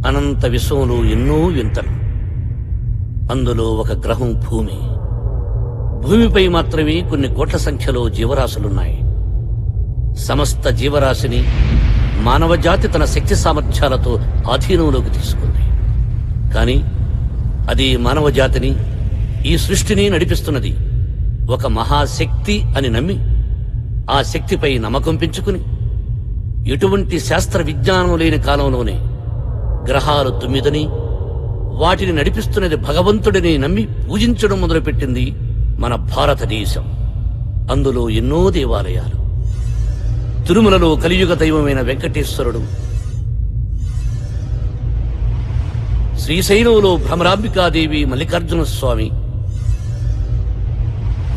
అనంత విశ్వంలో ఎన్నో వింతలు. అందులో ఒక గ్రహం భూమి. భూమిపై మాత్రమే కొన్ని కోట్ల సంఖ్యలో జీవరాశులున్నాయి. సమస్త జీవరాశిని మానవజాతి తన శక్తి సామర్థ్యాలతో ఆధీనంలోకి తీసుకుంది. కానీ అది మానవజాతిని, ఈ సృష్టిని నడిపిస్తున్నది ఒక మహాశక్తి అని నమ్మి, ఆ శక్తిపై నమ్మకం పెంచుకుని, ఎటువంటి శాస్త్ర విజ్ఞానం లేని కాలంలోనే గ్రహాలు 9 వాటిని నడిపిస్తున్నది భగవంతుడిని నమ్మి పూజించడం మొదలుపెట్టింది మన భారతదేశం. అందులో ఎన్నో దేవాలయాలు. తిరుమలలో కలియుగ దైవమైన వెంకటేశ్వరుడు, శ్రీశైలంలో భ్రమరాంబికాదేవి మల్లికార్జున స్వామి,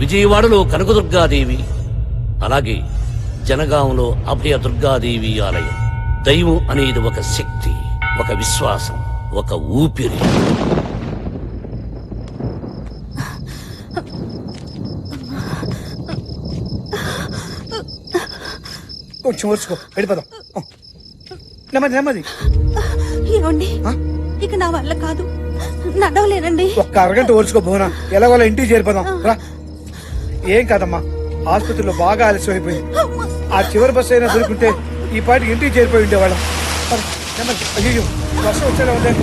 విజయవాడలో కనకదుర్గాదేవి, అలాగే జనగాంలో అభయ దుర్గాదేవి ఆలయం. దైవం అనేది ఒక శక్తి, ఒక విశ్వాసం, ఒక ఊపిరి. కొంచెం ఓర్చుకో, వెళ్ళిపోదాం. నెమ్మది నెమ్మది. ఏమండి, ఇక నా వల్ల కాదు, నడవలేనండి. ఒక్క అరగంట ఓర్చుకో భువన, ఎలాగోలా ఇంటికి చేరిపోదాం రా. ఏం కాదమ్మా, ఆసుపత్రిలో బాగా ఆలస్యం అయిపోయింది. ఆ చివరి బస్సు అయినా దొరుకుంటే ఈ పాటికి ఇంటికి చేరిపోయి ఉండేవాళ్ళం. నెమ్మది. అయ్యో, బస్సు వచ్చేలా ఉందండి.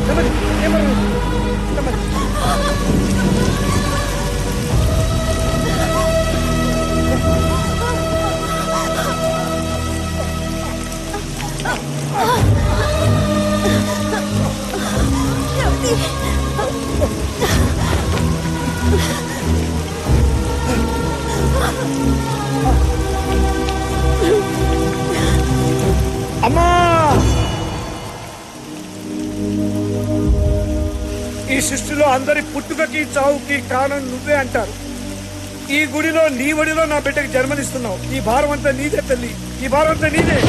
నెమ్మది నెమ్మది నెమ్మది. అమ్మా, ఈ సృష్టిలో అందరి పుట్టుకకి చావుకి కారణం నువ్వే అంటారు. ఈ గుడిలో నీ ఒడిలో నా బిడ్డకి జన్మనిస్తున్నావు. ఈ భారం అంతా నీదే తల్లి, ఈ భారం అంతా నీదే.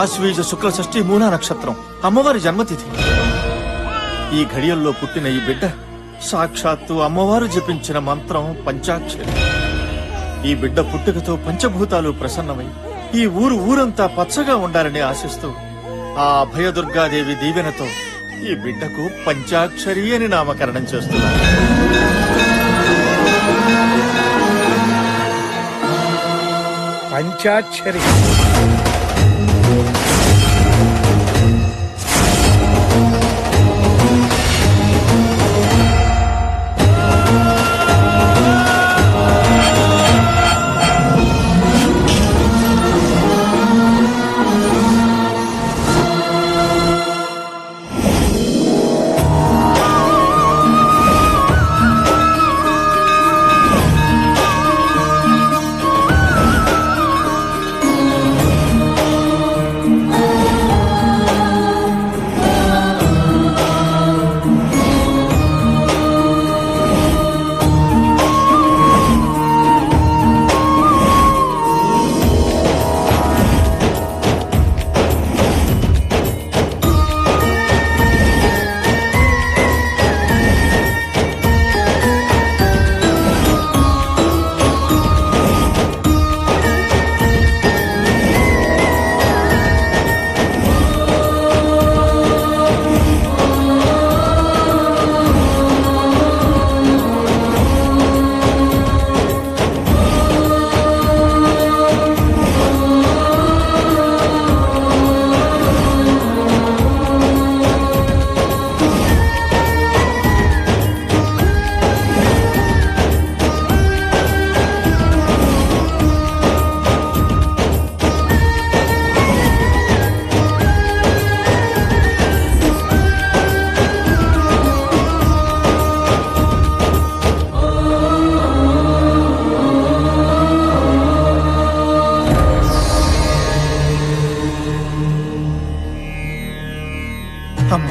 ఆశ్వీజ శుక్ల షష్ఠి మూలా నక్షత్రం, అమ్మవారి జన్మతిథి. ఈ ఘడియల్లో పుట్టిన ఈ బిడ్డ సాక్షాత్తు అమ్మవారు జపించిన మంత్రం పంచాక్షరి. ఈ బిడ్డ పుట్టుకతో పంచభూతాలు ప్రసన్నమై ఈ ఊరంతా పచ్చగా ఉండాలని ఆశిస్తూ ఆ అభయదుర్గాదేవి దీవెనతో ఈ బిడ్డకు పంచాక్షరి అని నామకరణం చేస్తున్నారు. పంచాక్షరి.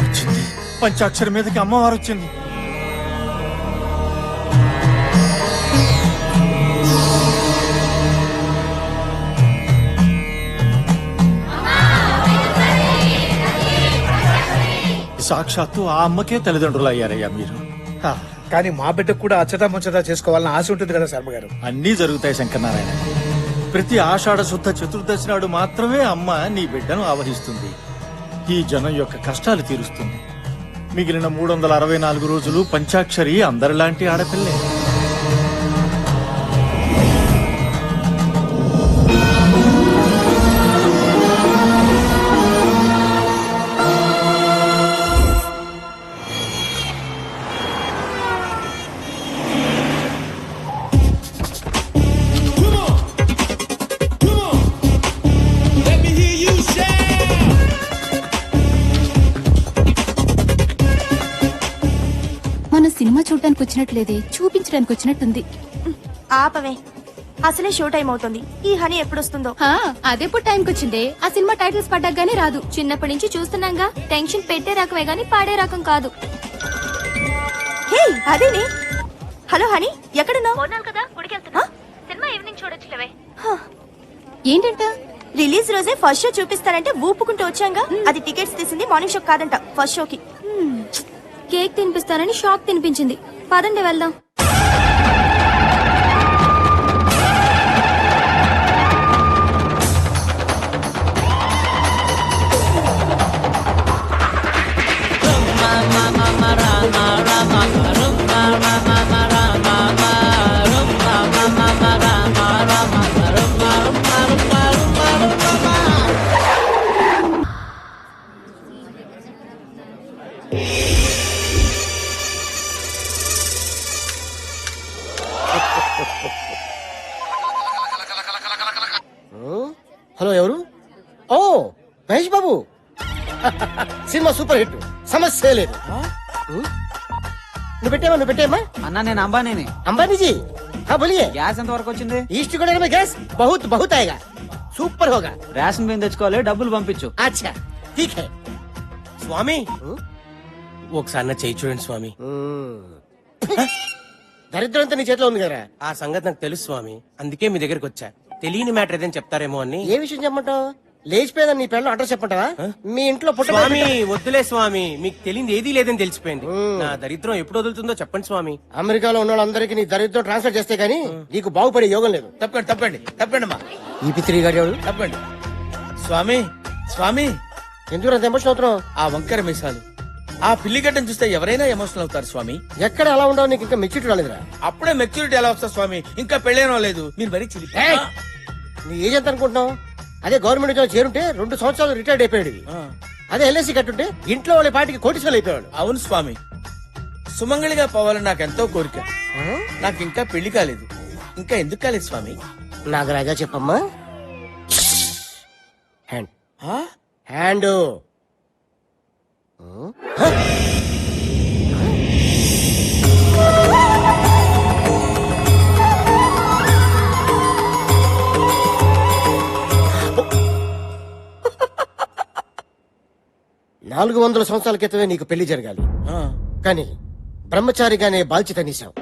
వచ్చింది, పంచాక్షరి మీదకి అమ్మవారు వచ్చింది. సాక్షాత్తు ఆ అమ్మకే తల్లిదండ్రులు అయ్యారయ్యా మీరు. హా, కానీ మా బిడ్డకు కూడా అచ్చతా ముచ్చతా చేసుకోవాలని ఆశ ఉంటుంది కదా శర్మ గారు. అన్నీ జరుగుతాయి శంకరనారాయణ. ప్రతి ఆషాఢ శుద్ధ చతుర్దశి నాడు మాత్రమే అమ్మ నీ బిడ్డను ఆవహిస్తుంది, ఈ జనం యొక్క కష్టాలు తీరుస్తుంది. మిగిలిన 364 రోజులు పంచాక్షరి అందరిలాంటి ఆడపిల్లే. మనం సినిమా చూడడానికి వచ్చినట్లేదే, చూపించడానికి వచ్చినట్టుంది. ఆపవే, అసలే షో టైం అవుతుంది. ఈ హనీ ఎప్పుడొస్తుందో? అదెప్పుడు టైంకి వచ్చిందే? ఆ సినిమా టైటిల్స్ పడ్డాక గానీ రాదు. చిన్నప్పటి నుంచి చూస్తున్నాగా. టెన్షన్ పెట్టే రకమే గాని పాడే రకం కాదు. హే అదేనే. హలో హనీ, ఎక్కడున్నావు? కదా గుడికెళ్తున్నా. Cinema evening చూడొచ్చులేవే. ఏంటంట? రిలీజ్ రోజే ఫస్ట్ షో చూపిస్తారంటే ఊపుకుంటూ వచ్చాంగా. అది టికెట్స్ తీసింది మార్నింగ్ షో కాదంట, ఫస్ట్ షోకి. కేక్ తినిపిస్తానని షాక్ తినిపించింది. పదండి వెళ్దాం. హలో, ఎవరు? ఓ మహేష్ బాబు. సినిమా సూపర్ హిట్, సమస్య లేదు. నువ్వు పెట్టేమా అన్నా నేను అంబానీని. अंबानी जी, हाँ बोलिए. గ్యాస్ ఎంత వరకు వచ్చింది? ईस्ट गोदावरी में गैस बहुत बहुत आएगा, సూపర్ होगा. రేషన్ బియ్యం తెచ్చుకోవాలి, డబ్బులు పంపించు. अच्छा ठीक है. స్వామి ఒకసారి నా చేయి చూడండి స్వామి. దరిద్రం అంతా నీ చేతిలో ఉంది కదా. ఆ సంగతి నాకు తెలుసు స్వామి, అందుకే మీ దగ్గరికి వచ్చా. తెలియని మ్యాటర్ ఏదైనా చెప్తారేమో అని. ఏ విషయం చెప్పమంటావు? లేచిపోయేదా నీ పిల్లలు అడ్రస్ చెప్పంటావా? మీ ఇంట్లో పుట్ట స్వామి వద్దులే స్వామి, మీకు తెలియదు ఏదీ లేదని తెలిసిపోయింది. నా దరిద్రం ఎప్పుడు వదులుతుందో చెప్పండి స్వామి. అమెరికాలో ఉన్న వాళ్ళందరికీ నీ దరిద్రం ట్రాన్స్ఫర్ చేస్తే గానీ నీకు బాగుపడే యోగం లేదు. తప్పండి అమ్మా, ఈ పిత్రి గారు ఎవరు? తప్పండి. స్వామి స్వామి ఎందుకు అంత ఎమోషన్ అవుతున్నావు? ఆ వంకర మీసాలు, ఆ పిల్లిగడ్డను చూస్తే ఎవరైనా ఎమోషనల్ అవుతారు స్వామి. ఎక్కడ అలా ఉండవు? నీకు ఇంకా మెచ్యూరిటీ రాలేదురా. అప్పుడే మెచ్యూరిటీ ఎలా వస్తా స్వామి? ఇంకా పెళ్ళేనో లేదు, మీరు మరీ చిలి. ఏయ్! నీ ఏజ్ ఎంత అనుకుంటున్నావు? అదే గవర్నమెంట్ ఉద్యోగం చేరుంటే 2 సంవత్సరాలు రిటైర్డ్ అయిపోయాడు. అదే ఎల్ఐసి కట్టుంటే ఇంట్లో వాళ్ళ పాటికి కోటీశ్వరులు అయిపోయాడు. అవును స్వామి, సుమంగళిగా పోవాలని నాకు ఎంతో కోరిక. నాకు ఇంకా పెళ్లి కాలేదు. ఇంకా ఎందుకు కాలేదు స్వామి? నాగరాజా చెప్పమ్మా. Hand hand. నాలుగు 400 సంవత్సరాల క్రితమే నీకు పెళ్లి జరగాలి, కానీ బ్రహ్మచారిగానే బాల్చిత నీసావు.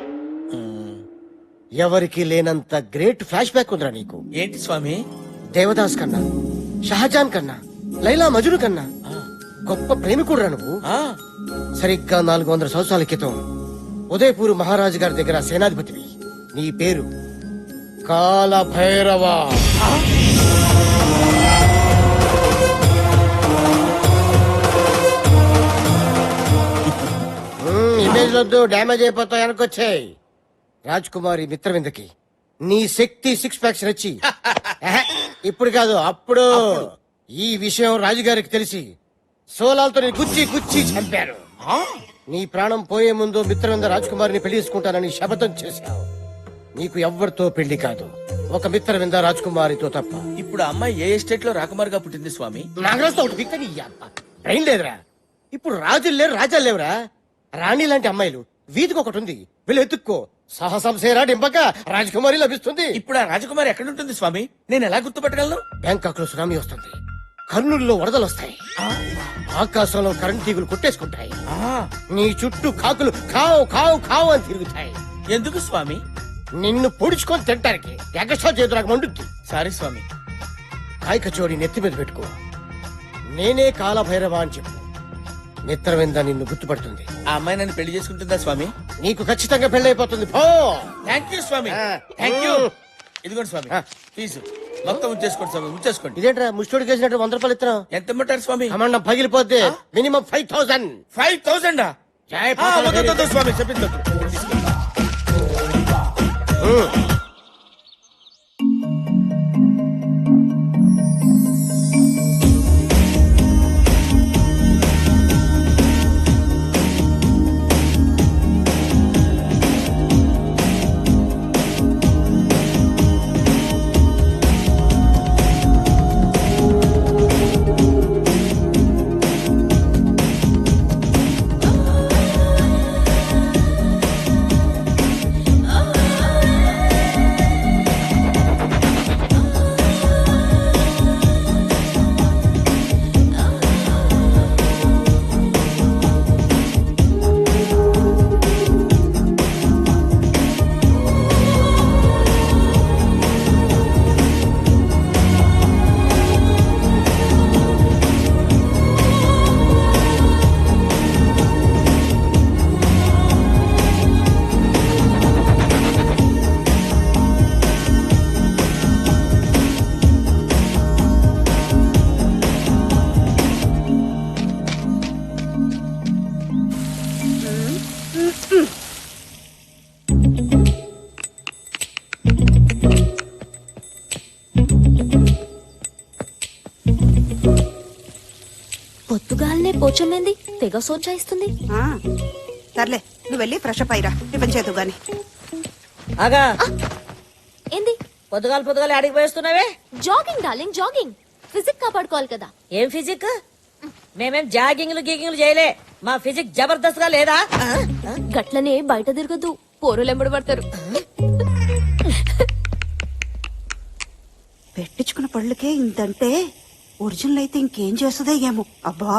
ఎవరికి లేనంత గ్రేట్ ఫ్లాష్ బ్యాక్ ఉందిరా నీకు. ఏంటి స్వామి? దేవదాస్ కన్నా, షహజాన్ కన్నా, లైలా మజును కన్నా గొప్ప ప్రేమికుడురా నువ్వు. సరిగ్గా 400 సంవత్సరాల క్రితం ఉదయపూర్ మహారాజు గారి దగ్గర సేనాధిపతివి. నీ పేరు కాలభైరవ. ఇమేజ్ వద్దు, డ్యామేజ్ అయిపోతాయి. వెనకొచ్చాయి. రాజ్ కుమారి మిత్రవిందకి నీ శక్తి 6 ప్యాక్స్ నచ్చి ఇప్పుడు కాదు అప్పుడు ఈ విషయం రాజుగారికి తెలిసి సోలాలతో నీ గుచ్చి గుచ్చి చంపారు. నీ ప్రాణం పోయే ముందు మిత్రవింద రాజ్ కుమారిని పెళ్లి చేసుకుంటానని శపథం చేశావు. నీకు ఎవ్వరితో పెళ్లి కాదు, ఒక మిత్రవింద రాజ్ కుమారితో తప్ప. ఇప్పుడు అమ్మాయి ఏ ఎస్టేట్ లో రాకుమారిగా పుట్టింది స్వామి? నాగరాజుతో ఒకటి బిక్త ట్రైన్ లేదురా. ఇప్పుడు రాజులు లేరు, రాజాలు లేవురా. రాణి లాంటి అమ్మాయిలు వీధికి ఒకటి ఉంది, వీళ్ళు ఎత్తుక్కో. సాహసం సేరా డింపక రాజకుమారి లభిస్తుంది. ఇప్పుడు ఆ రాజకుమారి ఎక్కడుంటుంది స్వామి? నేను ఎలా గుర్తుపట్టగలను? బ్యాంకాక్ లో సునామీ వస్తుంది, కర్నూలులో వరదలు వస్తాయి, ఆకాశంలో కరెంట్ తీగులు కొట్టేసుకుంటాయి, నీ చుట్టూ కాకులు కావు కావు కావు అని తిరుగుతాయి. ఎందుకు స్వామి? నిన్ను పొడుచుకొని తింటానికి ఎగస్ట్రా చేతులకు మండుద్ది. సారీ స్వామి. కాయకచోడి నెత్తి మీద పెట్టుకో, నేనే కాలభైరవ అని చెప్పు. మిత్రవింద నిన్ను గుర్తుపడుతుంది. ఆ అమ్మాయి నన్ను పెళ్లి చేసుకుంటుందా స్వామి? నీకు ఖచ్చితంగా పెళ్ళైపోతుంది. పో. థ్యాంక్ యూ స్వామి. Thank you. ఇదిగోండి స్వామి ఫీజు మొత్తం ఉంచేసుకోండి స్వామి, ఉంచేసుకోండి. ఇదేంట్రా ముష్టోడికి వేసినట్టు 100 రూపాయలు ఇస్తున్నావు? ఎంత ఇమ్మంటారు స్వామి? కమండం పగిలిపోద్ది. మినిమం 5000. 5000 స్వామి చెప్పింది. పొద్దుగాలనే పోచమ్మేంది తెగ సోచాయిస్తుంది. సర్లే నువ్వు వెళ్ళి ఫ్రెష్ అప్ అయ్యిరా, టిఫిన్ చేద్దు గాని. ఆగా ఏంది పొద్దుగాల ఆడికి పోయిస్తున్నావే? Jogging darling, jogging. ఫిజిక్ కాపాడుకోవాలి కదా. ఏం ఫిజిక్? మేమేం జాగింగ్లు గీగింగ్లు చేయలే. మా ఫిజిక్ జబర్దస్త్ గా లేదా? గట్లనే బయట తిరగదు, పోరులు ఎంబడి పడతారు. పెట్టించుకున్న పళ్ళకే ఇంతంటే ఒరిజినల్ అయితే ఇంకేం చేస్తుందో ఏమో. అబ్బా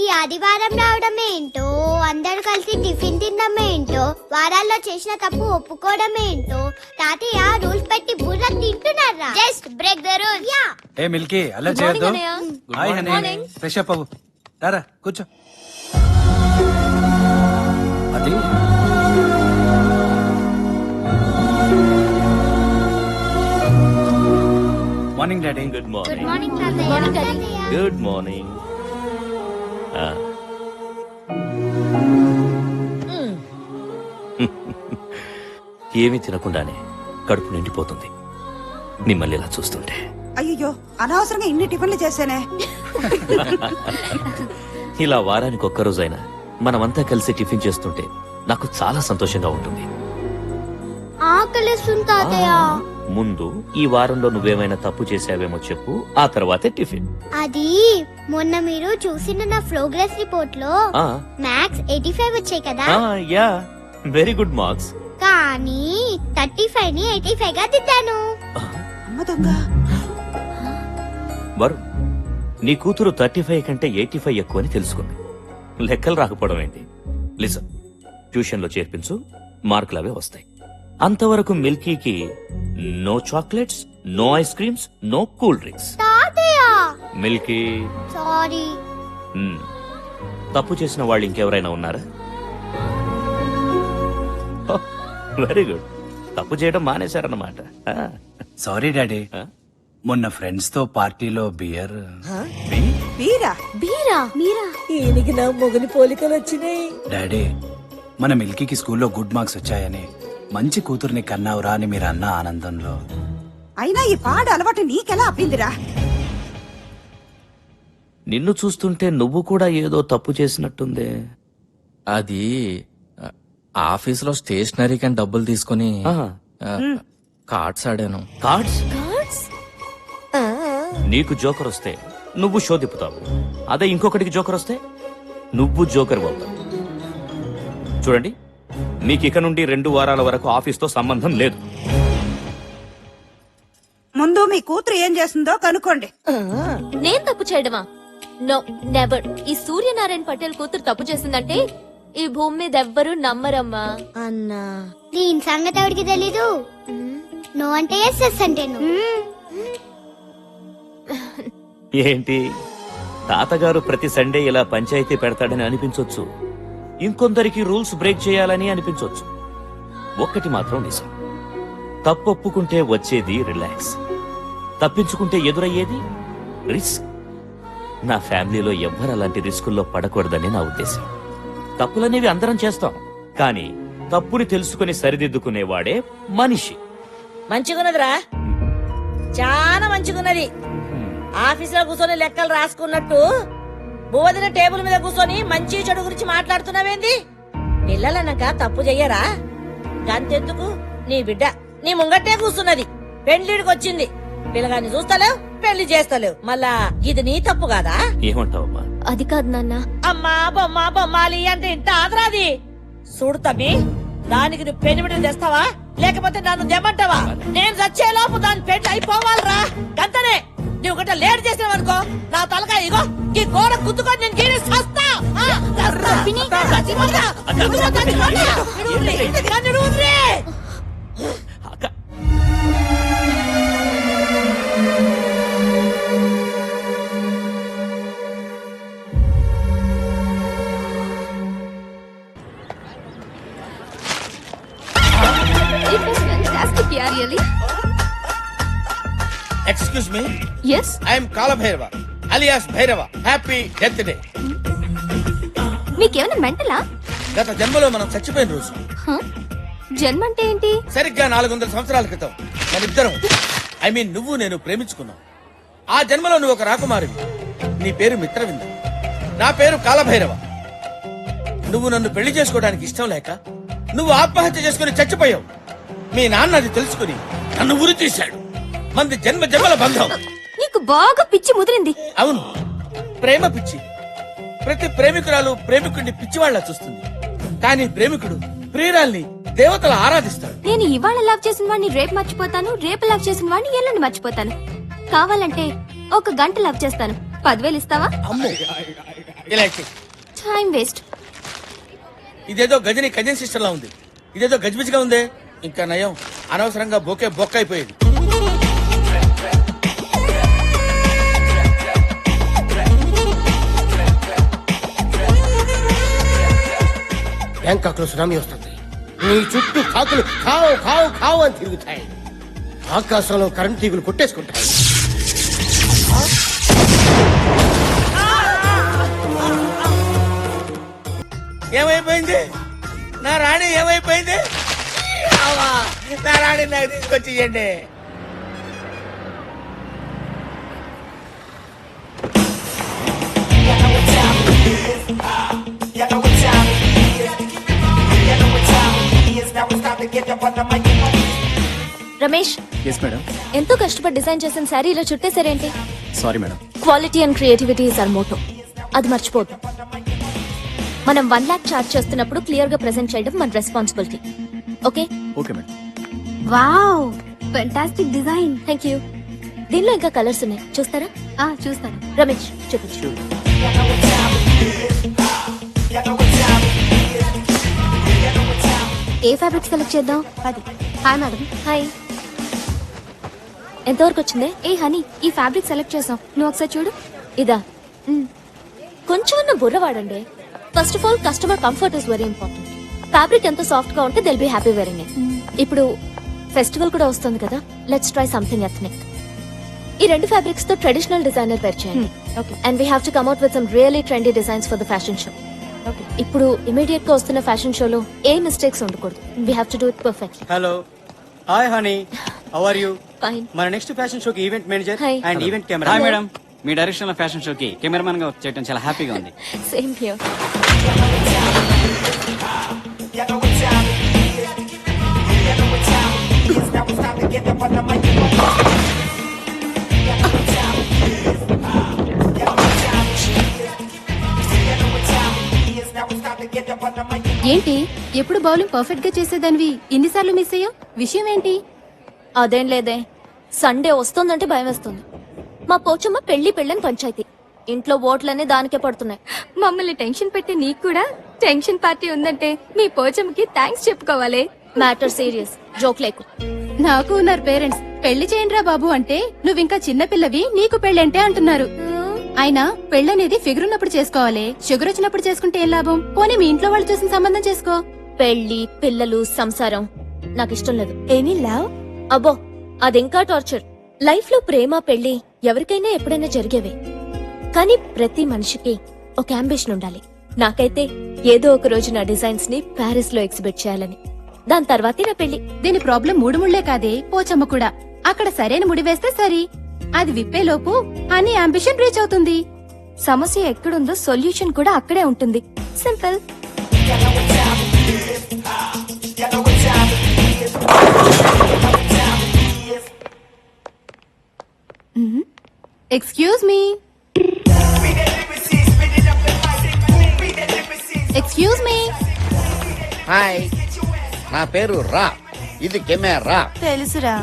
ఈ ఆదివారం రావడం ఏంటో, అందరూ కలిసి టిఫిన్ తినడం ఏంటో, వారాల్లో చేసిన తప్పు ఒప్పుకోవడం ఏంటో, తాతయ్య రూల్స్ పెట్టి బుర్ర తింటున్నారా? Just break the rule. Yeah. A Milky అలా Good morning, చేయొద్దు. అన్నయ్య. Hi Good honey, morning. Fresh up అవ్వు. రారా కూర్చో. అది morning daddy. Good good morning. Morning Morning, తాతయ్య. Daddy. Good morning. ఏమీ తినకుండానే కడుపు నిండిపోతుంది మిమ్మల్ని ఇలా చూస్తుంటే. అయ్యో అనవసరంగా ఇన్ని టిఫిన్లు చేశానే. ఇలా వారానికి ఒక్క రోజైనా మనమంతా కలిసి టిఫిన్ చేస్తుంటే నాకు చాలా సంతోషంగా ఉంటుంది. ఆకలిస్తుంది తాతయ్య. ముందు ఈ వారంలో నువ్వేమైనా తప్పు చేసావేమో చెప్పు, ఆ తర్వాతే టిఫిన్. అది మొన్న మీరు చూసిన నా ప్రోగ్రెస్ రిపోర్ట్ లో ఆ, మ్యాథ్స్ 85 వచ్చాయి కదా, యా, వెరీ గుడ్ మార్క్స్. కానీ 35 ని 85 గా దిద్దాను. అమ్మ దొంగ. వరుణ్, నీ కూతురు 35 కంటే 85 ఎక్కువ అని తెలుసుకుంది. లెక్కలు రాకపోవడం ఏంటి? లిసన్, ట్యూషన్ లో చేర్పించు, మార్కులు అవే వస్తాయి. అంతవరకు మిల్కీకి no chocolates, no ice creams, no cool drinks. తాతయ్య మిల్కీ, సారీ. తప్పు చేసిన వాళ్ళు ఇంకెవరైనా ఉన్నారా? వెరీ గుడ్, తప్పు చేయడం మానేశారన్నమాట. సారీ డాడీ, మొన్న ఫ్రెండ్స్ తో పార్టీలో బియర్. వీరా బీరా మీరా ఈయనకి నా మొగని పోలికలు వచ్చినాయి. డాడీ, మన మిల్కీకి స్కూల్లో గుడ్ మార్క్స్ వచ్చాయని, మంచి కూతుర్ని కన్నావురా అని మీరు అన్న ఆనందంలో. అయినా ఈ పాడు అలవాటు నీకెలా అప్పిందిరా? నిన్ను చూస్తుంటే నువ్వు కూడా ఏదో తప్పు చేసినట్టుందే. అది ఆఫీసులో స్టేషనరీకి అని డబ్బులు తీసుకుని ఆహా. కార్డ్స్ ఆడాను. కార్డ్స్? కార్డ్స్? నీకు జోకర్ వస్తే నువ్వు షో తిప్పుతావు, అదే ఇంకొకటికి జోకర్ వస్తే నువ్వు జోకర్ అవుతావు. చూడండి, మీకు ఇక నుండి 2 వారాల వరకు ఆఫీస్తో సంబంధం లేదు. ముందు కూతురు ఏం చేస్తుందో కనుక్కోండి. నేను తప్పు చేయడమా? No, never. ఈ సూర్యనారాయణ పటేల్ కూతురు తప్పు చేసిందంటే ఈ భూమి మీద ఎవ్వరూ నమ్మరమ్మా. అన్నా దీని సంగతి ఎవరికి తెలీదు. నో అంటే ఎస్, ఎస్ అంటే నో. ఏంటి తాతగారు ప్రతి సండే ఇలా పంచాయతీ పెడతాడని అనిపించొచ్చు, ఇంకొందరికి రూల్స్ బ్రేక్ చేయాలని అనిపించొచ్చు. ఒక్కటి మాత్రం నిజం, తప్పొప్పుకుంటే వచ్చేది రిలాక్స్, తప్పించుకుంటే ఎదురయ్యేది రిస్క్. నా ఫ్యామిలీలో ఎవ్వరు అలాంటి రిస్కుల్లో పడకూడదని నా ఉద్దేశం. తప్పులనేవి అందరం చేస్తాం, కానీ తప్పుని తెలుసుకుని సరిదిద్దుకునేవాడే మనిషి. మంచిగున్నదిరా, చాలా మంచిగున్నది. ఆఫీసులో కూర్చొని లెక్కలు రాసుకున్నట్టు బోధిన టేబుల్ మీద కూర్చొని మంచి చెడు గురించి మాట్లాడుతున్నావేంది? పిల్లలనక తప్పు చెయ్యరా? గంతెందుకు, నీ బిడ్డ నీ ముంగట్టే కూర్చున్నది, పెళ్లిడికి వచ్చింది. పిల్లగాన్ని చూస్తలేవు, పెళ్లి చేస్తలేవు, మళ్ళా ఇది నీ తప్పు కాదా? ఏమంటావమ్మా? అది కాదు నాన్న. అమ్మా బొమ్మ బొమ్మాలి అంటే ఇంత ఆదరాది. చూడు తమ్మి, దానికి నువ్వు పెనిమిడిని తెస్తావా లేకపోతే నన్ను తెమ్మంటావా? నేను చచ్చేలోపు దాని పెళ్లి అయిపోవాలరా, గంతనే. నువ్వు గట్ట లేట్ చేసినావనుకో నా తలకాయ ఇగో ఈ గోడ గుద్దుకొని నేను గీరి చస్తా. చచ్చిపోతా. It was fantastic, yeah, really. Excuse me, Yes. I'm Kalabhairava alias Bhairava. Happy death day. మీకేమైనా మెంటలా? గత జన్మలో మనం చచ్చిపోయిన రోజు, జన్మ అంటే ఏంటి? సరిగ్గా 400 సంవత్సరాల క్రితం మనిద్దరం, ఐ మీన్ నువ్వు నేను ప్రేమించుకున్నాం. ఆ జన్మలో నువ్వు ఒక రాకుమారివి, నీ పేరు మిత్రవింద, నా పేరు కాలభైరవ. నువ్వు నన్ను పెళ్లి చేసుకోవడానికి ఇష్టం లేక నువ్వు ఆత్మహత్య చేసుకుని చచ్చిపోయావు. మీ నాన్న అది తెలుసుకుని నన్ను ఉరి తీశాడు. మంది జన్మ జన్మల బంధం. నీకు బాగా పిచ్చి ముదిరింది. అవును, ప్రేమ పిచ్చి. ప్రతి ప్రేమికురాలు ప్రేమికుడిని పిచ్చివాళ్ల చూస్తుంది, కానీ ప్రేమికుడు ప్రియురాల్ని దేవతల ఆరాధిస్తాడు. నేను ఇవాళ లవ్ చేసిన వాడిని రేపు మర్చిపోతాను, రేపు లవ్ చేసిన వాడిని ఎల్లుండి మర్చిపోతాను. కావాలంటే 1 గంట లవ్ చేస్తాను. 10,000 ఇస్తావా? అమ్మో, ఇలా అయితే టైం వేస్ట్. ఇదేదో గజని కజిన్ సిస్టర్ లా ఉంది, ఇదేదో గజిబిజిగా ఉందే. ఇంకా నయం, అనవసరంగా బొకే బొక్క అయిపోయేది. బ్యాంకాక్ లో సునామీ వస్తుంది, నీ చుట్టూ కాకులు ఖావు ఖావు ఖావు అని తిరుగుతాయి, ఆకాశంలో కరెంట్ తీగులు కొట్టేసుకుంటాయి. ఏమైపోయింది నా రాణి? ఏమైపోయింది? అవ్వా, నా రాణి నాకు తీసుకొచ్చి ఇవ్వండి. Ramesh, yes madam. ఎంతో కష్టపడి డిజైన్ చేసిన శారీ ఇలా చుట్టేసారేంటి? Sorry madam. Quality and creativity is our motto, అది మర్చిపోదు. మనం 1 lakh చార్జ్ చేస్తున్నప్పుడు క్లియర్ గా ప్రెజెంట్ చేయడం మన responsibility. Okay? Okay madam. Wow, fantastic design. Thank you. దీనిలో ఇంకా కలర్స్ ఉన్నాయి, చూస్తారా? చూస్తాను. రమేష్ చూపించు. ఏ ఫ్యాబ్రిక్ సెలెక్ట్ చేద్దాం? అది. Hi madam. హాయ్. ఎంతవరకు వచ్చింది? ఏ హనీ, ఈ ఫ్యాబ్రిక్ సెలెక్ట్ చేసాం, నువ్వు ఒకసారి చూడు. ఇదా? కొంచెం బుర్ర వాడండి. First of all customer comfort is very important. Fabric ఎంత సాఫ్ట్ గా ఉంటే they'll be happy wearing it. ఇప్పుడు ఫెస్టివల్ కూడా వస్తుంది కదా, లెట్స్ ట్రై సంథింగ్ ఎథ్నిక్. ఈ 2 ఫ్యాబ్రిక్స్ తో ట్రెడిషనల్ డిజైనర్ పేర్ చేయండి. And we have to come out with some really trendy designs for the fashion show. ఇప్పుడు ఇమీడియట్ గా వస్తున్న ఫ్యాషన్ షోలో ఏ మిస్టేక్స్ ఉండకూడదు. We have to do it perfectly. Hello, hi honey, how are you? Fine. మన next fashion షోకి event manager Hi. And event camera. Hello. Madam, మీ direction లో ఫ్యాషన్ షోకి కెమెరామన్ గా చేయడం చాలా హ్యాపీగా ఉంది. Same here. ఏంటి ఎప్పుడు బౌలింగ్ పర్ఫెక్ట్ గా చేసేదానివి ఇన్నిసార్లు మిస్ అయ్యావు? విషయం ఏంటి? అదేం లేదే, సండే వస్తుందంటే భయం వేస్తుంది. మా పోచమ్మ పెళ్లిని పంచాయతీ. ఇంట్లో ఓట్లన్నీ దానికే పడుతున్నాయి. మమ్మల్ని టెన్షన్ పెట్టి నీకు కూడా టెన్షన్ పార్టీ ఉందంటే మీ పోచమ్మకి థ్యాంక్స్ చెప్పుకోవాలి. మ్యాటర్ సీరియస్, జోక్ లేకు. నాకు ఉన్నారు పేరెంట్స్, పెళ్లి చేయండిరా బాబు అంటే నువ్వింకా చిన్న పిల్లవి, నీకు పెళ్ళంటే అంటున్నారు. అయినా పెళ్ళనేది ఫిగర్ ఉన్నప్పుడు చేసుకోవాలి, షుగర్ వచ్చినప్పుడు చేసుకుంటే ఏం లాభం? పోనీ మీ ఇంట్లో వాళ్ళు చూసిన సంబంధం చేసుకో. పెళ్లి, పిల్లలు, సంసారం నాకు ఇష్టం లేదు. Any love? అబ్బో, అదింకా టార్చర్. లైఫ్ లో ప్రేమ, పెళ్లి ఎవరికైనా ఎప్పుడైనా జరిగేవే. కానీ ప్రతి మనిషికి ఒక అంబిషన్ ఉండాలి. నాకైతే ఏదో ఒక రోజు నా డిజైన్స్ ని ప్యారిస్ లో ఎగ్జిబిట్ చేయాలని. దాని తర్వాతే నా పెళ్లి. దీని ప్రాబ్లం మూడు ముళ్లే కాదే, పోచమ్మ కూడా. అక్కడ సరైన ముడి వేస్తే సరి, అది విప్పేలోపు అని అంబిషన్ రీచ్ అవుతుంది. సమస్య ఎక్కడుందో సొల్యూషన్ కూడా అక్కడే ఉంటుంది. Simple. Excuse me. Excuse me. Hi, నా పేరు రా. ఇది కెమెరా. తెలుసురా.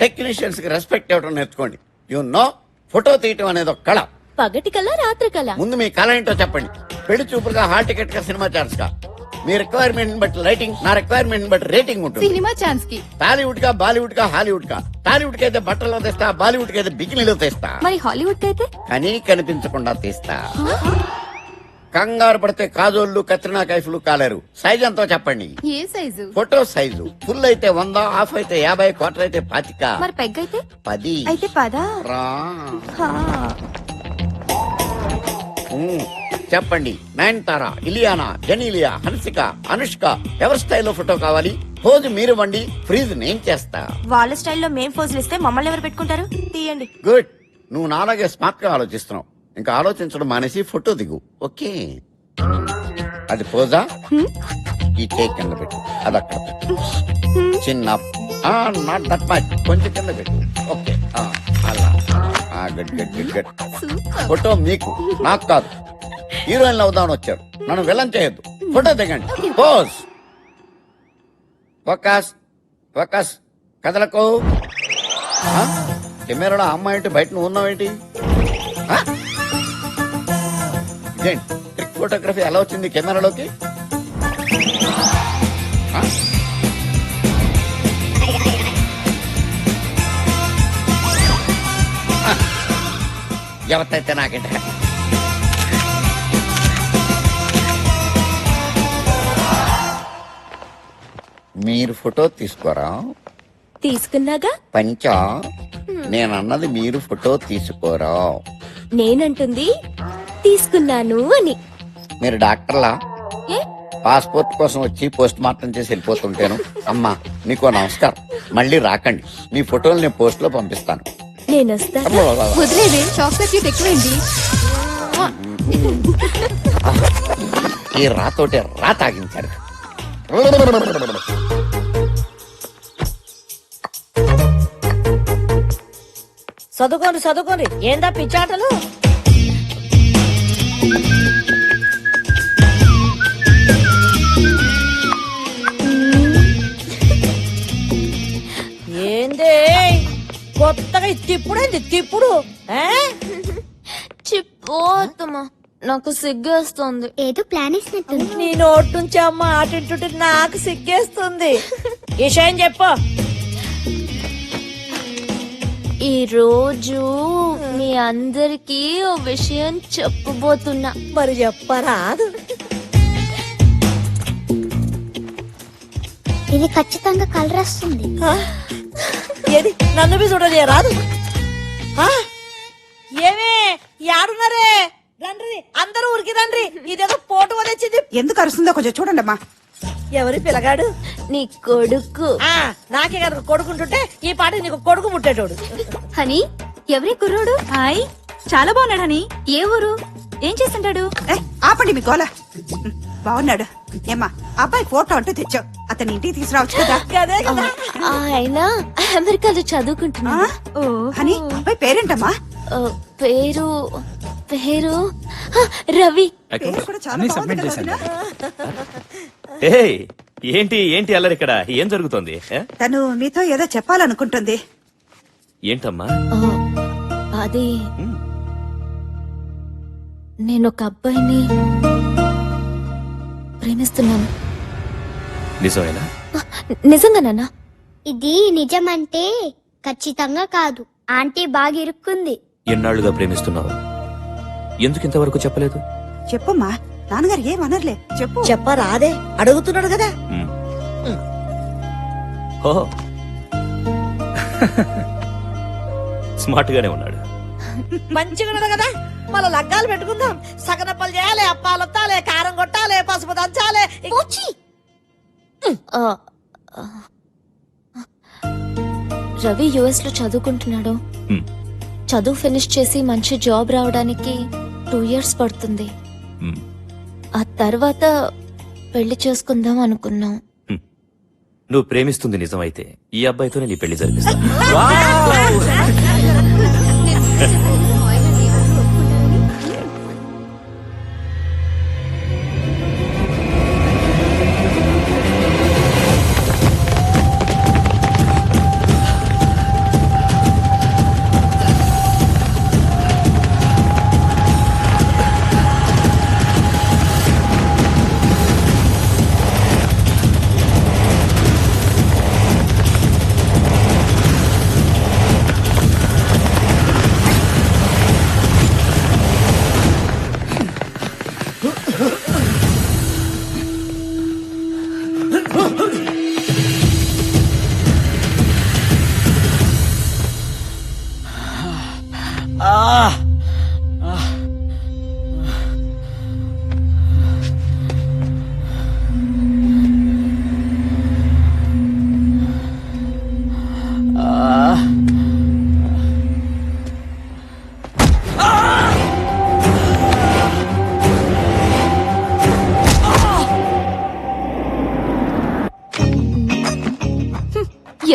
టెక్నీషియన్స్ కి రెస్పెక్ట్ ఇవ్వడం నేర్చుకోండి. యు నో, ఫోటో తీయటం అనేది ఒక కళ. పగటి కళ, రాత్రి కళ. ముందు మీ కళ ఏంటో చెప్పండి. పెళ్లి చూపులుగా, హాల్ టికెట్ గా, సినిమా ఛాన్స్ గా. మీ రిక్వైర్మెంట్ బట్టి లైటింగ్, నా రిక్వైర్మెంట్ బట్టి రేటింగ్ ఉంటుంది. సినిమా ఛాన్స్ కి టాలీవుడ్ గా, బాలీవుడ్ గా, హాలీవుడ్ గా. టాలీవుడ్ కి అయితే బట్టల్లో తెస్తా, బాలీవుడ్ కి అయితే బికినీలో తెస్తా. మరి హాలీవుడ్ అయితే కానీ కనిపించకుండా తీస్తా. కంగారు పడితే కాజోళ్లు, కత్రినా కైఫ్లు కాలేరు. సైజ్ ఎంతో చెప్పండి. ఏ సైజు? ఫోటో సైజు ఫుల్ అయితే 100, హాఫ్ అయితే 50, క్వార్టర్ అయితే 25. మరి పెగ్ అయితే 10. అయితే పదా? రా. చెప్పండి. నయనతార, ఇలియానా, జెనీలియా, హన్సిక, అనుష్క ఎవరి స్టైల్లో ఫోటో కావాలి? పోజు మీరు వండి, ఫ్రీజ్ నేను చేస్తా. వాళ్ళ స్టైల్లో మేం ఫోజులు ఇస్తే మమ్మల్ని ఎవరు పెట్టుకుంటారు? తీయండి. గుడ్. నువ్వు నాలాగే స్మార్ట్ గా ఆలోచిస్తున్నావు. ఇంకా ఆలోచించడం మానేసి ఫోటో దిగు. ఓకే, అది పోజా? ఈ టేక్ కింద పెట్టు, అది అక్కడ పెట్టు. చిన్న నాట్ దట్ మచ్, కొంచెం కింద పెట్టు. ఓకే, అలా. Good good good good. Photo మీకు, నాకు కాదు. హీరోయిన్ అవుదామని వచ్చారు, నన్ను విలన్ చేయొద్దు. ఫోటో దిగండి. పోజ్. Focus focus. కదలకు. కెమెరాలో అమ్మాయి ఏంటి, బయట నువ్వు ఉన్నావేంటి? ఇదేంటి ట్రిక్ ఫోటోగ్రఫీ ఎలా వచ్చింది కెమెరాలోకి? ఎవరైతే నాకంటే మీరు ఫోటో తీసుకోరా? తీసుకున్నాగా. పంచా, నేనన్నది మీరు ఫోటో తీసుకోరా. నేనంటుంది తీసుకున్నాను అని. మీరు డాక్టర్లా? పాస్పోర్ట్ కోసం వచ్చి పోస్ట్ మార్టం చేసి వెళ్ళిపోతుంటాను. అమ్మా, నీకో నమస్కారం. మళ్ళీ రాకండి. మీ ఫోటోలు నేను పోస్ట్ లో పంపిస్తాను. నేను వస్తాను. వదిలేదే, చాక్లెట్ ఎక్కువైంది. ఈ రాతోటే రా తాగించారు. చదువుకోండి చదువుకోండి. ఏందా పిచ్చాటలు? ఏందే కొత్తగా తిప్పుడేంది తిప్పుడు? చిపోతమ్మా, నాకు సిగ్గేస్తుంది. ఏదో ప్లాన్ వేసినట్టుంది. నీ నోటి నుంచి అమ్మ ఆటింటుంటే నాకు సిగ్గేస్తుంది. విషయం చెప్పు. ఈ రోజు మీ అందరికి ఓ విషయం చెప్పబోతున్నా. మరి చెప్పరాదు. ఇది ఖచ్చితంగా కలర్ వస్తుంది. ఏది నన్ను బి చూడలే రాదు. ఏమే యాడున్నారే? రండ్రి, అందరూ ఊరికి రండ్రి. ఇదేదో పోటు వదిలింది. ఎందుకు అరుస్తుందో కొంచెం చూడండి అమ్మా. ఎవరి పిల్లగాడు? నీ కొడుకు. నాకే కదా కొడుకుంటుంటే ఈ పాట నీకు కొడుకు ముట్టేటోడు. హనీ, ఎవరి కుర్రోడు? హాయ్, చాలా బాగున్నాడు. హనీ, ఏ ఊరు? ఏం చేస్తుంటాడు? ఆపండి మీ గోల. బాగున్నాడు. ఏమ్మా, అబ్బాయి ఫోటో అంటూ తెచ్చావు, అతని ఇంటికి తీసుకురావచ్చు కదా. అదే కదా. ఆయన అమెరికాలో చదువుకుంటున్నా. హనీ, అబ్బాయి పేరేంటమ్మా? పేరు పేరు రవి. అన్ని సబ్మిట్ చేశాను. ఏంటి ఏంటి అల్లరి ఇక్కడ? ఏం జరుగుతుంది? తను మీతో ఏదో చెప్పాలనుకుంటుంది. ఏంటమ్మా? అది నేను ఒక అబ్బాయిని ప్రేమిస్తున్నాను. నిజమేనా? నిజంగా నాన్న. ఇది నిజమంటే ఖచ్చితంగా కాదు. ఆంటీ బాగా ఇరుక్కుంది. ఎన్నాళ్లుగా ప్రేమిస్తున్నావు? ఎందుకు ఇంతవరకు చెప్పలేదు? చెప్పమ్మా, నాన్నగారు ఏమనర్లే, చెప్పు. చెప్పరాదే, అడుగుతున్నాడు కదా. ఓహో స్మార్ట్ గానే ఉన్నాడు. మంచిగా ఉన్నాడు కదా. మళ్ళా లగ్గాలు పెట్టుకుందాం. సగనప్పలు చేయాలి, అప్పాలు వత్తాలి, కారం కొట్టాలి, పసుపు దంచాలి. రవి యుఎస్ లో చదువుకుంటున్నాడు. చదువు ఫినిష్ చేసి మంచి జాబ్ రావడానికి 2 years పడుతుంది. ఆ తర్వాత పెళ్లి చేసుకుందాం అనుకున్నాం. నువ్వు ప్రేమిస్తుంది నిజమైతే ఈ అబ్బాయితోనే నీ పెళ్లి జరిపిస్తా.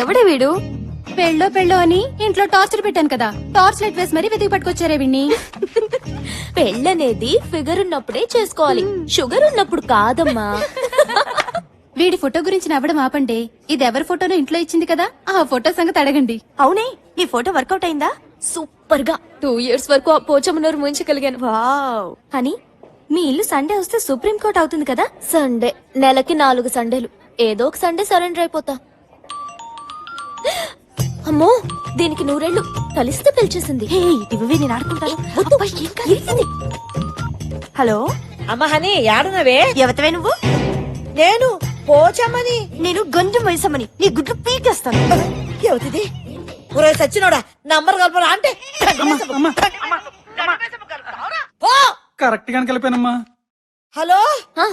ఎవడే వీడు? పెళ్ళో అని ఇంట్లో టార్చర్ పెట్టాను కదా, టార్చ్ లైట్ వేసి మరీ వెతికి పట్టుకొచ్చారే వీణ్ణి. పెళ్ళనేది ఫిగర్ ఉన్నప్పుడే చేసుకోవాలి, షుగర్ ఉన్నప్పుడు కాదమ్మా. వీడి ఫోటో గురించి నవ్వడం ఆపండి. ఇది ఎవరి ఫోటోనో ఇంట్లో ఇచ్చింది కదా, ఆ ఫోటో సంగతి అడగండి. అవునే, నీ ఫోటో వర్కౌట్ అయిందా? సూపర్ గా 2 years వరకు ఆ పోచమ్మనూరు ముంచగలిగాను. వావ్. అని మీ ఇల్లు సండే వస్తే సుప్రీం కోర్ట్ అవుతుంది కదా. సండే నెలకి 4 సండేలు, ఏదో ఒక సండే సరెండర్ అయిపోతా. అమ్మో, దీనికి 100 ఏళ్ళు కలిస్తే పిలిచేసింది. నేను ఆడుకుంటాను. హలో అమ్మ హని, యాడునవే? ఎవతవే నువ్వు? నేను పోచమ్మని. నేను గొంజం వయసమ్మని, నీ గుడ్లు పీకేస్తాను. ఎవతిది? ఒరే సచ్చినోడా, నంబర్ కలపరా అంటే కరెక్ట్ గానే కలిపానమ్మా. హలో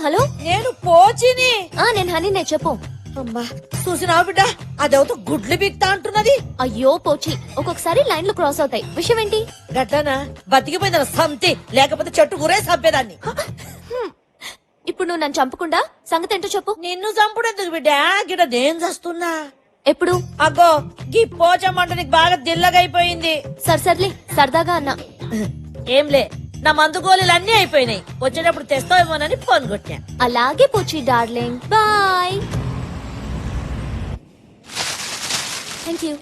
హలో, నేను పోచిని. నేను హనీనే, చెప్పు. అమ్మా చూసినావు బిడ్డ, అదేవతో గుడ్లు బిక్తా అంటున్నది. అయ్యో పోచి, ఒక్కొక్కసారి లైన్లు క్రాస్ అవుతాయి. విషయం ఏంటి? గట్లనా? బతికిపోయింది సంతి, లేకపోతే చెట్టు గురే చంపేదాన్ని. ఇప్పుడు నువ్వు నన్ను చంపకుండా సంగతి ఏంటో చెప్పు. నిన్ను చంపుడు ఎందుకు బిడ్డ, గిడ నేను చస్తున్నా. ఎప్పుడు? అగ్గో గీ పోచమ్మంట నీకు బాగా దిల్లగైపోయింది. సర్లే, సరదాగా అన్నా. ఏంలే, నా మందు గోళీలు అన్ని అయిపోయినాయి. వచ్చేటప్పుడు తెస్తావేమోనని ఫోన్ కొట్టా. అలాగే పోచి darling, bye. Thank you.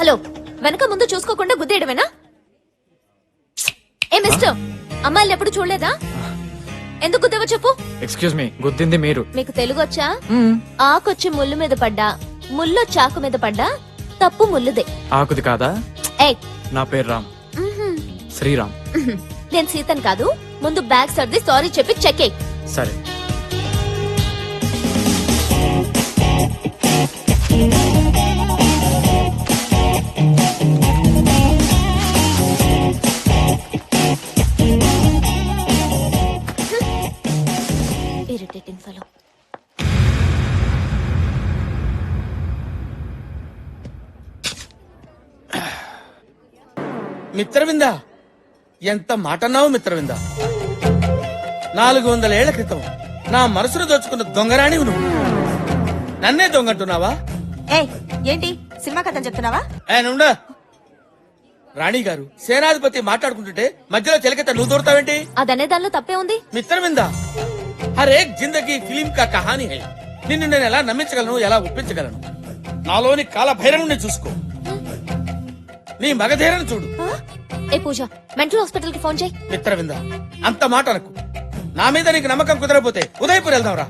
Hello, వెనక ముందు చూసుకోకుండా గుద్దేయడమేనా? ఏ మిస్టర్, అమ్మాయిలు ఎప్పుడు చూడలేదా? ఎందుకు గుద్దేవో చెప్పు. ఎక్స్క్యూజ్ మీ, గుద్దింది మీరు. మీకు తెలుగు వచ్చా? ఆకొచ్చి ముళ్ళు మీద పడ్డా, ముళ్ళు చాకు మీద పడ్డా, తప్పు ముల్లుదే. ఆకుది కాదా? ఏయ్, నా పేరు రామ్, శ్రీరామ్. నేను సీతన్ కాదు. ముందు బ్యాగ్ సర్ది సారీ చెప్పి చెక్ ఎయ్. సరే. Irritating fellow. మిత్రవిందా, ఎంత మాటన్నావు మిత్రవిందా. 400 ఏళ్ల క్రితం నా మనసును దోచుకున్న దొంగరాణివి నువ్వు. నన్నే దొంగంటున్నావా? ఏంటి సినిమా కథలు చెప్తున్నావా? నుండా రాణి గారు సేనాధిపతి మాట్లాడుకుంటుంటే మధ్యలో చెలకెత్త నువ్వు దూరతావేంటి? అదనే దానిలో తప్పే ఉంది. మిత్రవిందా హర్ ఏక్ జిందగీ ఫిలిం కా కహానీ హై. నిన్ను నేను ఎలా నమ్మించగలను, ఎలా ఒప్పించగలను? నాలోని కాల భైరవుని చూసుకో, నీ మగధీరను చూడు. ఏ పూజ, మెంటల్ హాస్పిటల్ కి ఫోన్ చేయి. మిత్రవిందా అంత మాట అనకు. నా మీద నీకు నమ్మకం కుదరపోతే ఉదయపూర్ వెళ్దాం రా.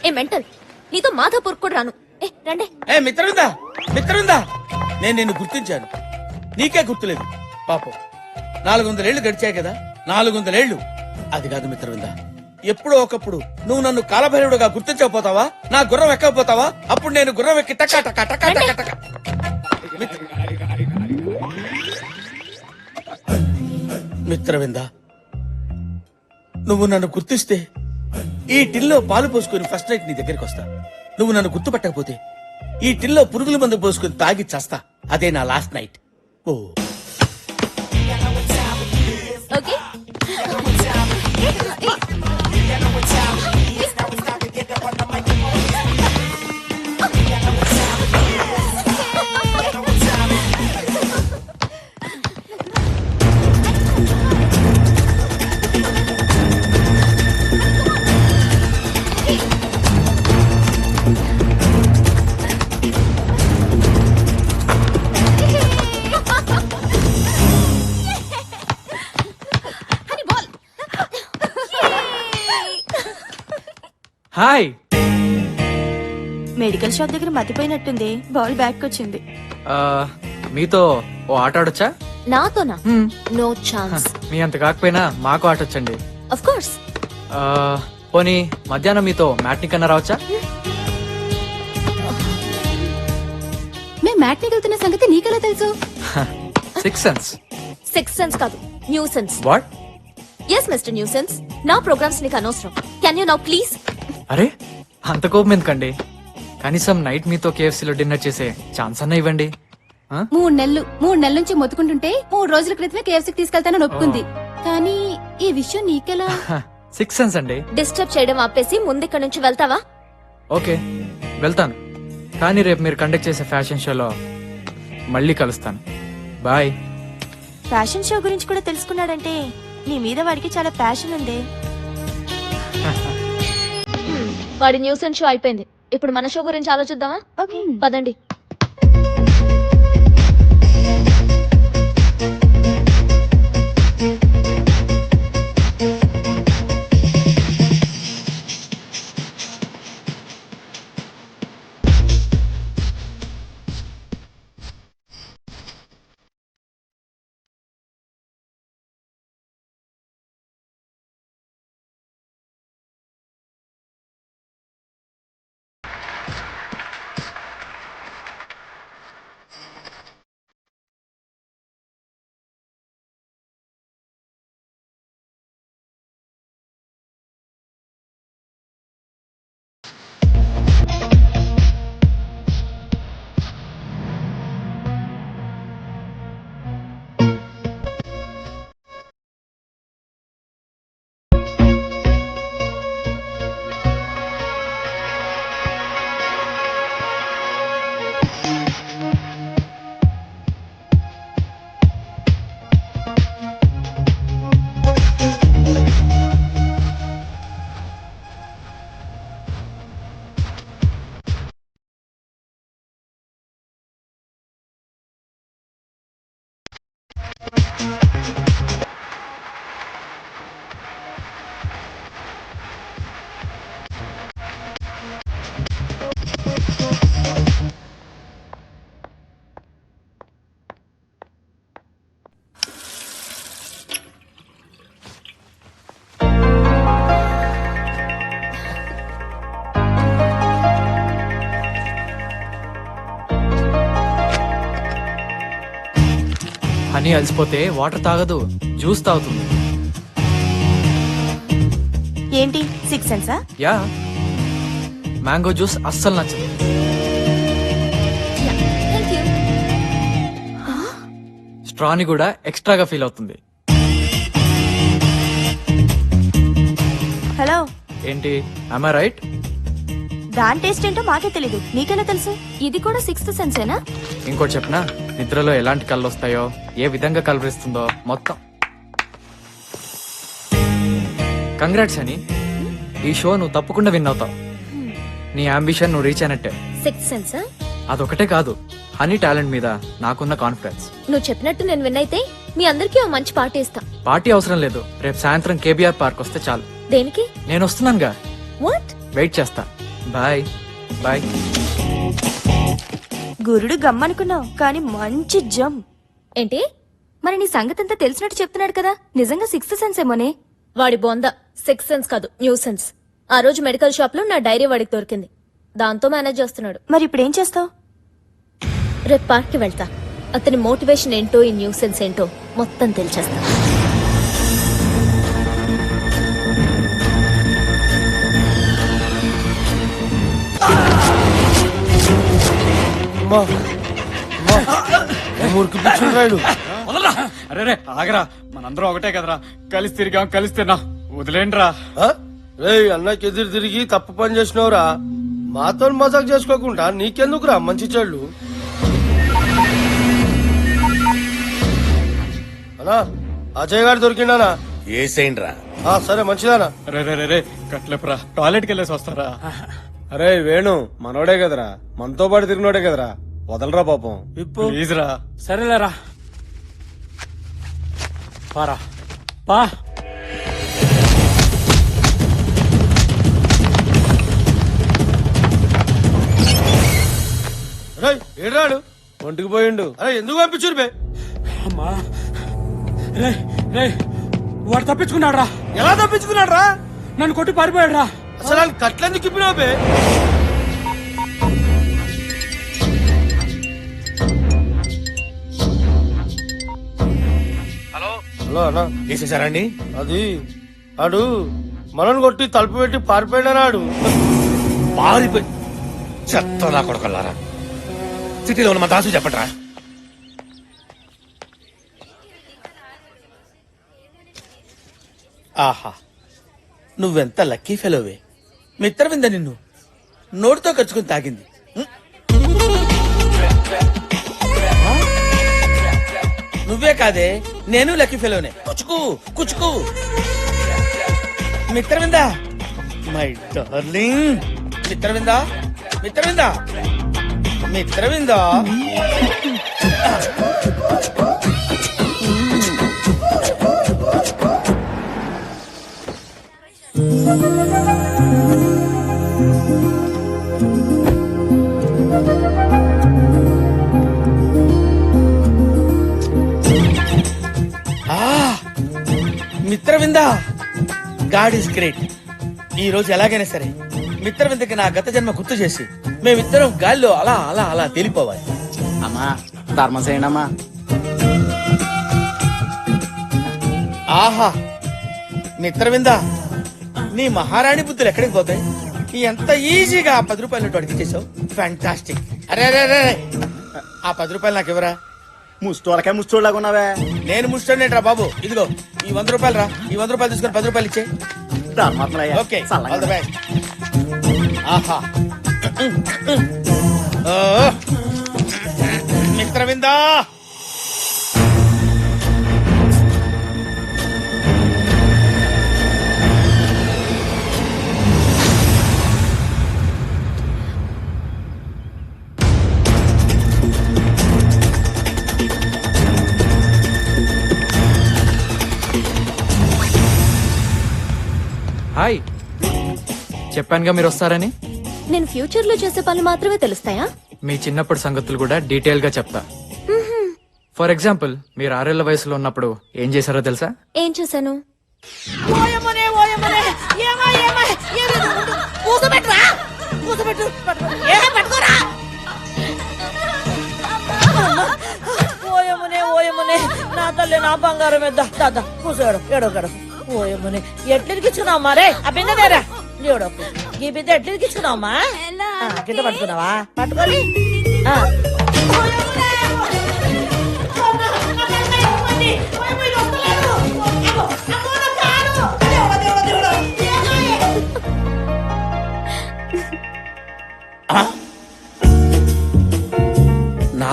ఏ మెంటల్, నీతో మాధాపూర్ కూడా రాను. ఏ రండే. ఏ మిత్రవిందా, మిత్రవిందా నేను నిన్ను గుర్తించాను, నీకే గుర్తులేదు. పాపం 400 ఏళ్లు గడిచాయి కదా, 400 ఏళ్లు. అది కాదు మిత్రవిందా, ఎప్పుడో ఒకప్పుడు నువ్వు నన్ను కాలభైరవుడుగా గుర్తించకపోతావా? నా గుర్రం ఎక్కకపోతావా? అప్పుడు నేను గుర్రం ఎక్కి టకా టకా టకా టకా టకా. మిత్రవిందా నువ్వు నన్ను గుర్తిస్తే ఈ టిల్లో పాలు పోసుకుని ఫస్ట్ నైట్ నీ దగ్గరికి వస్తా. నువ్వు నన్ను గుర్తుపట్టకపోతే ఈ టిల్లో పురుగుల మందు పోసుకుని తాగి చస్తా. అదే నా లాస్ట్ నైట్. ఓ ఓకే. హాయ్. మెడికల్ షాప్ దగ్గర మతిపోయినట్టుంది. బాల్ బ్యాక్ వచ్చింది. మీతో ఓ ఆట ఆడొచ్చా? నాతోనా? No chance. మీ అంత కాకపోయినా మాకు ఆటొచ్చండి. Of course. పోనీ మధ్యాహ్నం మీతో మ్యాట్ని కన్నా రావచ్చా? మేము మ్యాట్ని వెళ్తున్న సంగతి నీకెలా తెలుసు? 6 సెన్స్. 6 సెన్స్ కాదు, new sense. What? Yes mister new sense. నా ప్రోగ్రామ్స్ నీకు అనవసరం. Can you now please? అరే అంత కోపం ఎందుకండి? కనీసం నైట్ మీతో కేఎఫ్సీలో డిన్నర్ చేసే ఛాన్స్ అన్న ఇవ్వండి. 3 నెలల నుంచి మొత్తుకుంటుంటే 3 రోజుల క్రితమే కేఎఫ్సీకి తీసుకెళ్తానని ఒప్పుకుంది. కానీ ఈ విషయం నీకెలా? 6 సెన్స్ అండి. డిస్టర్బ్ చేయడం ఆపేసి ముందు ఇక్కడ నుంచి వెళ్తావా? ఓకే వెళ్తాను, కానీ రేపు మీరు కండక్ట్ చేసే ఫ్యాషన్ షోలో మళ్ళీ కలుస్తాను. బాయ్. ఫ్యాషన్ షో గురించి కూడా తెలుసుకున్నాడంటే నీ మీద వాడికి చాలా ప్యాషన్ ఉంది. వాడి న్యూస్ అండ్ షో అయిపోయింది. ఇప్పుడు మన షో గురించి ఆలోచిద్దామా? ఓకే పదండి. హనీ అలసిపోతే వాటర్ తాగదు, జ్యూస్ తాగుతుంది. ఏంటి 6 సెన్సా? యా, మ్యాంగో జ్యూస్ అస్సలు నచ్చదు. స్ట్రాని కూడా ఎక్స్ట్రాగా ఫీల్ అవుతుంది. హలో ఏంటి, am I రైట్? దాని టేస్ట్ ఏంటో మాకే తెలీదు, నీకెలా తెలుసు? ఇది కూడా సిక్స్త్ సెన్సేనా? ఇంకోటి చెప్పనా, నిద్రలో ఎలాంటి కళ్ళు వస్తాయో, ఏ విధంగా కలవరిస్తుందో మొత్తం. కంగ్రాట్స్ అని, ఈ షో నువ్వు తప్పకుండా విన్ అవుతావు. నీ అంబిషన్ నువ్వు రీచ్ అయినట్టే. సిక్స్త్ సెన్సా? అదొకటే కాదు, హనీ టాలెంట్ మీద నాకున్న కాన్ఫిడెన్స్. నువ్వు చెప్పినట్టు నేను విన్ అయితే మీ అందరికీ ఓ మంచి పార్టీ ఇస్తా. పార్టీ అవసరం లేదు, రేపు సాయంత్రం కేబీఆర్ పార్క్ వస్తే చాలు. దేనికి? నేను వస్తున్నానుగా. వాట్? వెయిట్ చేస్తా. Bye bye. గురుడు గమ్మనుకున్నావు కానీ మంచి జమ్. ఏంటి మరి నీ సంగతంతా తెలిసినట్టు చెప్తున్నాడు కదా, నిజంగా సిక్స్త్ సెన్స్ ఏమోనే? వాడి బొంద సిక్స్త్ సెన్స్ కాదు, న్యూ సెన్స్. ఆ రోజు మెడికల్ షాప్ లో నా డైరీ వాడికి దొరికింది, దాంతో మేనేజ్ చేస్తున్నాడు. మరి ఇప్పుడు ఏం చేస్తావు? రేపు పార్క్ కి వెళ్తా, అతని మోటివేషన్ ఏంటో ఈ న్యూ సెన్స్ ఏంటో మొత్తం తెలిచేస్తా. అరే ఆగరా, మనందరం ఒకటే కదరా, కలిసి తిరిగాం కలిసి తిన్నాం, వదిలేండ్రా. రే అన్నకి ఎదురు తిరిగి తప్పు పని చేసినవురా, మాతో మజాక్ చేసుకోకుండా నీకెందుకురా మంచి చెళ్ళు. అన్నా అజయ్ గారు దొరికిండానా? ఏసేండ్రా. సరే మంచిదానా. రే రే రే రే కట్లేపురా, టాయిలెట్ కి వెళ్ళేసి వస్తారా? అరే వేణు మనోడే కదరా, మనతో పాటు తిరిగినోడే కదరా, వదలరా పాపం. ప్లీజ్ రా. సరేలేరా, పారా పా. ఏడాడు ఒంటికి పోయిండు. అరే ఎందుకు పంపించురు బే? అమ్మా రే రే, వాడు తప్పించుకున్నాడు రా. ఎలా తప్పించుకున్నాడు రా? నన్ను కొట్టి పారిపోయాడు రా. అసలు వాళ్ళు కట్లెందుకు ఇప్పినావు బే? హలో అన్నా, వేసేసారా అండి? అది ఆడు మనల్ని కొట్టి తలుపు పెట్టి పారిపోయినాడు. పారిపోయి చెత్త నా కొడుకల్లారా. సిటీలో ఉన్న మా దాసు చెప్పట్రా. ఆహా, నువ్వెంత లక్కీ ఫెలోవే. మిత్రవింద నిన్ను నోటితో కచ్చుకుని తాగింది. నువ్వే కాదే, నేను లక్కీ ఫెలోనే. కుచుకు కుచుకు. Mitravinda, my darling. Mitravinda Mitravinda Mitravinda. Mitravinda, God is great. ఈ రోజు ఎలాగైనా సరే మిత్రవిందకి నా గత జన్మ గుర్తు చేసి మేమిద్దరం గాల్లో అలా అలా అలా తేలిపోవాలి. అమ్మా ధర్మం చేయండి అమ్మా. ఆహా మిత్రవింద, నీ మహారాణి బుద్ధులు ఎక్కడికి పోతాయి? ఎంత ఈజీగా ఆ 10 రూపాయలు అడిగి చేసావు. ఫ్యాంటాస్టిక్. అరే అరే అరే, ఆ 10 రూపాయలు నాకు ఇవ్వరా. ముష్టోళ్ళకే ముష్టోళ్ళగా ఉన్నావే. నేను ముష్టోనేట్రా బాబు. ఇదిగో ఈ 100 రూపాయలు రా. ఈ 100 రూపాయలు తీసుకొని 10 రూపాయలు ఇచ్చే. Okay, all the best. ఆహా ఓ మిత్రవిందా. హాయ్, చెప్పానుగా మీరు వస్తారని. నేను ఫ్యూచర్ లో చేసే పనులు మాత్రమే తెలుస్తాయా? మీ చిన్నప్పుడు సంగతులు కూడా డీటెయిల్ గా చెప్తా. ఫర్ ఎగ్జాంపుల్, మీరు 6 ఏళ్ల వయసులో ఉన్నప్పుడు ఏం చేశారో తెలుసా? ఏం చేశాను? ఓయమునే నా తల్లి నా బంగారం ఎద్దా దాదా కూసాడు ఏడోగాడు. ఓయమునే ఎట్లెదికిచ్చుకున్నావు మరే? ఆ బిందెరా ఏడోకు. ఈ బిందె ఎట్లెదికిచ్చుకున్నావమ్మా? కింద పట్టుకున్నావా? పట్టుకోని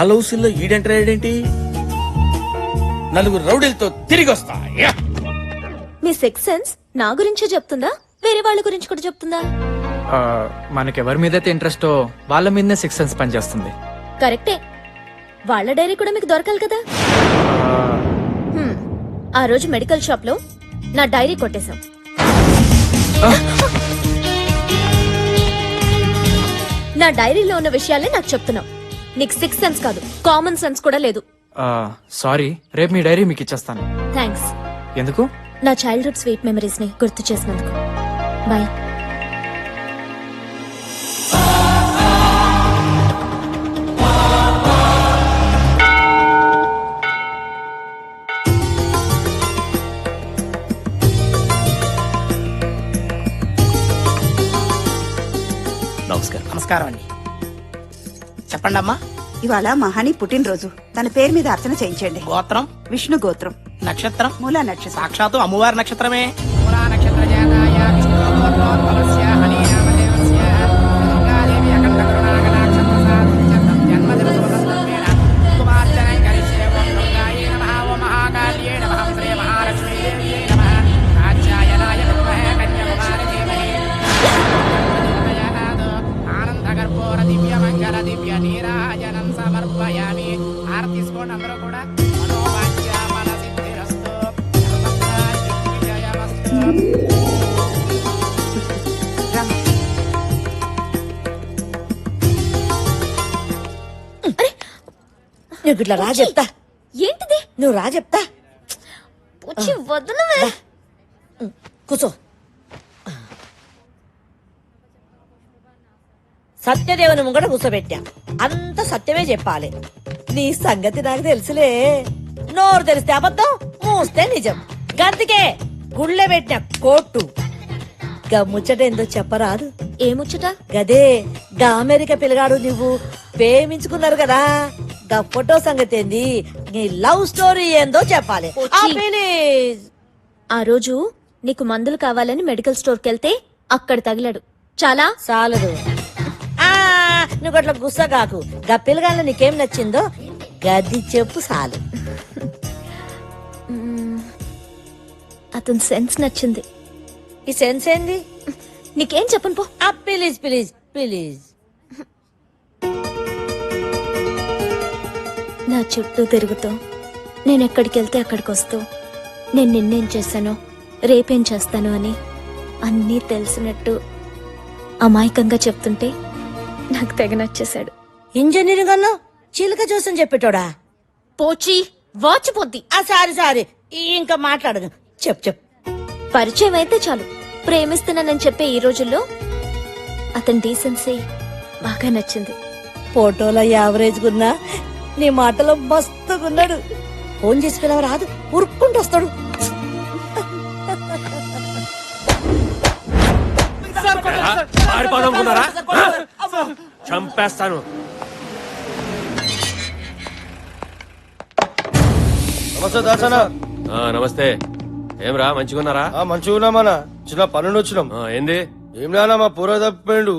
నా లౌసిల్లో ఈడెంటర్ అయ్యాడేంటి? నలుగురు రౌడీలతో తిరిగి వస్తా. యా! మీ సిక్స్ సెన్స్ నా గురించే చెప్తుందా వేరే వాళ్ళ గురించి కూడా చెప్తుందా? మనకెవరి మీదైతే ఇంట్రెస్టో వాళ్ళ మీదనే సిక్స్ సెన్స్ పనిచేస్తుంది. కరెక్టే. వాళ్ళ డైరీ కూడా మీకు దొరకాలి కదా. ఆ రోజు మెడికల్ షాప్ లో నా డైరీ కొట్టేశాం. నా డైరీలో ఉన్న విషయాలే నాకు చెప్తున్నావు. నీకు సిక్స్ సెన్స్ కాదు, కామన్ సెన్స్ కూడా లేదు. సారీ, రేపు మీ డైరీ మీకు ఇచ్చేస్తాను. థ్యాంక్స్. ఎందుకు? నా చైల్డ్హుడ్ స్వీట్ మెమరీస్ ని గుర్తు చేసినందుకు. బాయ్. నమస్కారం. నమస్కారం అండి. చెప్పండి అమ్మా. ఇవాళ మహాని పుట్టినరోజు. తన పేరు మీద అర్చన చేయించండి. గోత్రం విష్ణు గోత్రం. నక్షత్రం మూలా నక్షత్రం. సాక్షాత్తు అమ్మవారి నక్షత్రమే. మూలా నక్షత్ర జాతాయ విష్ణు గోత్రోద్భవస్య హరినామదేవస్య దుర్గాదేవి అఖండ కరుణాకటాక్ష ప్రసాదం జన్మదిన శుభసందర్భేణ కుమార్చనం కరిష్యే. ఓం దుర్గాయే నమః. ఓం మహాకాళ్యే నమః. శ్రీ మహాలక్ష్మీ దేవ్యే నమః. కాత్యాయనాయ విద్మహే కన్యాకుమారి ధీమహి ఆనందగర్భోర దివ్య మంగళ దివ్య నీరాజనం సమర్పయామి. ఆరతి తీసుకోండి అందరూ కూడా. నువ్వు ఇట్లా రా చెప్తా. ఏంటిది? నువ్వు రా చెప్తా. వదలవే. కూర్చో. సత్యదేవుని ముంగట కూర్చోబెట్టా. అంత సత్యమే చెప్పాలి. నీ సంగతి నాకు తెలుసులే. నోరు తెలిస్తే అబద్ధం, మూస్తే నిజం. గంతికే గుళ్ళె పెట్టిన కోట్టు. గా ముచ్చట ఏందో చెప్పరాదు. ఏ ముచ్చట? గదే గా అమెరికా పిల్లగాడు నువ్వు ప్రేమించుకున్నారు కదా. గా ఫోటో సంగతి ఏంది, నీ లవ్ స్టోరీ ఏందో చెప్పాలి. ప్లీజ్. ఆ రోజు నీకు మందులు కావాలని మెడికల్ స్టోర్కి వెళ్తే అక్కడ తగిలాడు. చాలా చాలదు. నువ్వు అట్లా గుస్సగాకు. గా పిల్లగాళ్ళ నీకేం నచ్చిందో గది చెప్పు చాలు. అతని సెన్స్ నచ్చింది. ఈ సెన్స్ ఏంది? నీకేం చెప్పను పో. Please please please. నా చుట్టూ తిరుగుతూ నేను ఎక్కడికి వెళ్తే అక్కడికి వస్తూ నేను నిన్నేం చేశానో రేపేం చేస్తాను అని అన్నీ తెలిసినట్టు అమాయకంగా చెప్తుంటే నాకు తెగ నచ్చేశాడు. ఇంజనీరింగ్ అన్నా చిలుక చూసని చెప్పేటోడా? పోచి వాచిపోద్ది. సారీ సారీ, ఇంకా మాట్లాడదు. చెప్పు. పరిచయం అయితే చాలు ప్రేమిస్తున్నానని చెప్పే ఈ రోజుల్లో అతని డీసెన్సీ బాగా నచ్చింది. ఫోటోలో యావరేజ్ గున్నా, నీ మాటలో మస్తుగున్నాడు. ఫోన్ చేసి పిలవ రాదు, ఉరుక్కుంటూ వస్తాడు. చంపేస్తాను. నమస్తే దాసన. నమస్తే. ఏమ్రా మంచిగున్నారా? మంచిగున్నామన్నా. చిన్న పనుండి వచ్చినాం. ఏంది? ఏం లేనా, మా పూర్వ తప్పిపోయిండు.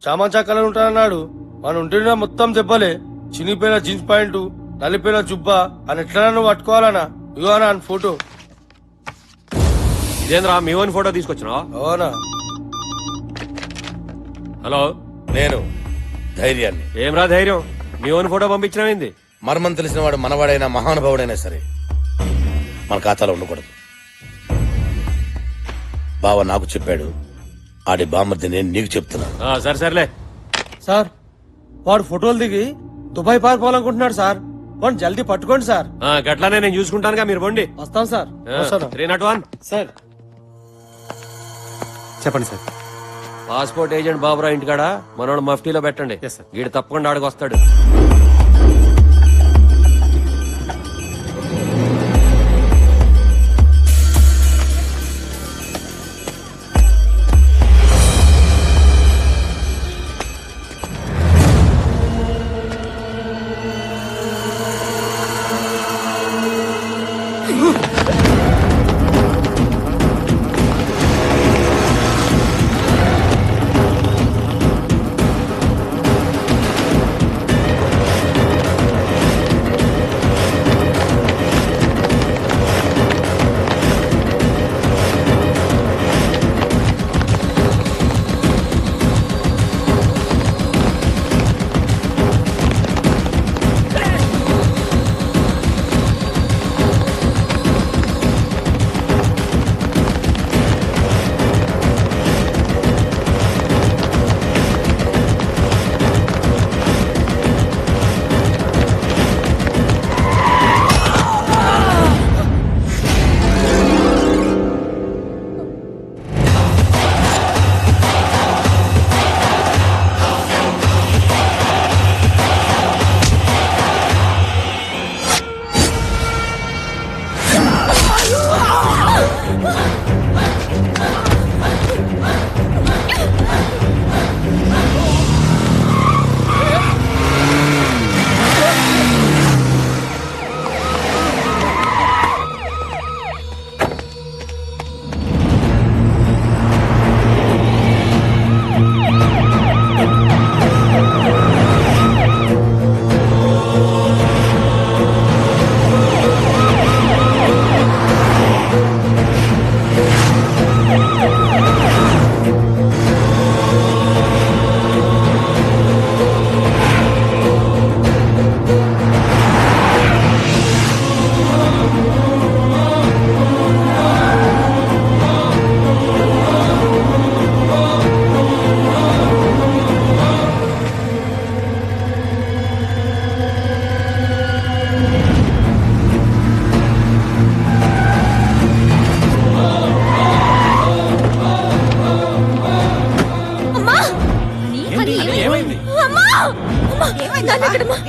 చామంచా కలర్ ఉంటానన్నాడు. మన ఉంటున్నా మొత్తం చెప్పలే. చినిపోయిన జీన్స్ ప్యాంటు, నలిపోయిన జుబ్బా అని ఎట్లా నువ్వు పట్టుకోవాలనా? ఇగో అన్న ఫోటో. ఇదేంద్రా మీ ఓన్ ఫోటో తీసుకొచ్చినా? అవునా? హలో, నేను ధైర్యాన్ని. ఏమ్రా ధైర్యం? మీ ఓన్ ఫోటో పంపించినవింది. మర్మం తెలిసిన వాడు మనవాడైనా మహానుభావుడైనా సరే మన ఖాతాలో ఉండకూడదు. బావ నాకు చెప్పాడు, ఆడి బామ్మర్ది నేను నీకు చెప్తున్నా. సర్లే సార్, వాడు ఫోటోలు దిగి దుబాయ్ పారిపోవాలనుకుంటున్నాడు సార్. వాడు జల్దీ పట్టుకోండి సార్. గట్లానే నేను చూసుకుంటానుగా, మీరు బండి. వస్తాం సార్. 301 సార్. చెప్పండి సార్. పాస్పోర్ట్ ఏజెంట్ బాబురా ఇంటికాడ మనోడు మఫ్టీలో పెట్టండి. వీడు తప్పకుండా ఆడికి వస్తాడు.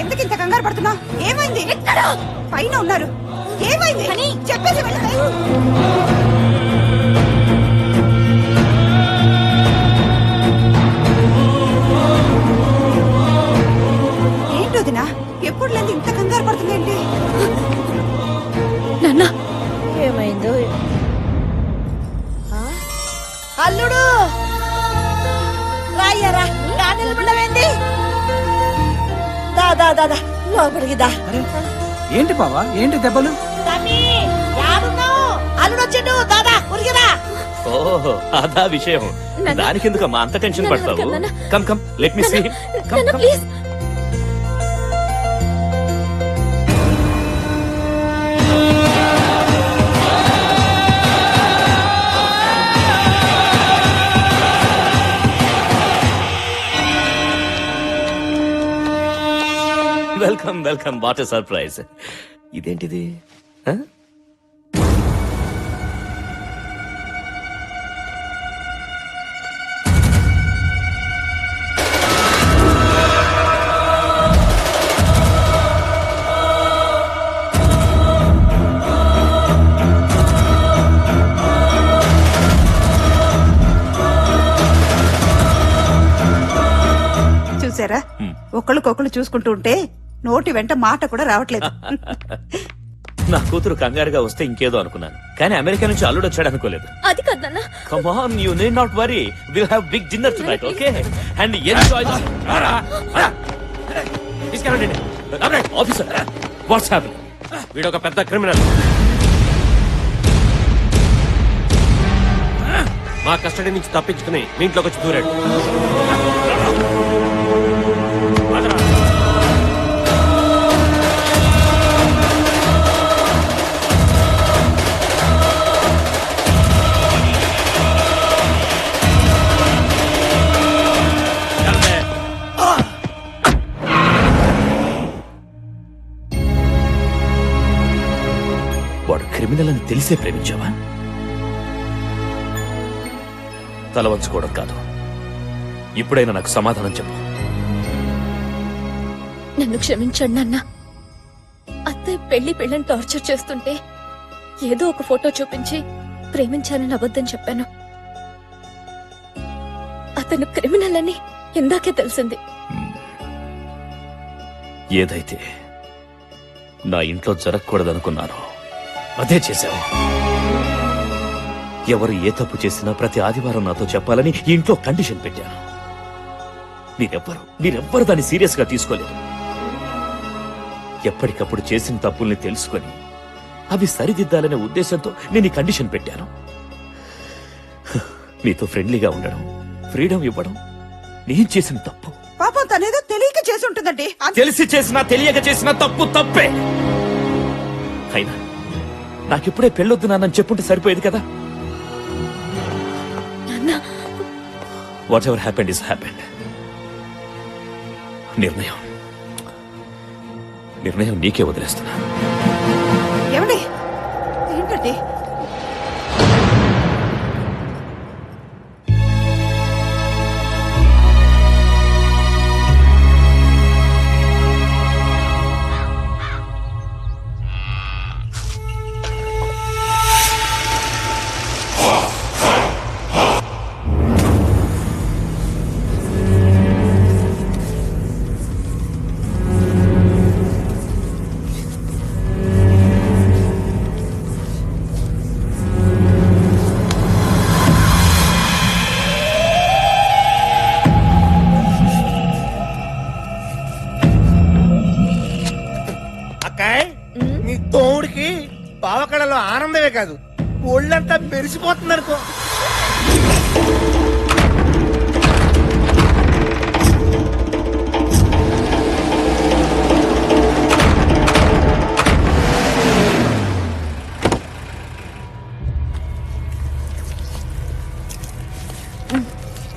ఎందుకు ఇంత కంగారు పడుతున్నావు? ఏమైంది? పైన ఉన్నారు. ఏమైంది చెప్పేసి వెళ్ళవే. ఏంటోదినా ఎప్పుడు లేదు ఇంత కంగారు పడుతుందేంటి? నాన్న ఏమైందో అల్లుడు రాయ్యారా నిలబడవేంది? దాదా దాదా లోపలికి దా. ఏంటి బావా ఏంటి దెబ్బలు? అల్లుడు వచ్చిండు దాదా ఉరిగిరా. ఓహో అదా విషయం. దానికి ఎందుకమ్మా అంత టెన్షన్ పడతావు? Come come let me see. Please. Welcome welcome. What a surprise. ఇదేంటిది? చూసారా ఒకళ్ళకొకళ్ళు చూసుకుంటూ ఉంటే నోటి వెంట మాట కూడా రావట్లేదు. నా కూతురు కంగారుగా వస్తే ఇంకేదో అనుకున్నాను, కానీ అమెరికా నుంచి అల్లుడు వచ్చాడు అనుకోలేదు. అది కాదన్నా. Come on, you need not worry. We'll have big dinner tonight, okay? And enjoy the... తీసుకెళ్ళండి. Officer, what's happening? వీడొక పెద్ద క్రిమినల్. మా కస్టడీ నుంచి తప్పించుకుని మీ ఇంట్లోకి వచ్చి దూరాడు. వాడు క్రిమినల్ అని తెలిసే ప్రేమించావా? తల వంచుకోవడం కాదు. ఇప్పుడైనా నాకు సమాధానం చెప్పు. నన్ను క్షమించండి నాన్న. అత్తయ్య పెళ్లిని టార్చర్ చేస్తుంటే ఏదో ఒక ఫోటో చూపించి ప్రేమించానని అబద్ధం చెప్పాను. అతను క్రిమినల్ అని ఇందాకే తెలిసింది. ఏదైతే నా ఇంట్లో జరగకూడదనుకున్నానో అదే చేశావు. ఎవరు ఏ తప్పు చేసినా ప్రతి ఆదివారం నాతో చెప్పాలని ఇంట్లో కండిషన్ పెట్టాను. మీరెవ్వరు దాన్ని సీరియస్ గా తీసుకోలేదు. ఎప్పటికప్పుడు చేసిన తప్పుల్ని తెలుసుకొని అవి సరిదిద్దాలనే ఉద్దేశంతో నేను ఈ కండిషన్ పెట్టాను. మీతో ఫ్రెండ్లీగా ఉండడం, ఫ్రీడమ్ ఇవ్వడం నేను చేసిన తప్పు. పాపం తనేదో తెలియక చేసి ఉంటుందండి. తెలిసి చేసినా తెలియక చేసినా తప్పు తప్పే. అయినా నాకిప్పుడే పెళ్ళొద్దు నాన్నని చెప్పుంటే సరిపోయేది కదా. What ever happened is happened. నిర్ణయం నీకే వదిలేస్తున్నా. ఏమండి ఏంటండి? నీ తోడికి పావకళలో ఆనందమే కాదు ఒళ్ళంతా మెరిసిపోతుంది అనుకో.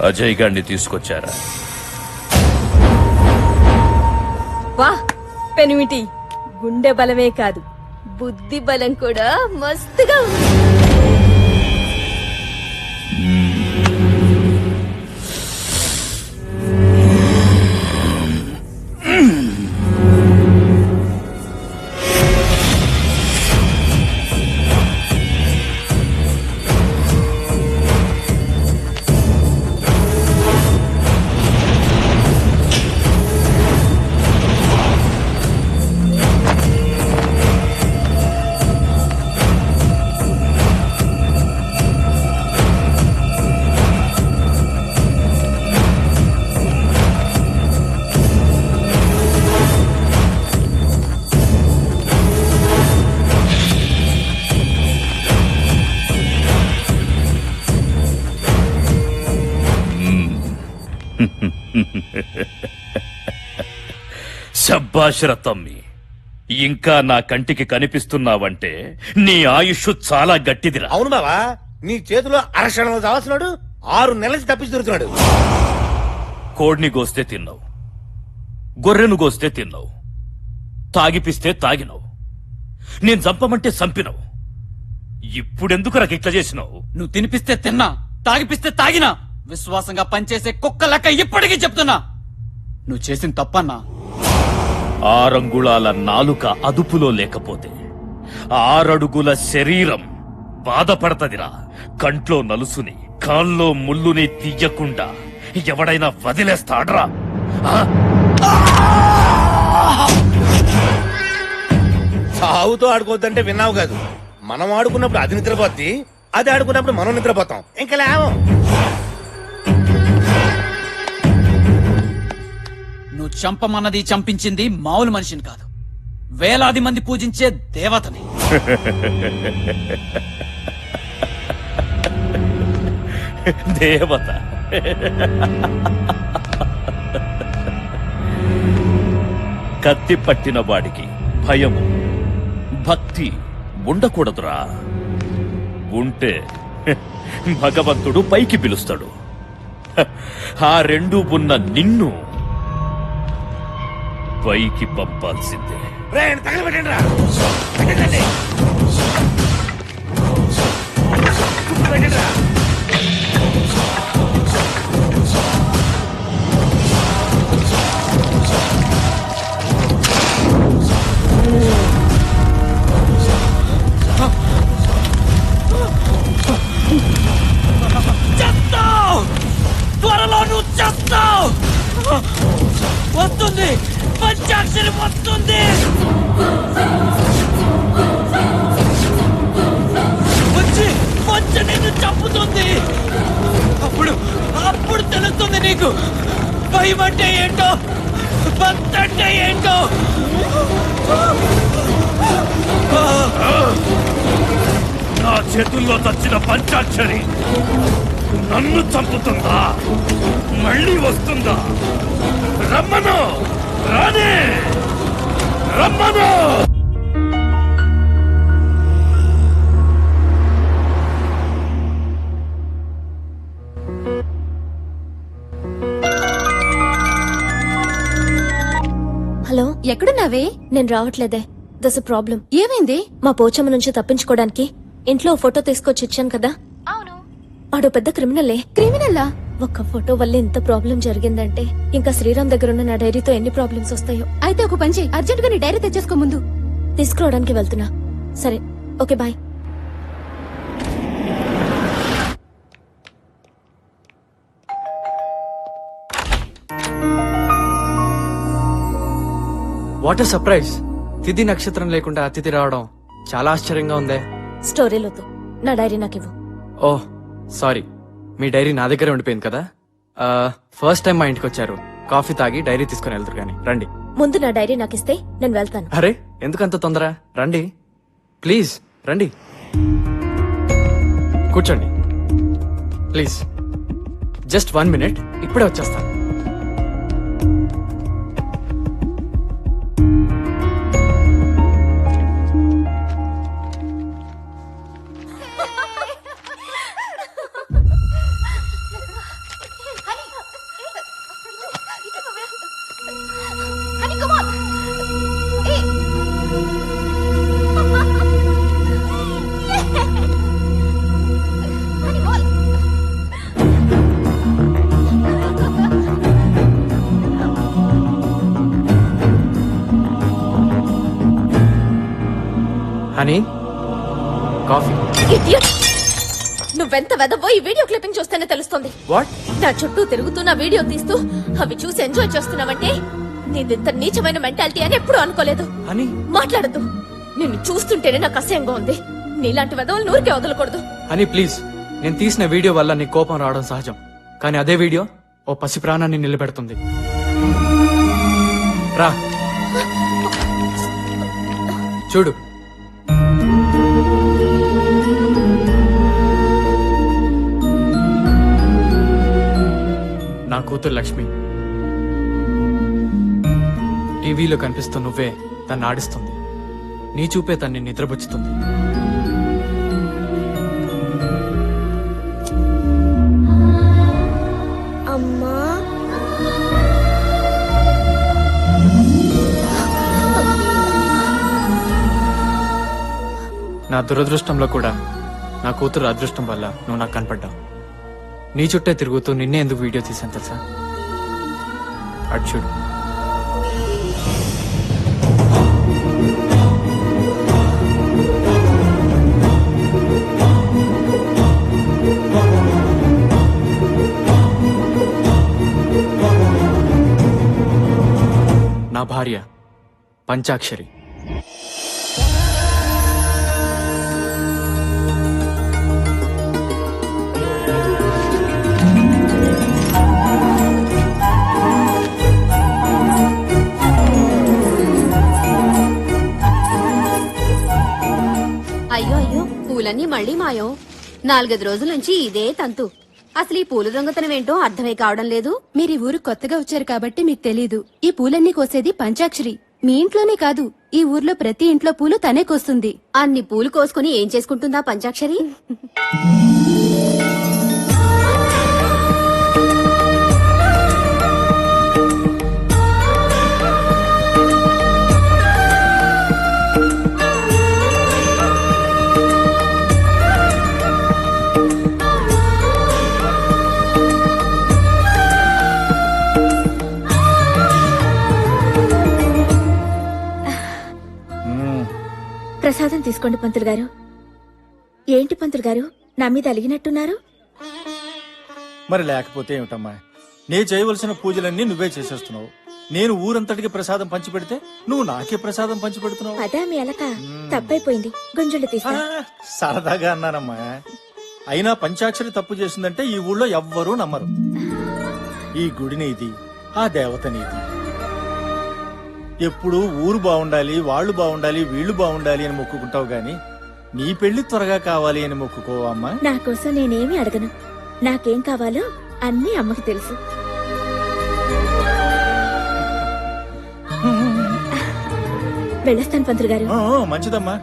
అజయ్ గారిని తీసుకొచ్చారా? వా పెనిమిటి, గుండె బలమే కాదు బుద్ధి బలం కూడా మస్తుగా ఉంది. శబ్బాషర తమ్మి, ఇంకా నా కంటికి కనిపిస్తున్నావంటే నీ ఆయుష్ చాలా గట్టిదిరా. అవును బావా, నీ చేతిలో అరక్షణంలో చావాల్సినాడు 6 నెలల నుంచి తప్పించి దొరుకుతున్నాడు. కోడిని గోస్తే తిన్నావు, గొర్రెను గోస్తే తిన్నావు, తాగిపిస్తే తాగినావు, నేను చంపమంటే చంపినావు. ఇప్పుడెందుకు నాకు ఇట్లా చేసినావు? నువ్వు తినిపిస్తే తిన్నా, తాగిపిస్తే తాగినా, విశ్వాసంగా పనిచేసే కుక్క లెక్క ఇప్పటికీ చెప్తున్నా నువ్వు చేసిన తప్పన్నా. 6 అంగుళాల నాలుక అదుపులో లేకపోతే 6 అడుగుల శరీరం బాధపడతదిరా. కంట్లో నలుసుని కాల్లో ముల్లుని తీయకుండా ఎవడైనా వదిలేస్తాడ్రా? సావుతో ఆడుకోవద్దంటే విన్నావు కాదు. మనం ఆడుకున్నప్పుడు అది నిద్రపోద్ది, అది ఆడుకున్నప్పుడు మనం నిద్రపోతాం. ఇంకా లేవం. నువ్వు చంపమన్నది చంపించింది మామూలు మనిషిని కాదు, వేలాది మంది పూజించే దేవతని. దేవత కత్తి పట్టిన వాడికి భయము భక్తి ఉండకూడదురా. ఉంటే భగవంతుడు పైకి పిలుస్తాడు. ఆ రెండు ఉన్న నిన్ను పైకి పంపాల్సిందే. త్వరలో నువ్వు చేస్తావు. వస్తుంది, పంచాక్షరి వస్తుంది. వచ్చి వచ్చి నిన్ను చంపుతుంది. అప్పుడు అప్పుడు తెలుస్తుంది నీకు భయం అంటే ఏంటో, భక్తి అంటే ఏంటో. నా చేతుల్లో చచ్చిన పంచాక్షరి నన్ను చంపుతుందా? మళ్ళీ వస్తుందా? రమ్మను, రానే రమ్మను. హలో, ఎక్కడున్నావే? నేను రావట్లేదే. దస్ ప్రాబ్లం. ఏమైంది? మా పోచమ్మ నుంచి తప్పించుకోవడానికి ఇంట్లో ఓ ఫోటో తీసుకొచ్చి ఇచ్చాను కదా. అవును. వాడు పెద్ద క్రిమినలే. క్రిమినల్లా? ఒక్క ఫోటో వల్ల ఇంత ప్రాబ్లం జరిగిందంటే ఇంకా శ్రీరామ్ దగ్గర ఉన్న నా డైరీతో ఎన్ని ప్రాబ్లమ్స్ వస్తాయో. అయితే ఒక పని చెయ్యి, అర్జెంట్ గా నీ డైరీ తెచ్చేసుకో ముందు. తీసుకురావడానికి వెళ్తున్నా. సరే, ఓకే, బాయ్. What surprise! తిథి నక్షత్రం లేకుండా అతిథి రావడం చాలా ఆశ్చర్యంగా ఉందే. స్టోరీలోతో నా డైరీ నాకివ్వు. ఓహ్ సారీ, మీ డైరీ నా దగ్గర ఉండిపోయింది కదా. ఫస్ట్ టైం మా ఇంటికి వచ్చారు, కాఫీ తాగి డైరీ తీసుకుని వెళ్తారు కానీ రండి. ముందు నా డైరీ నాకిస్తే నేను వెళ్తాను. అరే ఎందుకంత తొందర? రండి ప్లీజ్, రండి కూర్చోండి ప్లీజ్. జస్ట్ 1 minute, ఇప్పుడే వచ్చేస్తాను. Honey, coffee. నువ్వెంత వెదవో ఈ వీడియో క్లిప్పింగ్ చూస్తేనే తెలుస్తుంది. వాట్? నా చుట్టూ తిరుగుతున్న వీడియో తీస్తూ అవి చూసి ఎంజాయ్ చేస్తున్నావంటే నీదింత నీచమైన మెంటాలిటీ అని ఎప్పుడు అనుకోలేదు. హనీ, మాట్లాడద్దు. నిన్ను చూస్తుంటేనే నాకు అసహ్యంగా ఉంది. నీలాంటి వెదవులు నూరికే వదలకూడదు. హనీ ప్లీజ్, నేను తీసిన వీడియో వల్ల నీ కోపం రావడం సహజం, కానీ అదే వీడియో ఓ పసి ప్రాణాన్ని నిలబెడుతుంది. రా చూడు. నాకు కూతురు లక్ష్మి. టీవీలో కనిపిస్తూ నువ్వే తన్ని ఆడిస్తుంది. నీ చూపే తన్ని నిద్రపుచ్చుతుంది. అమ్మా నా దురదృష్టంలో కూడా నా కూతురు అదృష్టం వల్ల నువ్వు నాకు కనపడ్డావు. నీ చుట్టే తిరుగుతూ నిన్నే ఎందుకు వీడియో తీసాను తెలుసా? అటు చూడు. నా భార్య పంచాక్షరి. అయ్యో అయ్యో, పూలన్నీ మళ్ళీ మాయం. 4-5 రోజుల నుంచి ఇదే తంతు. అసలు ఈ పూల దొంగతనం ఏంటో అర్థమే కావడం లేదు. మీరు ఈ ఊరు కొత్తగా వచ్చారు కాబట్టి మీకు తెలీదు. ఈ పూలన్నీ కోసేది పంచాక్షరి. మీ ఇంట్లోనే కాదు, ఈ ఊర్లో ప్రతి ఇంట్లో పూలు తనే కోస్తుంది. అన్ని పూలు కోసుకుని ఏం చేసుకుంటుందా పంచాక్షరి? ప్రసాదం తీసుకోండి పంతులు గారు. ఏంటి పంతులు గారు, నా మీద అలిగినట్టున్నారు? మరి లేకపోతే ఏమిటమ్మా, నే చేయవలసిన పూజలన్నీ నువ్వే చేసేస్తున్నావు. నేను ఊరంతటికి ప్రసాదం పంచిపెడితే నువ్వు నాకే ప్రసాదం పంచిపెడుతున్నావు. అదా మీ అలక? తప్పైపోయింది, గుంజుళ్ళు తీస్తా. సరదాగా అన్నానమ్మా. అయినా పంచాక్షరి తప్పు చేసిందంటే ఈ ఊళ్ళో ఎవ్వరూ నమ్మరు. ఈ గుడి నీది, ఆ దేవత నీది. ఎప్పుడు ఊరు బాగుండాలి, వాళ్ళు బాగుండాలి, వీళ్ళు బాగుండాలి అని మొక్కుకుంటావు గాని నీ పెళ్లి త్వరగా కావాలి అని మొక్కుకోవమ్మా. నా కోసం నేనేమి అడగను. నాకేం కావాలో అన్నీ అమ్మకి తెలుసు. వెళ్ళొస్తాను పంతులు గారు. మంచిదమ్మా.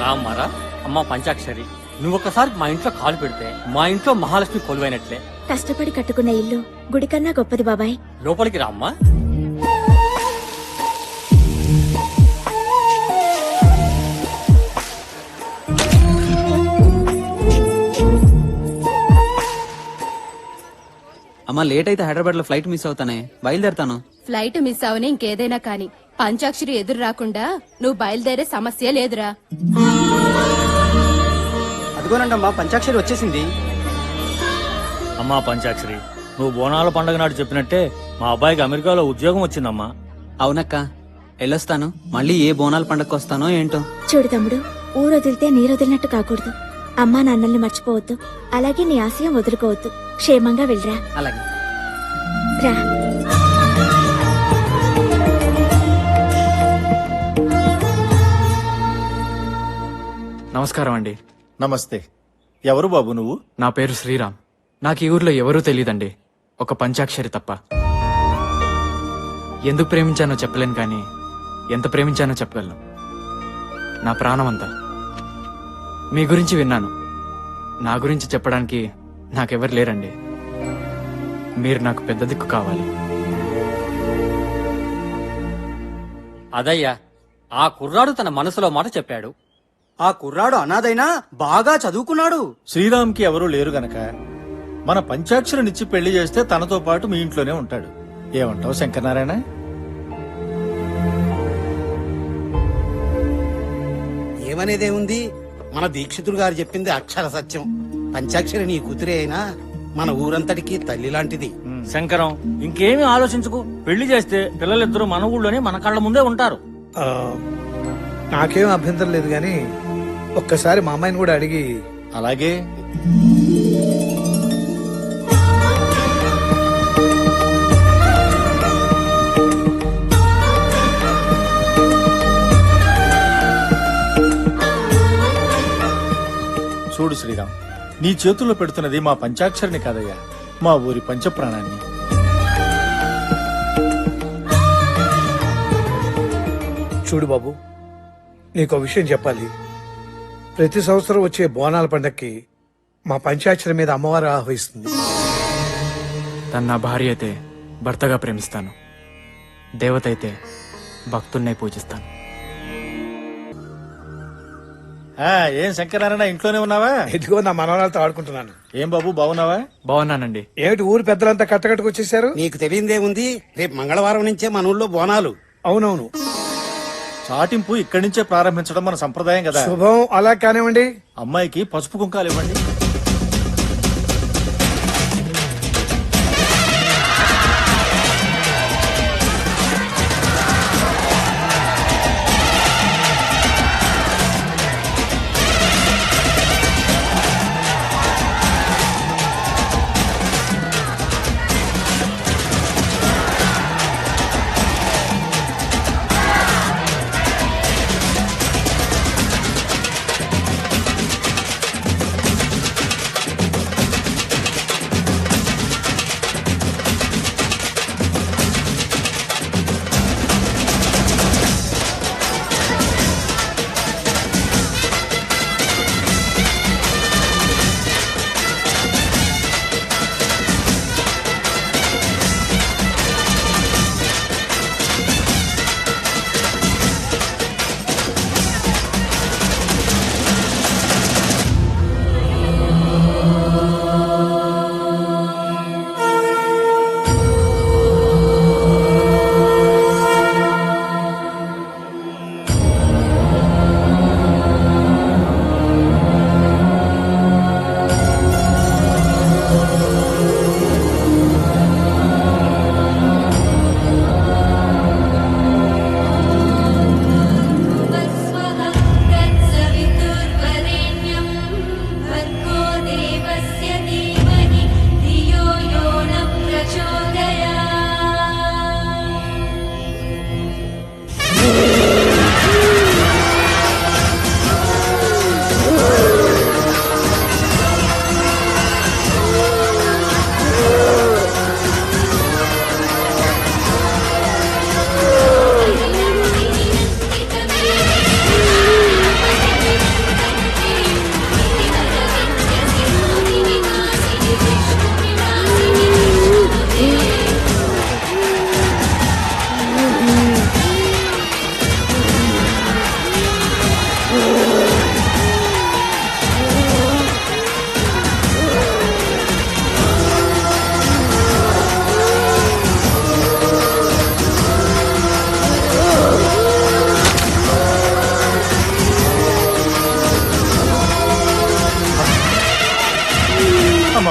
రామ్మారా, అమ్మ పంచాక్షరి, నువ్వు ఒక్కసారి మా ఇంట్లో కాలు పెడితే మా ఇంట్లో మహాలక్ష్మి కొలువైనట్లే. కష్టపడి కట్టుకున్న ఇల్లు గుడి కన్నా గొప్పది బాబాయ్. లోపలికి రామ్మా. అమ్మా, లేట్ అయితే హైదరాబాద్ లో ఫ్లైట్ మిస్ అవుతానే, బయలుదేరుతాను. ఫ్లైట్ మిస్ అవని ఇంకేదైనా కాని పంచాక్షరి ఎదురు రాకుండా నువ్వు బయలుదేరే సమస్య లేదురా. అదిగోనండమ్మా, పంచాక్షరి వచ్చేసింది. అమ్మా పంచాక్షరి, నువ్వు బోనాల పండుగ నాడు చెప్పినట్టే మా అబ్బాయికి అమెరికాలో ఉద్యోగం వచ్చిందమ్మా. అవునక్క, వెళ్ళొస్తాను. మళ్ళీ ఏ బోనాల పండగకు వస్తానో ఏంటో. చూడు తమ్ముడు, ఊరు వదిలితే నీరు వదిలినట్టు కాకూడదు. అమ్మా నాన్నల్ని మర్చిపోవద్దు. అలాగే నీ ఆశయం వదులుకోవద్దు. క్షేమంగా వెళ్ళరా. అలాగే రా. నమస్కారం అండి. నమస్తే. ఎవరు బాబు నువ్వు? నా పేరు శ్రీరామ్. నాకు ఈ ఊర్లో ఎవరూ తెలీదండి, ఒక పంచాక్షరి తప్ప. ఎందుకు ప్రేమించానో చెప్పలేను కానీ ఎంత ప్రేమించానో చెప్పగలను. నా ప్రాణం అంతా. మీ గురించి విన్నాను. నా గురించి చెప్పడానికి నాకెవరు లేరండి. మీరు నాకు పెద్ద దిక్కు కావాలి. అదయ్యా, ఆ కుర్రాడు తన మనసులో మాట చెప్పాడు. ఆ కుర్రాడు అనాథైనా బాగా చదువుకున్నాడు. శ్రీరామ్కి ఎవరూ లేరు గనక మన పంచాక్షరినిచ్చి పెళ్లి చేస్తే తనతో పాటు మీ ఇంట్లోనే ఉంటాడు. ఏమంటావు శంకరనారాయణ? ఏమనేదేముంది, మన దీక్షితుడు గారు చెప్పింది అక్షర సత్యం. పంచాక్షరి నీ కూతురే అయినా మన ఊరంతటికి తల్లి లాంటిది. శంకరం, ఇంకేమీ ఆలోచించుకు. పెళ్లి చేస్తే పిల్లలిద్దరూ మన ఊళ్ళోనే మన కళ్ళ ముందే ఉంటారు. నాకేం అభ్యంతరం లేదు గాని ఒక్కసారి మా అమ్మాయిని కూడా అడిగి. అలాగే. చూడు శ్రీరామ్, నీ చేతుల్లో పెడుతున్నది మా పంచాక్షరిని కాదయ్యా, మా ఊరి పంచప్రాణాన్ని. చూడు బాబు, నీకో విషయం చెప్పాలి. ప్రతి సంవత్సరం వచ్చే బోనాల పండక్కి మా పంచాక్షరి మీద అమ్మవారు ఆహ్వానిస్తుంది. తన నా భార్య అయితే భర్తగా ప్రేమిస్తాను, దేవత అయితే భక్తున్నే పూజిస్తాను. ఏం శంకరనారాయణ, ఇంట్లోనే ఉన్నావా? ఇదిగో నా మనవరాలతో ఆడుకుంటున్నాను. ఏం బాబు, బాగున్నావా? బాగున్నానండి. ఏమిటి ఊరు పెద్దలంతా కట్టకట్టుకు వచ్చేసారు? నీకు తెలియదేముంది, రేపు మంగళవారం నుంచే మన ఊళ్ళో బోనాలు. అవునవును, చాటింపు ఇక్కడి నుంచే ప్రారంభించడం మన సంప్రదాయం కదా. శుభం. అలా కానివ్వండి. అమ్మాయికి పసుపు కుంకాలు ఇవ్వండి.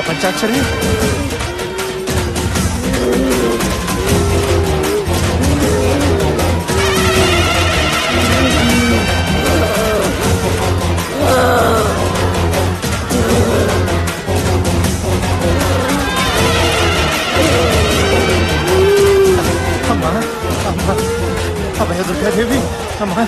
పంచాక్షరి, అమ్మా అమ్మా, అభయ దుర్గాదేవి అమ్మా.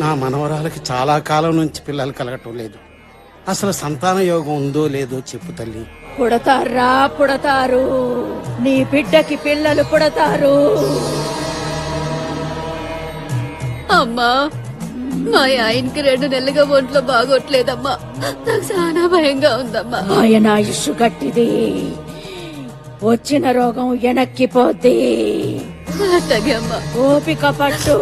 నా మనవరాలకి చాలా కాలం నుంచి పిల్లలు కలగటం లేదు. అసలు సంతాన యోగం ఉందో లేదో చెప్పు తల్లి. పుడతారా పుడతారు, నీ బిడ్డకి పిల్లలు పుడతారు. అమ్మా మా ఆయనకి 2 నెలలుగా ఒంట్లో బాగోట్లేదమ్మా. నాకు చాలా భయంగా ఉందమ్మా. ఆయన ఆయుష్ గట్టిది, వచ్చిన రోగం వెనక్కిపోద్ది. అట్టగే అమ్మా. ఓపిక పట్టు.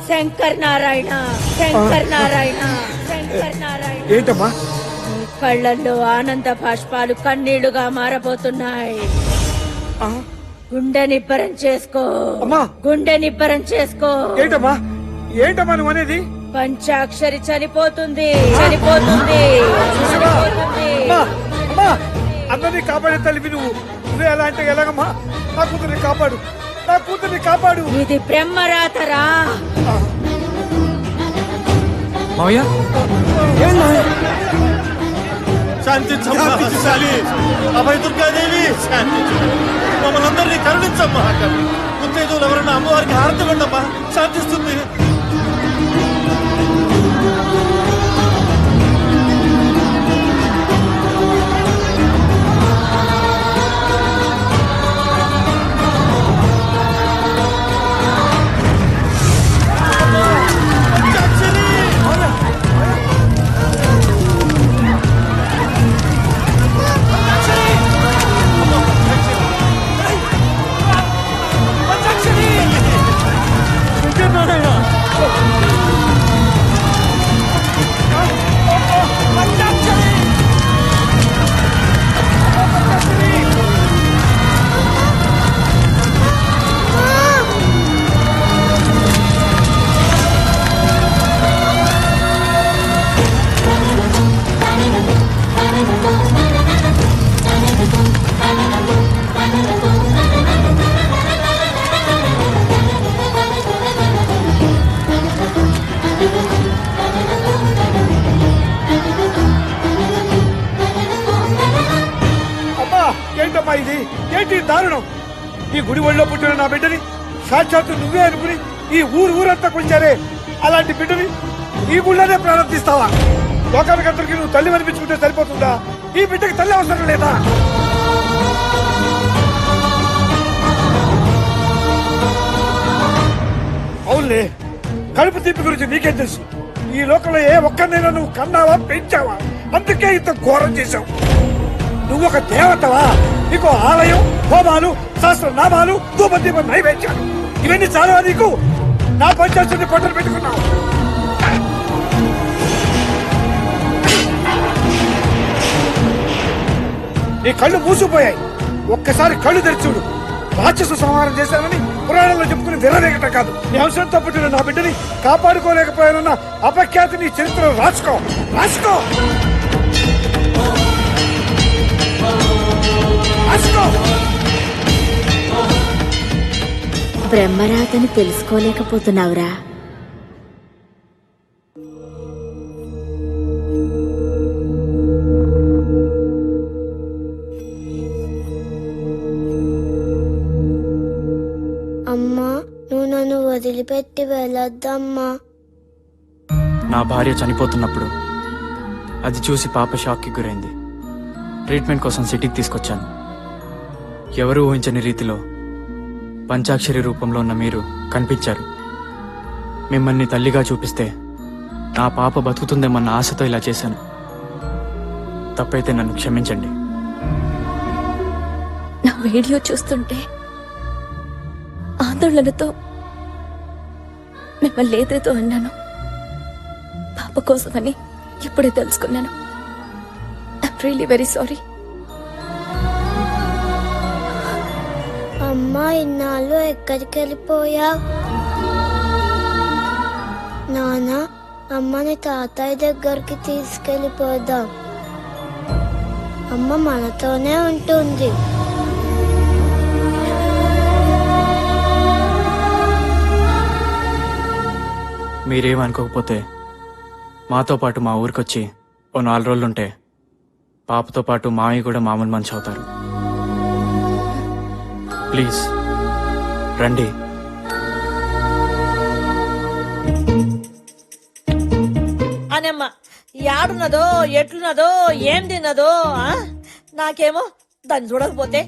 శంకర్ నారాయణ, శంకర్ నారాయణ, శంకర్ నారాయణ. ఏంటమ్మా? కళ్ళల్లో ఆనంద బాష్పాలు కన్నీళ్లుగా మారబోతున్నాయి. గుండె నిబ్బరం చేసుకో, గుండె నిబ్బరం చేసుకో. ఏంటమ్మా ఏంటమ్మా నువ్వు అనేది? పంచాక్షరి చనిపోతుంది, చనిపోతుంది, చనిపోతుంది. అందరినీ కాపాడే తల్లివి నువ్వు. నువ్వే ఎలా అంటే ఎలాగమ్మా? నా కూతుర్ని కాపాడు, నా కూతుర్ని కాపాడు. ఇది బ్రహ్మరాతరా. మావయ్య శాంతించమ్మా, శాలి. అభయ దుర్గాదేవి శాంతించు. మమ్మల్ని అందరినీ కరుణించమ్మా. ముత్తైదువులు ఎవరన్నా అమ్మవారికి హారతి ఇవ్వండమ్మా, శాంతిస్తుంది. ఏంటమ్మా ఇది? ఏంటి దారుణం? ఈ గుడి ఒళ్ళో పుట్టిన నా బిడ్డని సాక్షాత్తు నువ్వే అనుకుని ఈ ఊరంతా కొంచారే. అలాంటి బిడ్డని ఈ గుళ్ళనే ప్రారంభిస్తావా? లోకానికందరికి నువ్వు తల్లి అనిపించుకుంటే సరిపోతుందా? ఈ బిడ్డకి తల్లి అవసరం లేదా? అవునులే, కడుపు తీపి గురించి నీకేం తెలుసు? ఈ లోకంలో ఏ ఒక్కరినైనా నువ్వు కన్నావా, పెంచావా? అందుకే ఇంత ఘోరం చేశావు. నువ్వు ఒక దేవతవా? నీకు ఆలయం, హోమాలు, సహస్రనామాలు, ధూపదీప నైవేద్యాలు ఇవన్నీ చాలా నీకు? నా పంచాయతీని పొట్టలు పెట్టుకున్నావు. నీ కళ్ళు మూసిపోయాయి. ఒక్కసారి కళ్ళు తెరిచుడు. రాక్షస సంహారం చేశానని పురాణంలో చెప్పుకుని విరవేగటం కాదు. నీ అవసరంతో పుట్టిన నా బిడ్డని కాపాడుకోలేకపోయానన్న అపఖ్యాతి నీ చరిత్రలో రాసుకో, రాసుకో. బ్రహ్మరాతని తెలుసుకోలేకపోతున్నావురా. అమ్మా, నువ్వు నన్ను వదిలిపెట్టి వెళ్ళొద్దమ్మా. నా భార్య చనిపోతున్నప్పుడు అది చూసి పాప షాక్కి గురైంది. ట్రీట్మెంట్ కోసం సిటీకి తీసుకొచ్చాను. ఎవరూ ఊహించని రీతిలో పంచాక్షరి రూపంలో ఉన్న మీరు కనిపించారు. మిమ్మల్ని తల్లిగా చూపిస్తే నా పాప బతుకుతుందేమన్న ఆశతో ఇలా చేశాను. తప్పైతే నన్ను క్షమించండి. నా వీడియో చూస్తుంటే ఆందోళనతో మిమ్మల్ని లేదేదో అన్నాను. పాప కోసమని ఇప్పుడే తెలుసుకున్నాను. I'm really very sorry. అమ్మా, ఇన్నాళ్ళు ఎక్కడికి వెళ్ళిపోయావు? నాన్న, అమ్మని తాతయ్య దగ్గరికి తీసుకెళ్ళిపోదాం. అమ్మ మనతోనే ఉంటుంది. మీరేమనుకోకపోతే మాతో పాటు మా ఊరికొచ్చి ఓ 4 రోజులుంటే పాపతో పాటు మావి కూడా మామూలు మనిషి అవుతారు. ప్లీజ్ రండి. అనమ్మ యాడున్నదో, ఎట్లున్నదో, ఏం తిన్నదో. నాకేమో దాన్ని చూడకపోతే,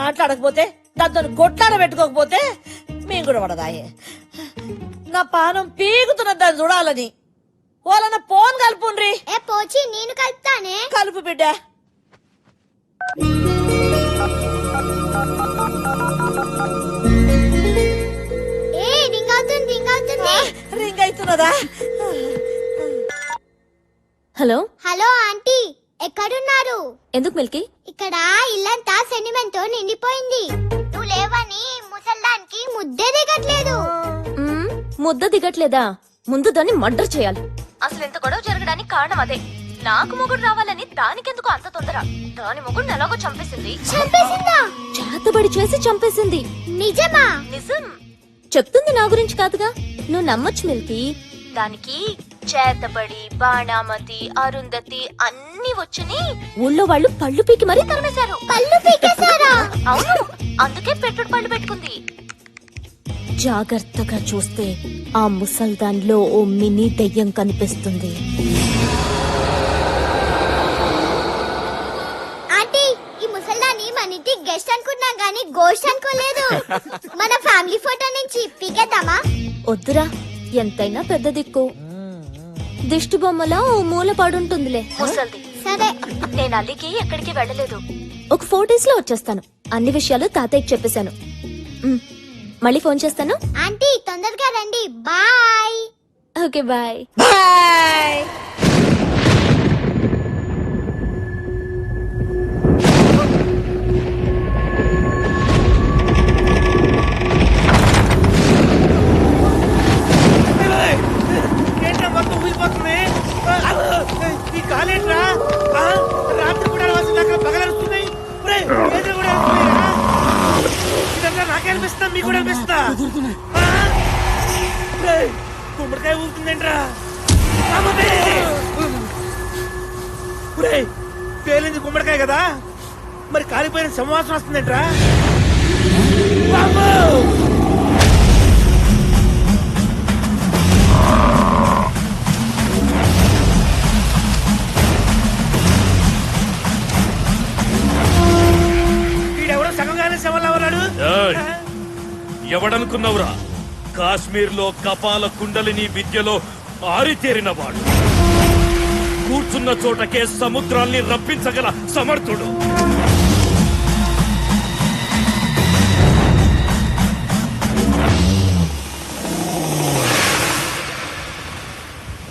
మాట్లాడకపోతే దాంతో కొట్లాడ పెట్టుకోకపోతే మేము కూడా పడదాయే. నా పానం పీగుతున్న దాన్ని చూడాలని వాళ్ళన్న ఫోన్ కలుపుండ్రి. ఏ పోచి నేను కలుపుతానే. కలుపు బిడ్డ. ఏ రింగ్ అవుతుంది రింగ్ అవుతుంది. రింగ్ అవుతున్నదా? హలో హలో ఆంటీ, ఎక్కడున్నారు? ఎందుకు మిల్కీ? ఇక్కడ ఇల్లంతా సెంటిమెంట్ తో నిండిపోయింది. నువ్వు లేవని ముసల్దానికి ముద్దే దిగట్లేదు. ముద్ద దిగట్లేదా? ముందు దాన్ని మర్డర్ చేయాలి. అసలు ఎంత గొడవ జరగడానికి కారణం అదే. నాకు మొగుడు రావాలని దానికెందుకు అంత తొందర? దాని మొగుడు ఎలాగో చంపేసింది. చంపేసిందా? చేతబడి చేసి చంపేసింది. నిజమా? నిజం. చెప్తుంది నా గురించి కాదుగా, నువ్వు నమ్మొచ్చు మిల్కీ. దానికి చేతబడి, బాణామతి, అరుంధతి అన్ని వచ్చని ఊళ్ళో వాళ్ళు పళ్ళు పీకి మరీ తరిమేశారు. పళ్ళు పీకేశారా? అవును, అందుకే పెట్టుడు పళ్ళు పెట్టుకుంది. జాగ్రత్తగా చూస్తే ఆ ముసల్దాన్లో ఓ మినీ దెయ్యం కనిపిస్తుంది. ఆంటీ, ఈ ముసల్దాన్ని మన ఇంటి గెస్ట్ అనుకున్నాం గానీ గోస్ట్ అనుకోలేదు. మన ఫ్యామిలీ ఫోటో నుంచి పీకేద్దామా? వద్దురా, ఎంతైనా పెద్ద దిక్కు. దిష్టి బొమ్మలా ఓ మూల పడుంటుందిలే ముసల్ది. సరే, నేను అల్లికి ఎక్కడికి వెళ్ళలేదు. ఒక 4 days లో వచ్చేస్తాను. అన్ని విషయాలు తాతయ్యకి చెప్పేశాను. మళ్ళీ ఫోన్ చేస్తాను. ఆంటీ తొందరగా రండి. బాయ్. Okay bye. బాయ్. ఏంట్రా మొత్తం ఊగిపోతుంది? ఈ కాలేట్రా రాత్రి కూడా దాకా పగలరుస్తున్నాయి. ఇదంతా నాకే అనిపిస్తా, మీకు కూడా అనిపిస్తా. గుమ్మడికాయ ఊగుతుందేంట్రా? పేలింది గుమ్మడికాయ కదా, మరి కాలిపోయిన సంవాసన వస్తుందేంట్రా? వీడెవడో సగంగానే శవంలా ఉన్నాడు. ఎవడనుకున్నావురా? కాశ్మీర్ లో కపాల కుండలిని విద్యలో ఆరితేరినవాడు, కూర్చున్న చోటకే సముద్రాల్ని రప్పించగల సమర్థుడు.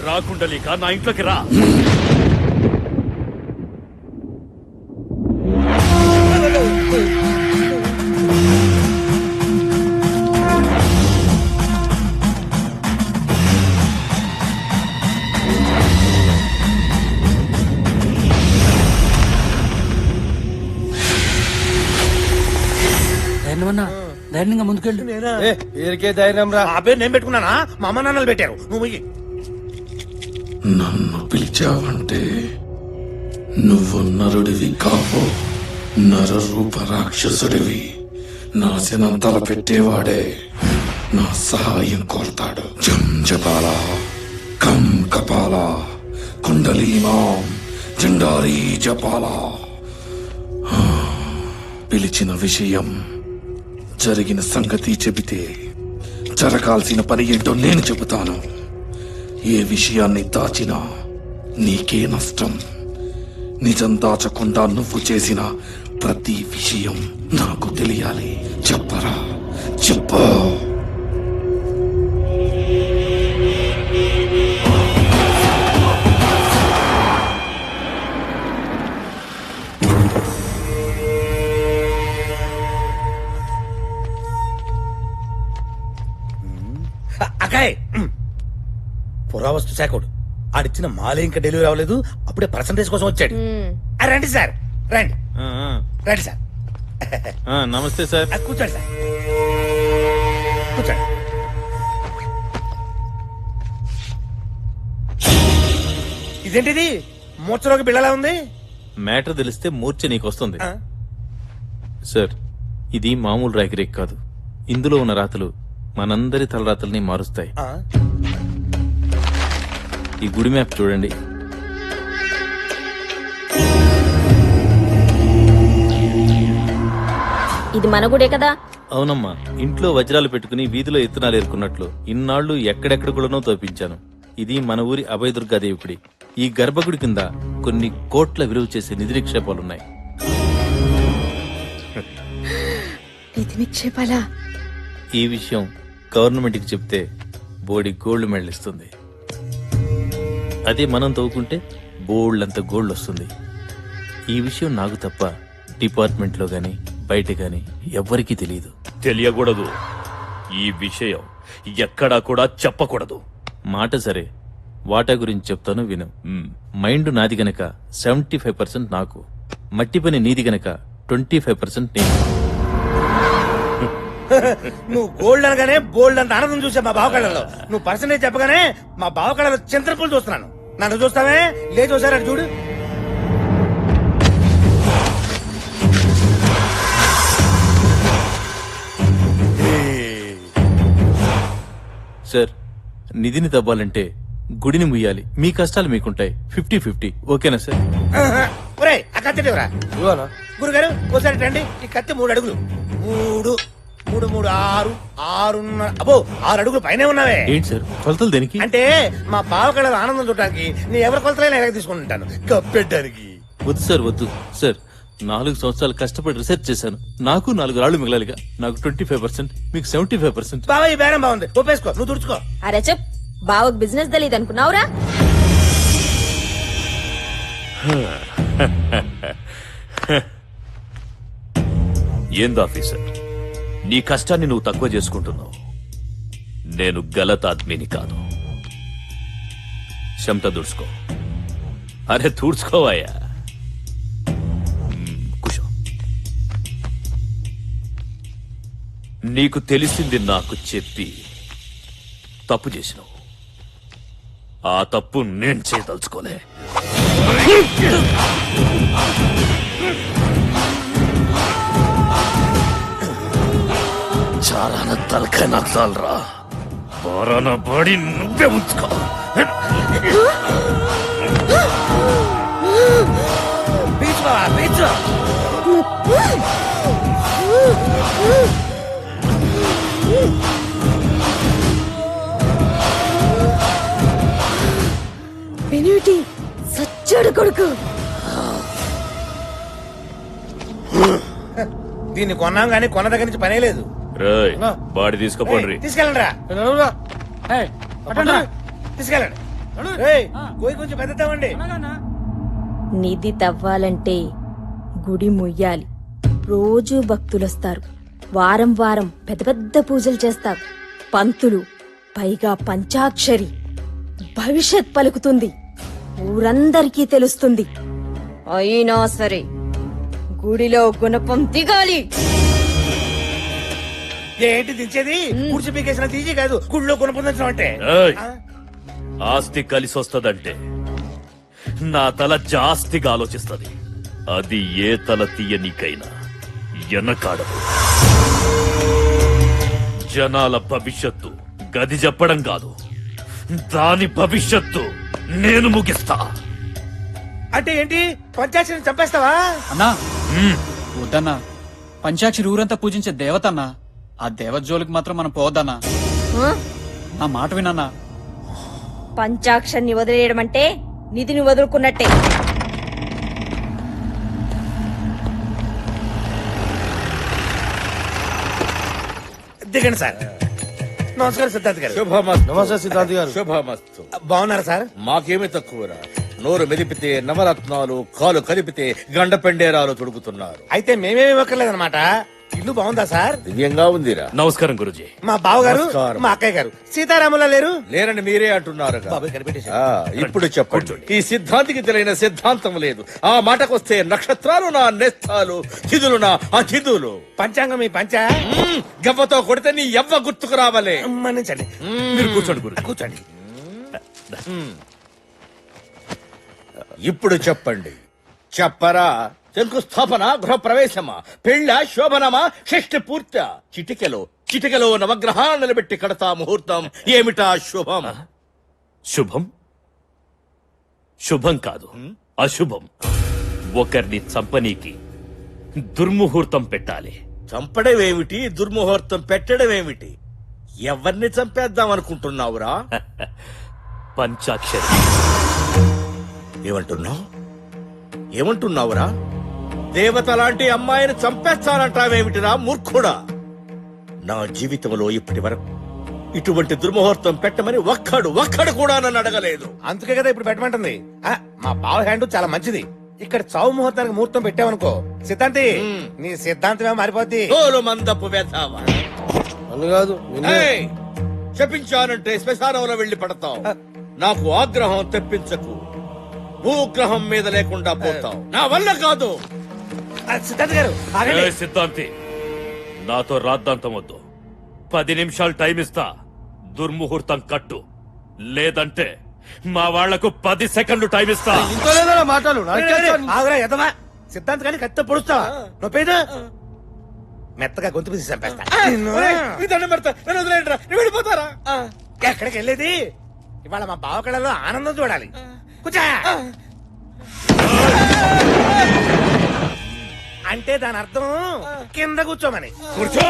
రాకుండలిక నా ఇంట్లోకి రా. ధైర్యంగా ముందుకెళ్ళు. పేరుకే ధైర్యం రా. ఆ పేరు నేను పెట్టుకున్నానా? మా అమ్మ నాన్నలు పెట్టారు. నువ్వు నన్ను పిలిచావంటే నువ్వు నరుడివి కావు, నరరూప రాక్షసుడివి. నాశనం తలపెట్టేవాడే నా సహాయం కోరతాడు. జం జపాల కం కపాల కుండలీమాం జండారీ జపాల. పిలిచిన విషయం, జరిగిన సంగతి చెబితే జరగాల్సిన పని ఏంటో నేను చెబుతాను. ఏ విషయాన్ని దాచినా నీకే నష్టం. నిజం దాచకుండా నువ్వు చేసిన ప్రతి విషయం నాకు తెలియాలి. చెప్పరా, చెప్పు. అకాయ్ పురావస్తు శాఖడు ఆడిచ్చిన మాలే ఇంకా డెలివరీ అవ్వలేదు, అప్పుడే పర్సంటేజ్ కోసం వచ్చాడు. రండి సార్, రండి రండి సార్. నమస్తే సార్. కూర్చోండి సార్, కూర్చోండి. ఇదేంటిది మూర్చలోకి బిళ్ళలా ఉంది? మ్యాటర్ తెలిస్తే మూర్ఛ నీకొస్తుంది సార్. ఇది మామూలు రాగిరేక్ కాదు. ఇందులో ఉన్న రాతలు మనందరి తలరాతల్ని మారుస్తాయి. ఈ గుడి మ్యాప్ చూడండి. ఇది మన గుడే కదా. అవునమ్మా, ఇంట్లో వజ్రాలు పెట్టుకుని వీధిలో ఎత్తునాలు ఏరుకున్నట్లు ఇన్నాళ్లు ఎక్కడెక్కడ కూడానో తోపించాను. ఇది మన ఊరి అభయదుర్గాదేవి గుడి. ఈ గర్భగుడి కింద కొన్ని కోట్ల విలువ చేసే నిధి నిక్షేపాలున్నాయి. నిధి నిక్షేపాలా? ఈ విషయం గవర్నమెంట్ కి చెప్తే బోడి గోల్డ్ మెడల్ ఇస్తుంది. అదే మనం తవ్వుకుంటే బోల్డ్ అంత గోల్డ్ వస్తుంది. ఈ విషయం నాకు తప్ప డిపార్ట్మెంట్ లో గాని బయట గాని ఎవ్వరికీ తెలియదు. తెలియకూడదు. ఈ విషయం ఎక్కడా కూడా చెప్పకూడదు. మాట సరే, వాటా గురించి చెప్తాను విను. మైండ్ నాది గనక 75% నాకు, మట్టి పని నీది గనక 25% నేను. నువ్వు గోల్డ్ అనగానే బోల్డ్ అంత ఆనందం చూసా మా బావకళ్ళలో. నువ్వు పర్సంటేజ్ చెప్పగానే మా బావకళ్ళలో చింతపూలు చూస్తున్నాను. నన్ను చూస్తావే? లేదు చూసారా చూడు. సార్, నిధిని తవ్వాలంటే గుడిని ముయ్యాలి. మీ కష్టాలు మీకుంటాయి. 50-50 ఓకేనా సార్? ఒరే ఆ కత్తి ఎవరా? గురుగారు ఒకసారి రండి. ఈ కత్తి 3 అడుగులు. 3 3 3 6 6 అబ్బో 6 అడుగులు పైనే ఉన్నావే. ఏంటి సార్ కొలతలు దేనికి? అంటే మా బావకళ్ళ ఆనందం చూడటానికి నీ ఎవరి కొలతలైనా ఎలాగ తీసుకుంటాను కప్పెట్టడానికి. వద్దు సార్, వద్దు సార్. 4 సంవత్సరాలు కష్టపడి రీసెర్చ్ చేశాను. నాకు 4 రాళ్లు మిగలాలిగా. నాకు 25%, మీకు 75%. బావ ఈ బేరం బాగుంది, ఒప్పేసుకో. నువ్వు తుడుచుకో. అరే చెప్, బావకు బిజినెస్ తెలియదు అనుకున్నావురా? ఏందాఫీసర్, నీ కష్టాన్ని నువ్వు తక్కువ చేసుకుంటున్నావు. నేను గలత్ ఆద్మీని కాదు. చెమట దుడుచుకో. అరే తుడుచుకోవాయా. కుషో. నీకు తెలిసింది నాకు చెప్పి తప్పు చేసినావు. ఆ తప్పు నేను చేయదలుచుకోలే. చాలా తలకాయ నాకు చాలరా. బారాన బాడీ నువ్వే ఉంచుకో. బీచ్ బావా, బీచ్. పెన్యూటీ సచ్చాడు కొడుకు. దీన్ని కొన్నాం గానీ కొన్న దగ్గర నుంచి పనే లేదు. రేయ్, బాడీ తీసుకోపోండి. తీసుకెళ్ళండి రా. తీసుకెళ్ళండి. పోయి కొంచెం పెద్ద తవ్వండి. నిధి తవ్వాలంటే గుడి ముయ్యాలి. రోజూ భక్తులొస్తారు. వారం వారం పెద్ద పెద్ద పూజలు చేస్తారు. పంతులు, పైగా పంచాక్షరి. భవిష్యత్ పలుకుతుంది. ఊరందరికీ తెలుస్తుంది. అయినా సరే గుడిలో గుణపం దిగాలి. ఏంటి దించేది? కూర్చి పీకేసిన తీసి కాదు, గుడిలో కొనుపొందించడం అంటే. ఏయ్, ఆస్తి కలిసి వస్తదంటే నా తల జాస్తిగా ఆలోచిస్తది. అది ఏ తల తీయనికైనా ఎనకాడదు. జనాల భవిష్యత్తు గది చెప్పడం కాదు, దాని భవిష్యత్తు నేను ముగిస్తా. అంటే ఏంటి? పంచాక్షరిని చంపేస్తావా? అన్నా వద్దన్నా. పంచాక్షరి ఊరంతా పూజించే దేవతన్నా. ఆ దేవత జోలికి మాత్రం మనం పోవద్దన్నా. నా మాట వినన్నా. పంచాక్షరిని వదిలేయడం అంటే నిధిని వదులుకున్నట్టే. దిగండి సార్. నమస్కారం సిద్ధార్థ్ గారు. శుభమస్తు. నమస్తే సిద్ధార్థ్ గారు. శుభమస్తు. బాగున్నారా సార్? మాకేమి తక్కువరా. నోరు మెదిపితే నవరత్నాలు, కాలు కదిపితే గండ పెండేరాలు తొడుగుతున్నారు. అయితే మేమేమి ఇవ్వక్కర్లేదన్నమాట. ఇల్లు బాగుందా సార్? దివ్యంగా ఉందిరా. నమస్కారం గురుజీ. మా బావగారు, నమస్కారం. మా అక్కయ్య గారు సీతారాములా లేరు? లేరని మీరే అంటున్నారు. బాబాయ్ కనిపెట్టేసి. ఇప్పుడు చెప్పండి, ఈ సిద్ధాంతికి తెలియని సిద్ధాంతం లేదు. ఆ మాటకొస్తే నక్షత్రాలు నా నేస్తాలు, తిథులు నా అతిథులు. పంచాంగం మీ పంచ గవ్వతో కొడితే నీ ఎవ్వ గుర్తుకు రావాలే. మన్నించండి. మీరు కూర్చోండి గురు. కూర్చోండి. ఇప్పుడు చెప్పండి, చెప్పరా. శంకుస్థాపన, గృహ ప్రవేశమా, పెళ్ళ, శోభనమా, షష్ఠి పూర్త? చిటికెలో నవగ్రహాలు నిలబెట్టి కడతా ముహూర్తం. ఏమిటా శుభం? శుభం శుభం కాదు, అశుభం. ఒకరిని చంపనీకి దుర్ముహూర్తం పెట్టాలి. చంపడమేమిటి, దుర్ముహూర్తం పెట్టడమేమిటి? ఎవరిని చంపేద్దాం అనుకుంటున్నావురా? పంచాక్షరి. ఏమంటున్నావురా? దేవత లాంటి అమ్మాయిని చంపేస్తానంటావేమిటిరా మూర్ఖుడా? నా జీవితంలో ఇప్పటి వరకు ఇటువంటి దుర్ముహూర్తం పెట్టమని ఒక్కడు కూడా నన్ను అడగలేదు. అందుకే కదా ఇప్పుడు పెట్టమంటుంది. మా బావ హ్యాండ్ చాలా మంచిది. ఇక్కడ చావు ముహూర్తానికి ముహూర్తం పెట్టావనుకో సిద్ధాంతి, నీ సిద్ధాంతమే మారిపోద్ది. మందపు వేతావా చెప్పించానంటే శ్మశానంలో వెళ్లి పడతావు. నాకు ఆగ్రహం తెప్పించకు. భూగ్రహం మీద లేకుండా పోతావు. నా వల్ల కాదు. సిద్ధాంతి గారు సిద్ధాంతి, నాతో రాద్దాంతం వద్దు. 10 నిమిషాలు టైం ఇస్తా. దుర్ముహూర్తం కట్టు, లేదంటే మా వాళ్లకు 10 సెకండ్లు టైం ఇస్తా. మాటలు సిద్ధాంతి కానీ కత్తి పొడుస్తావా? నొప్పేదా? మెత్తగా గొంతు పిసి చంపేస్తా. వెళ్ళిపోతారా? ఎక్కడికి వెళ్ళేది? ఇవాళ మా బావ కళలో ఆనందం చూడాలి. కూర్చో. అంటే దాని అర్థం కింద కూర్చోమని. కూర్చో.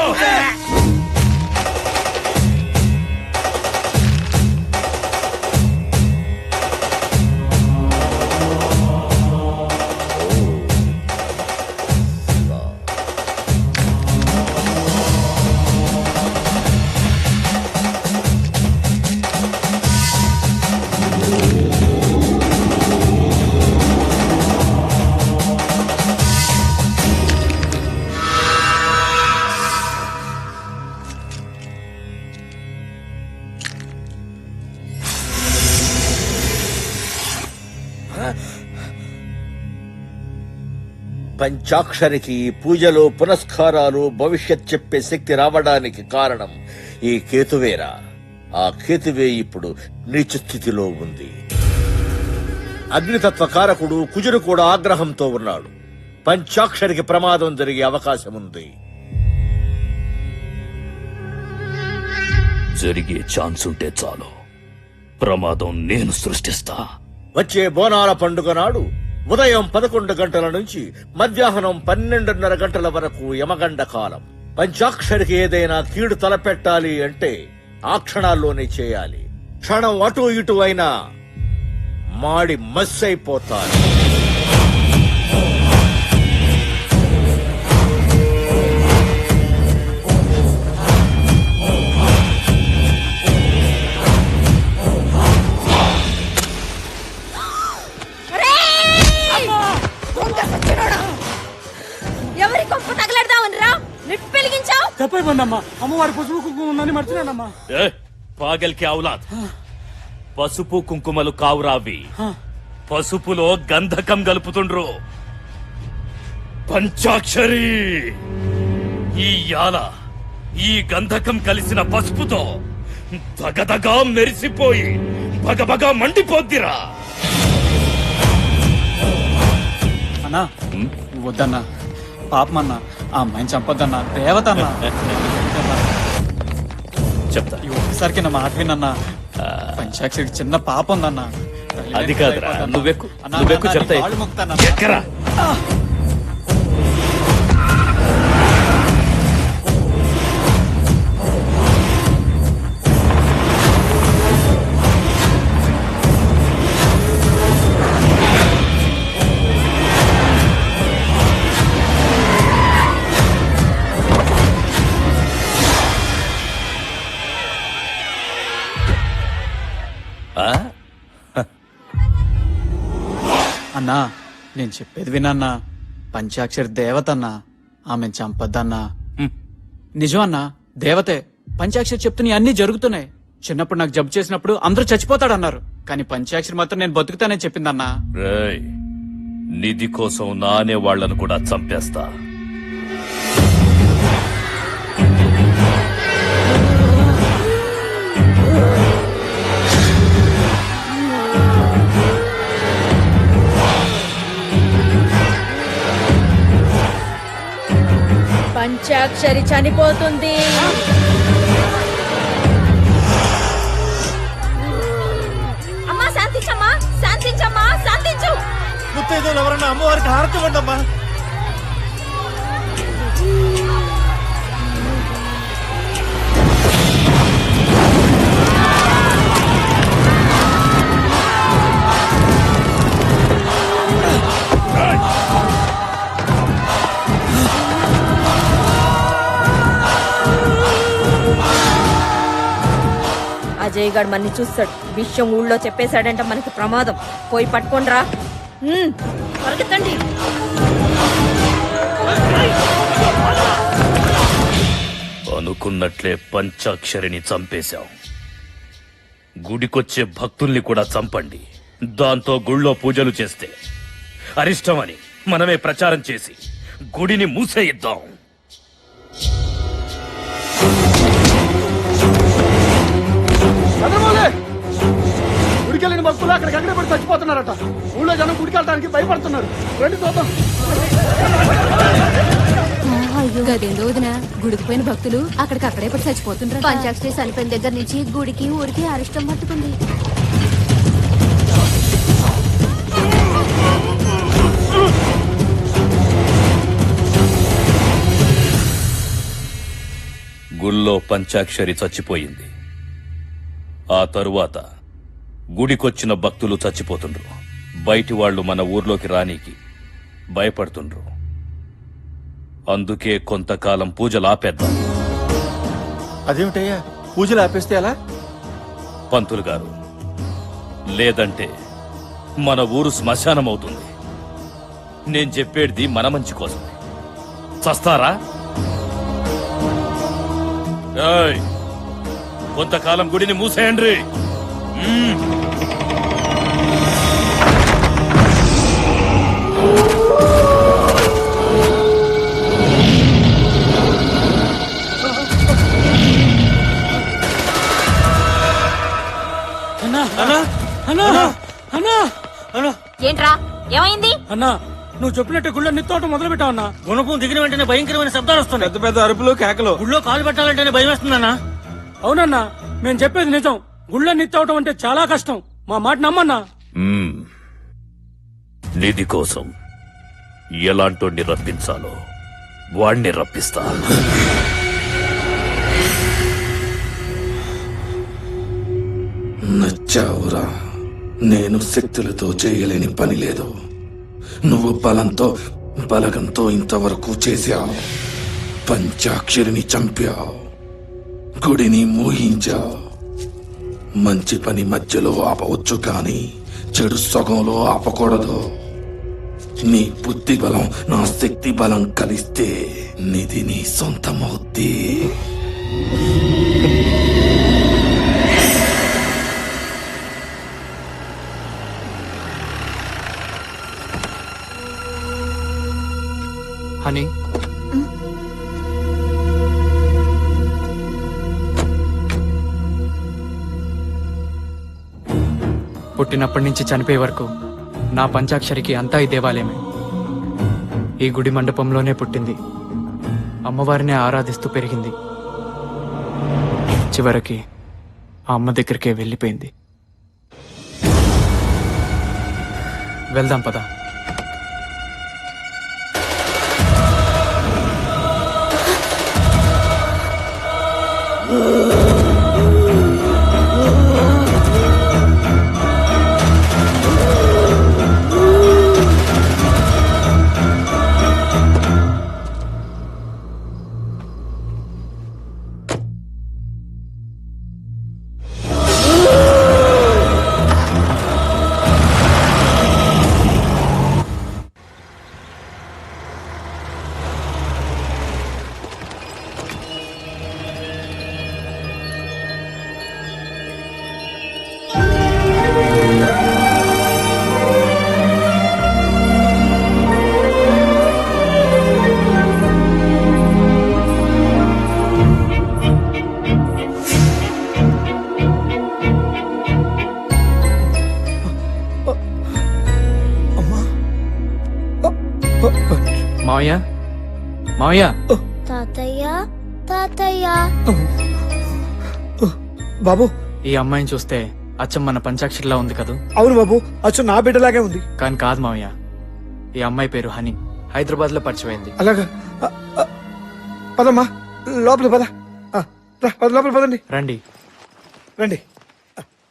పంచాక్షరికి పూజలు పునస్కారాలు భవిష్యత్ చెప్పే శక్తి రావడానికి కారణం ఈ కేతువేరా. ఆ కేతువే ఇప్పుడు నీచ స్థితిలో ఉంది. అగ్నితత్వ కారకుడు కుజుడు కూడా ఆగ్రహంతో ఉన్నాడు. పంచాక్షరికి ప్రమాదం జరిగే అవకాశం ఉంది. జరిగే ఛాన్స్ ఉంటే చాలు, ప్రమాదం నేను సృష్టిస్తా. వచ్చే బోనాల పండుగ నాడు ఉదయం 11 గంటల నుంచి మధ్యాహ్నం 12:30 గంటల వరకు యమగండ కాలం. పంచాక్షరికి ఏదైనా కీడు తలపెట్టాలి అంటే ఆ క్షణాల్లోనే చేయాలి. క్షణం అటు ఇటు అయినా మాడి మస్సైపోతారు. ఎవరి కొంప తగలడదామని రా నిప్పు వెలిగించావు. తప్పైపోయిందమ్మా. అమ్మవారి పసుపు కుంకుమ ఉందని మర్చిపోయానమ్మా. పాగల్కి ఔలాద్, పసుపు కుంకుమలు కావురావి. పసుపులో గంధకం గలుపుతుండ్రు. పంచాక్షరి, ఈ యాల ఈ గంధకం కలిసిన పసుపుతో దగదగా మెరిసిపోయి బగబగా మండిపోద్దిరా. అన్నా వద్దన్నా, పాపమన్నా, ఆ అమ్మాయిని చంపొద్దన్నా. దేవత అన్నా, చెప్తా. ఒక్కసారికి నా మాట వినన్నా. పంచాక్షరికి చిన్న పాప ఉందన్నా. అది కాదురా, నువ్వెక్కు చెప్తా. ఎక్కరా? అన్నా, నేను చెప్పేది వినన్నా. పంచాక్షరి దేవత అన్నా, ఆమెను చంపద్దన్నా. నిజం అన్నా, దేవతే. పంచాక్షరి చెప్తున్నా అన్ని జరుగుతున్నాయి. చిన్నప్పుడు నాకు జబ్బు చేసినప్పుడు అందరూ చచ్చిపోతాడన్నారు, కానీ పంచాక్షరి మాత్రం నేను బతుకుతానని చెప్పిందన్నా. రేయ్, నిధి కోసం నానే వాళ్లను కూడా చంపేస్తా. పంచాక్షరి చనిపోతుంది. అమ్మా శాంతించమ్మా, శాంతించమ్మా, శాంతించు. ముత్తైదులు ఎవరన్నా అమ్మవారికి హారతి ఇవ్వండమ్మా. అజయ్ గారు మన్ని చూస్తాడు. విషయం ఊళ్ళో చెప్పేశాడంటే మనకి ప్రమాదం. పోయి పట్టుకోండిరా. పరిగెత్తండి. అనుకున్నట్లే పంచాక్షరిని చంపేశాం. గుడికొచ్చే భక్తుల్ని కూడా చంపండి. దాంతో గుళ్ళో పూజలు చేస్తే అరిష్టమని మనమే ప్రచారం చేసి గుడిని మూసేయిద్దాం. గుడికెళ్ళిన భక్తులు అక్కడికి అక్కడే పడి చచ్చిపోతున్నారట. ఊళ్ళో జనం గుడికి వెళ్ళడానికి భయపడుతున్నారు. రండి చూద్దాం. గదేందో వదిన, గుడికి పోయిన భక్తులు అక్కడికక్కడే పడి చచ్చిపోతున్నారు. పంచాక్షరి చనిపోయిన దగ్గర నుంచి గుడికి ఊరికి అరిష్టం పట్టుకుంది. గుళ్ళో పంచాక్షరి చచ్చిపోయింది. ఆ తరువాత గుడికొచ్చిన భక్తులు చచ్చిపోతుండ్రు. బయటి వాళ్ళు మన ఊర్లోకి రానీకి భయపడుతుండ్రు. అందుకే కొంతకాలం పూజలు ఆపేద్దాం. అదేమిటయ్యా, పూజలు ఆపేస్తే ఎలా? పంతులు గారు, లేదంటే మన ఊరు శ్మశానం అవుతుంది. నేను చెప్పేది మన మంచి కోసమే. చస్తారా? ఏయ్, కొంతకాలం గుడిని మూసేయండి. ఏంట్రా ఏమైంది? అన్నా, నువ్వు చెప్పినట్టు గుళ్ళో నిత్తోటం మొదలు పెట్టావు అన్నా. గుణపం దిగిన వెంటనే భయంకరమైన శబ్దాలు వస్తున్నాయి. పెద్ద పెద్ద అరుపులు, కేకలు. గుళ్ళో కాలు పెట్టాలంటేనే భయం వేస్తుందన్నా. అవునన్నా, మేము చెప్పేది నిజం. గుళ్ళో నిత్తవటం అంటే చాలా కష్టం. మా మాట నమ్మన్నా. నిధి కోసం ఎలాంటోడిని రప్పించాలో వాణ్ణి రప్పిస్తా. నచ్చావురా. నేను శక్తులతో చేయలేని పని లేదు. నువ్వు బలగంతో ఇంతవరకు చేశావు. పంచాక్షరిని చంపావు, గుడిని మోహించావు. మంచి పని మధ్యలో ఆపవచ్చు, కానీ చెడు సగంలో ఆపకూడదు. నీ బుద్ధి బలం నా శక్తి బలం కలిస్తే నిధి నీ సొంతమవుద్ది. హనీ, పుట్టినప్పటి నుంచి చనిపోయే వరకు నా పంచాక్షరికి అంతా ఈ దేవాలయమే. ఈ గుడి మండపంలోనే పుట్టింది. అమ్మవారినే ఆరాధిస్తూ పెరిగింది. చివరికి ఆ అమ్మ దగ్గరికే వెళ్ళిపోయింది. వెళ్దాం పద. మావయ్య, మావయ్య. తాతయ్య, తాతయ్య. బాబు, ఈ అమ్మాయిని చూస్తే అచ్చం మన పంచాక్షరిలా ఉంది కదూ? అవును బాబు, అచ్చు నా బిడ్డలాగే ఉంది. కానీ కాదు మావయ్య, ఈ అమ్మాయి పేరు హనీ. హైదరాబాద్ లో పరిచయమైంది. అలాగా? పదమ్మా, లోపల పద. లోపల పదండి. రండి రండి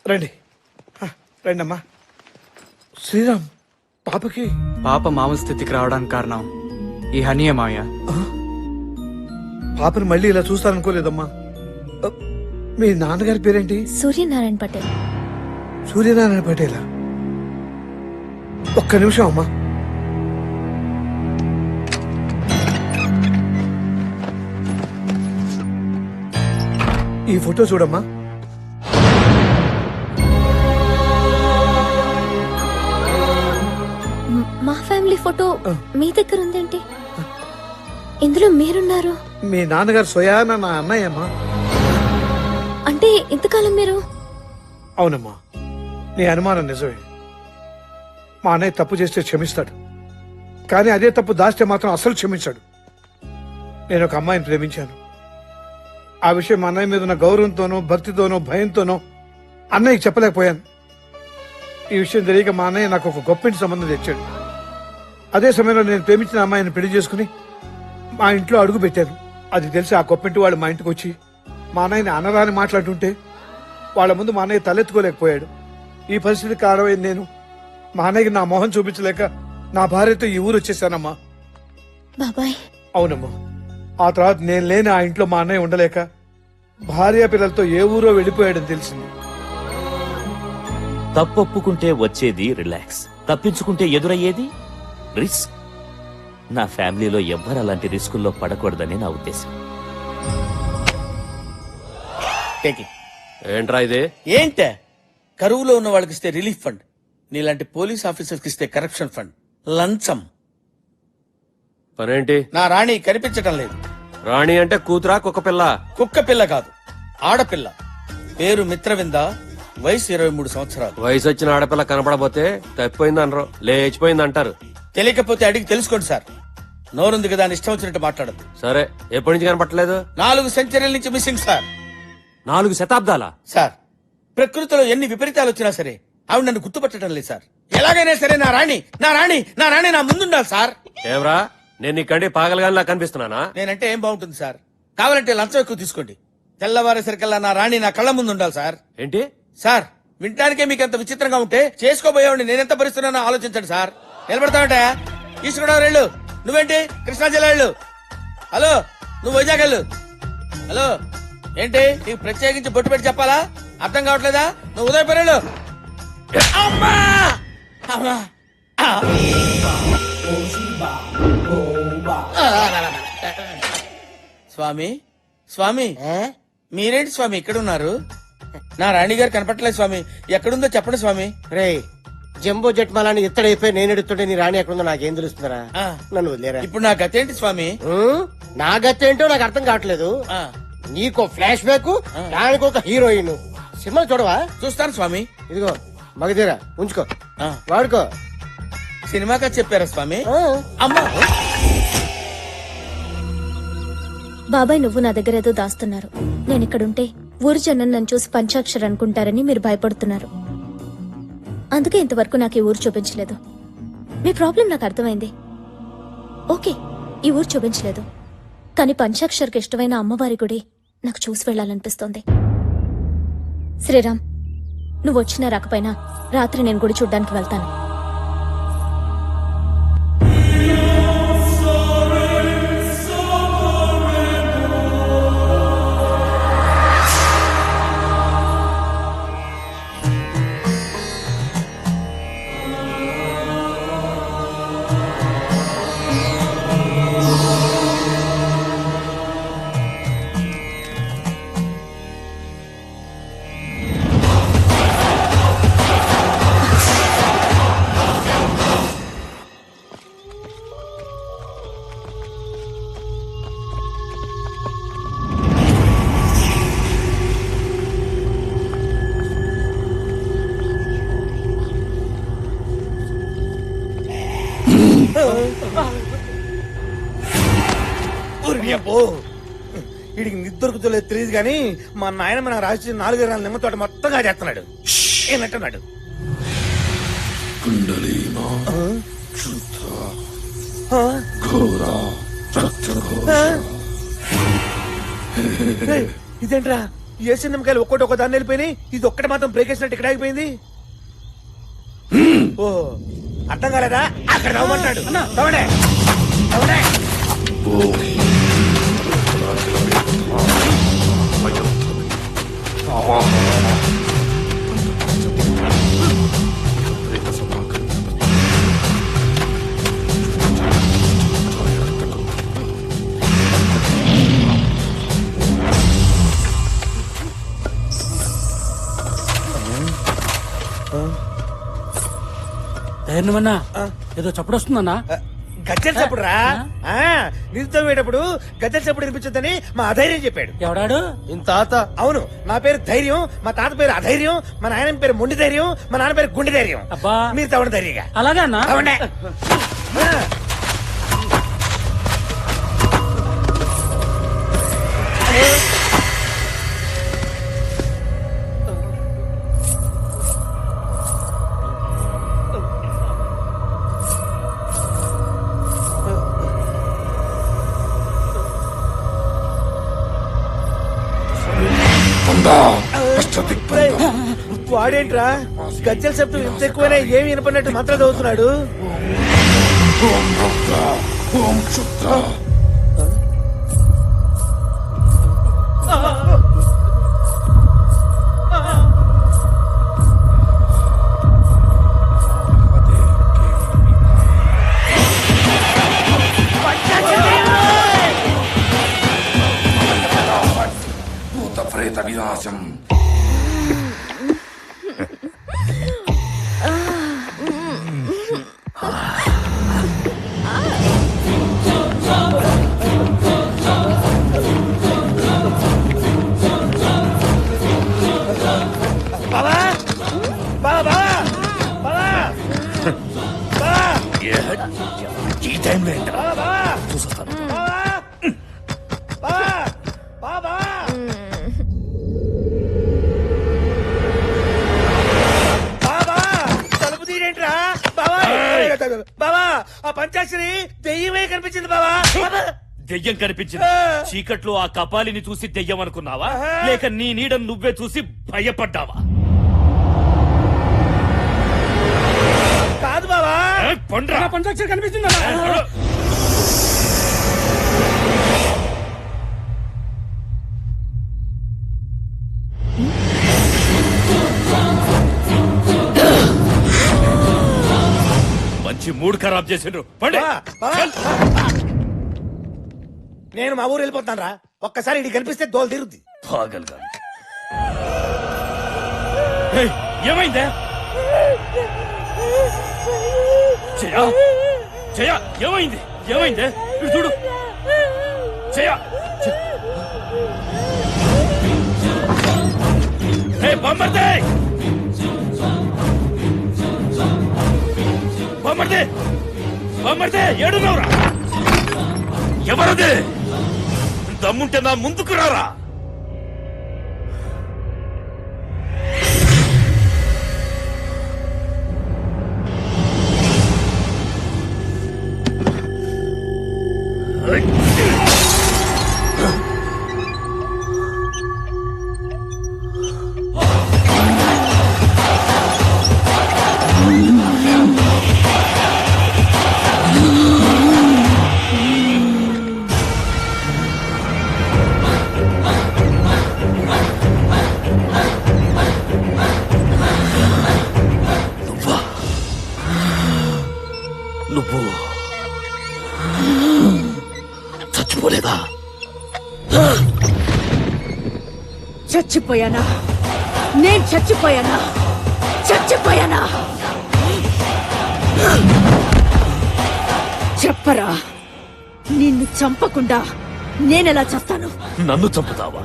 రండి రండి అమ్మా. శ్రీరామ్, పాప మామూలు స్థితికి రావడానికి కారణం ఈ హనీయే మావయ్య. పాపని మళ్ళీ ఇలా చూస్తాననుకోలేదమ్మా. మీ నాన్నగారి పేరేంటి? సూర్యనారాయణ పటేల్. సూర్యనారాయణ పటేలా? ఒక్క నిమిషం అమ్మా. ఈ ఫోటో చూడమ్మా. మా ఫ్యామిలీ ఫోటో మీ దగ్గర ఉందేంటి? ఇందులో మీరున్నారు. మీ నాన్నగారు స్వయాన నా అన్నయ్య అమ్మా. అంటే ఇంతకాలం మీరు? అవునమ్మా, నీ అనుమానం నిజమే. మా అన్నయ్య తప్పు చేస్తే క్షమిస్తాడు, కానీ అదే తప్పు దాస్తే మాత్రం అసలు క్షమించాడు. నేను ఒక అమ్మాయిని ప్రేమించాను. ఆ విషయం మా అన్నయ్య మీద ఉన్న గౌరవంతోనో భక్తితోనో భయంతోనో అన్నయ్యకి చెప్పలేకపోయాను. ఈ విషయం తెలియక మా అన్నయ్య నాకు ఒక గొప్పింటి సంబంధం తెచ్చాడు. అదే సమయంలో నేను ప్రేమించిన అమ్మాయిని పెళ్లి చేసుకుని మా ఇంట్లో అడుగు పెట్టాను. అది తెలిసి ఆ గొప్పింటి వాళ్ళు మా ఇంటికి వచ్చి మా అన్నయ్యని అనరాని మాట్లాడుతుంటే వాళ్ళ ముందు మా అన్నయ్య తలెత్తుకోలేకపోయాడు. ఈ పరిస్థితి కారణమైంది నేను. మా అన్నయ్యకి నా మొహం చూపించలేక నా భార్యతో ఈ ఊరు వచ్చేసానమ్మా. బాబాయ్. అవునమ్మా. ఆ తర్వాత నేను లేని ఆ ఇంట్లో మా అన్నయ్య ఉండలేక భార్య పిల్లలతో ఏ ఊరో వెళ్ళిపోయాడని తెలిసింది. తప్పొప్పుకుంటే వచ్చేది రిలాక్స్, తప్పించుకుంటే ఎదురయ్యేది రిస్క్. నా ఫ్యామిలీలో ఎవ్వరు అలాంటి రిస్కుల్లో పడకూడదని నా ఉద్దేశం. ఏంట్రా ఇదే? ఏంటే? కరువులో ఉన్న వాళ్ళకి ఇస్తే రిలీఫ్ ఫండ్, నీలాంటి పోలీస్ ఆఫీసర్కి ఇస్తే కరప్షన్ ఫండ్, లంచం. పనేంటి? నా రాణి కనిపించటం లేదు. రాణి అంటే కూతురా కుక్క పిల్ల? కుక్క పిల్ల కాదు, ఆడపిల్ల. పేరు మిత్రవింద, వయసు 23 సంవత్సరాలు. వయసు వచ్చిన ఆడపిల్ల కనపడబోతే తప్పిపోయింది అనరు, లేచిపోయింది అంటారు. తెలియకపోతే అడిగి తెలుసుకోండి సార్. నోరుంది కదా అని ఇష్టం వచ్చినట్టు మాట్లాడదు. సరే, ఎప్పటి నుంచి కనపట్టలేదు? 4 సెంచరీల నుంచి మిస్సింగ్ సార్. 4 శతాబ్దాలా? సార్, ప్రకృతిలో ఎన్ని విపరీతాలు వచ్చినా సరే ఆవిడ నన్ను గుర్తుపట్టడం లేదు సార్. ఎలాగైనా సరే నా రాణి నా ముందుండాలి సార్. ఏమరా, నేను నీ కండి పాగలగానిలా కనిపిస్తున్నానా? నేనంటే ఏం బాగుంటుంది సార్? కావాలంటే లంచం ఎక్కువ తీసుకోండి. తెల్లవారేసరికల్లా నా రాణి నా కళ్ళ ముందు ఉండాలి సార్. ఏంటి సార్, వినటానికే మీకు ఎంత విచిత్రంగా ఉంటే చేసుకోబోయేవాడిని నేనెంత భరిస్తున్నానో ఆలోచించండి సార్. నిలబడతావంటే ఈస్ట్ గోదావరి వెళ్ళు. నువ్వేంటి కృష్ణా జిల్లా వెళ్ళు. హలో, నువ్వు వైజాగ్ వెళ్ళు. హలో, ఏంటి నీకు ప్రత్యేకించి బొట్టు పెట్టి చెప్పాలా? అర్థం కావట్లేదా? నువ్వు ఉదయపూర్ వెళ్ళు. అమ్మా! అమ్మా! స్వామి, స్వామి, మీరేంటి స్వామి ఇక్కడ ఉన్నారు? నా రాణి గారు కనపట్టలేదు స్వామి. ఎక్కడుందో చెప్పండి స్వామి. రే, జంబో జెట్ మాలని ఎత్తడైపోయి నేను ఎడుతుంటే నీ రాణి ఎక్కడుందో నాకేం తెలుస్తుందరా? నన్ను వదిలేరా. ఇప్పుడు నా గతేంటి స్వామి? నా గతేంటో నాకు అర్థం కావట్లేదు. నీకో ఫ్లాష్ బ్యాక్, దానికి ఒక హీరోయిన్. సినిమా చూడవా? చూస్తాను స్వామి. ఇదిగో మగధీరా, ఉంచుకో, వాడుకో. సినిమాగా చెప్పారా స్వామి? అమ్మా! బాబాయ్, నువ్వు నా దగ్గర ఏదో దాస్తున్నారు. నేను ఇక్కడుంటే ఊరు జనం నన్ను చూసి పంచాక్షరి అనుకుంటారని మీరు భయపడుతున్నారు. అందుకే ఇంతవరకు నాకు ఈ ఊరు చూపించలేదు. మీ ప్రాబ్లం నాకు అర్థమైంది. ఓకే, ఈ ఊరు చూపించలేదు, కానీ పంచాక్షరికి ఇష్టమైన అమ్మవారి గుడి నాకు చూసి వెళ్ళాలనిపిస్తోంది. శ్రీరామ్, నువ్వు వచ్చినా రాకపోయినా రాత్రి నేను గుడి చూడ్డానికి వెళ్తాను. వీడికి నిద్రకుతలేదు తెలియదు కానీ మా నాయన మన రాసి 4 ఎకరాల నిమ్మ తోట మొత్తంగా చేస్తున్నాడు. ఏమంటున్నాడు? ఇదేంట్రా, ఏసీ నిమ్మకాయలు ఒక్కటి దాన్ని వెళ్ళిపోయినాయి, ఇది ఒక్కటి మాత్రం బ్రేక్ వేసినట్టు ఇక్కడ ఆగిపోయింది. ఓ, అర్థం కాలేదా? అక్కడ నవ్వమంటాడు. తవడే తవడే. ఏమన్నా ఏదో చప్పుడు వస్తుందన్నా గజ్జల చప్పుడు రా నిధుతో పోయేటప్పుడు గజ్జల చప్పుడు వినిపించొద్దని మా అధైర్యం చెప్పాడు. ఎవడాడు? ఇంత తాత. అవును, నా పేరు ధైర్యం, మా తాత పేరు అధైర్యం, మా నాయన పేరు మొండి ధైర్యం, మా నాన్న పేరు గుండె ధైర్యం. అబ్బా మీరు తవ్వండి ధైర్యంగా. అలాగే అన్నా. తవ్వండి. వాడేంట్రా గజ్జల శబ్దం ఇంత ఎక్కువైనా ఏమి వినపడినట్టు మంత్రం చదువుతున్నాడు. ప్రేత వినాశం. బాబా బాబా బాబా ఈ టైంలో ఏంటా? తలుపు తీరేంట్రా బాబా? బాబా ఆ పంచాక్షరి దెయ్యమే కనిపించింది బాబా. దెయ్యం కనిపించింది. చీకట్లో ఆ కపాలిని చూసి దెయ్యం అనుకున్నావా, లేక నీ నీడను నువ్వే చూసి భయపడ్డావా? కాదు బాబా, పంచాక్షరి కనిపిస్తుందా? మంచి మూడ్ ఖరాబ్ చేసిండ్రు. పండి. నేను మా ఊరు వెళ్ళిపోతాను రా. ఒక్కసారి ఇది కనిపిస్తే దోలు తీరుద్ది. పాగల్గా. ఏమైందే? జయా జయా ఏమైంది? ఏమైందే? ఇటు చూడు. జయా బామ్మర్దే బామ్మర్దే బామ్మర్దే ఏడున్నావురా? ఎవరదే? దమ్ముంటే నా ముందుకు రారా. నువ్వు చచ్చిపోలేదా? చచ్చిపోయానా? నేను చచ్చిపోయానా? చచ్చిపోయానా? చెప్పరా. నిన్ను చంపకుండా నేనెలా చేస్తాను? నన్ను చంపుతావా?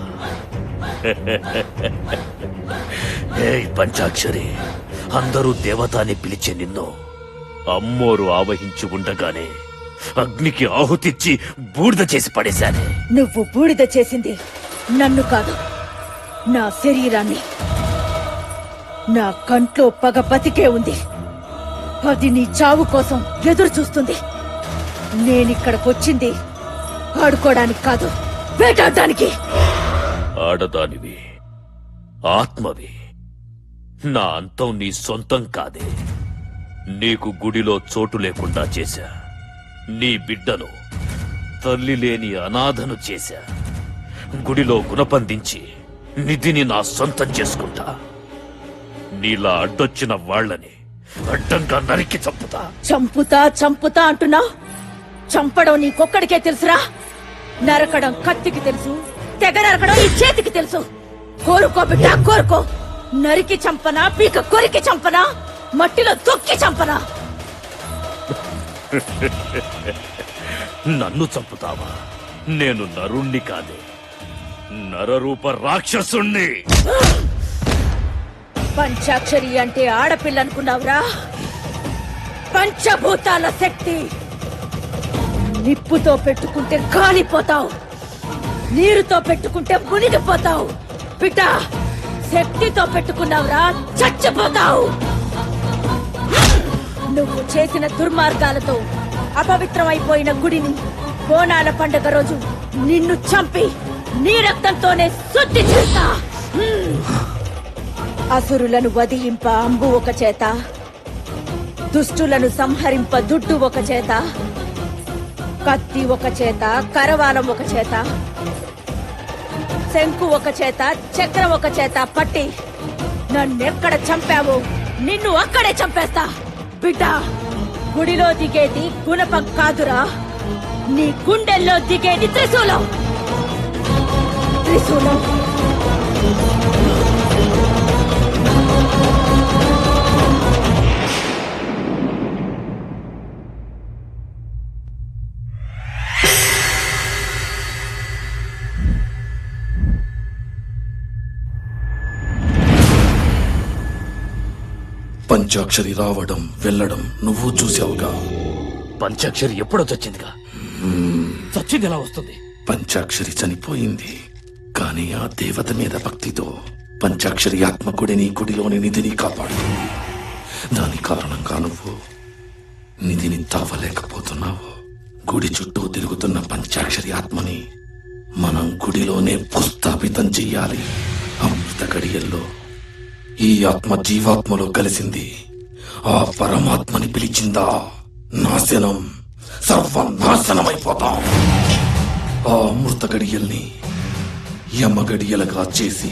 పంచాక్షరి, అందరూ దేవత అని పిలిచే నిన్ను అమ్మోరు ఆవహించి ఉండగానే అగ్నికి ఆహుతిచ్చి బూడిద చేసి పడేశానే. నువ్వు బూడిద చేసింది నన్ను కాదు, నా శరీరాన్ని. నా కంట్లో పగ బతికే ఉంది. అది నీ చావు కోసం ఎదురు చూస్తుంది. నేనిక్కడికొచ్చింది ఆడుకోవడానికి కాదు, వేటాడడానికి. ఆడదానివి, ఆత్మవి. నా అంతం నీ సొంతం కాదే. నీకు గుడిలో చోటు లేకుండా చేశా. నీ బిడ్డను తల్లి లేని అనాథను చేశా. గుడిలో గుణపందించి నిధిని నా సొంతం చేసుకుంటా. నీలా అడ్డొచ్చిన వాళ్లని అడ్డంగా నరికి చంపుతా. చంపుతా అంటున్నా. చంపడం నీకొక్కడికే తెలుసురా. నరకడం కత్తికి తెలుసు, తెగ నరకడం ఈ చేతికి తెలుసు. కోరుకో బిడ్డ, కోరుకో. నరికి చంపనా, పీక కొరికి చంపనా, మట్టిలో తొక్కి చంపనా, నన్ను చంపుతావా? నేను నరుణ్ణి కాదే, నరరూప రాక్షసుణ్ణి. పంచాక్షరి అంటే ఆడపిల్ల అనుకున్నావురా? పంచభూతాల శక్తి. నిప్పుతో పెట్టుకుంటే కాలిపోతావు, నీరుతో పెట్టుకుంటే మునిగిపోతావు. బిడ్డ, శక్తితో పెట్టుకున్నావురా, చచ్చిపోతావు. నువ్వు చేసిన దుర్మార్గాలతో అపవిత్రమైపోయిన గుడిని బోనాల పండుగ రోజు నిన్ను చంపి నీ రక్తంతోనే శుద్ధి చేస్తా. అసురులను వధింప అంబు ఒక చేత, దుష్టులను సంహరింప దుడ్డు ఒక చేత, కత్తి ఒక చేత, కరవాలం ఒక చేత, శంకు ఒక చేత, చక్రం ఒక చేత పట్టి నన్నెక్కడ చంపావో నిన్ను అక్కడే చంపేస్తా. బిడ్డ, గుడిలో దిగేది గుణపం కాదురా, నీ గుండెల్లో దిగేది త్రిశూలం. త్రిశూలం. పంచాక్షరి రావడం వెళ్ళడం నువ్వు చూసావుగా. పంచాక్షరి ఎప్పుడో చచ్చిందిగా. చచ్చింది ఎలా వస్తుంది? పంచాక్షరి చనిపోయింది, కానీ ఆ దేవత మీద భక్తితో పంచాక్షరి ఆత్మ గుడిని, గుడిలోని నిధిని కాపాడుతుంది. దాని కారణంగా నువ్వు నిధిని తావలేకపోతున్నావు. గుడి చుట్టూ తిరుగుతున్న పంచాక్షరి ఆత్మని మనం గుడిలోనే భూస్థాపితం చెయ్యాలి. అమృత గడియల్లో ఈ ఆత్మ జీవాత్మలో కలిసింది. ఆ పరమాత్మని పిలిచిందా నాశనం, సర్వనాశనమైపోతాం. ఆ అమృత గడియల్ని యమగడియలుగా చేసి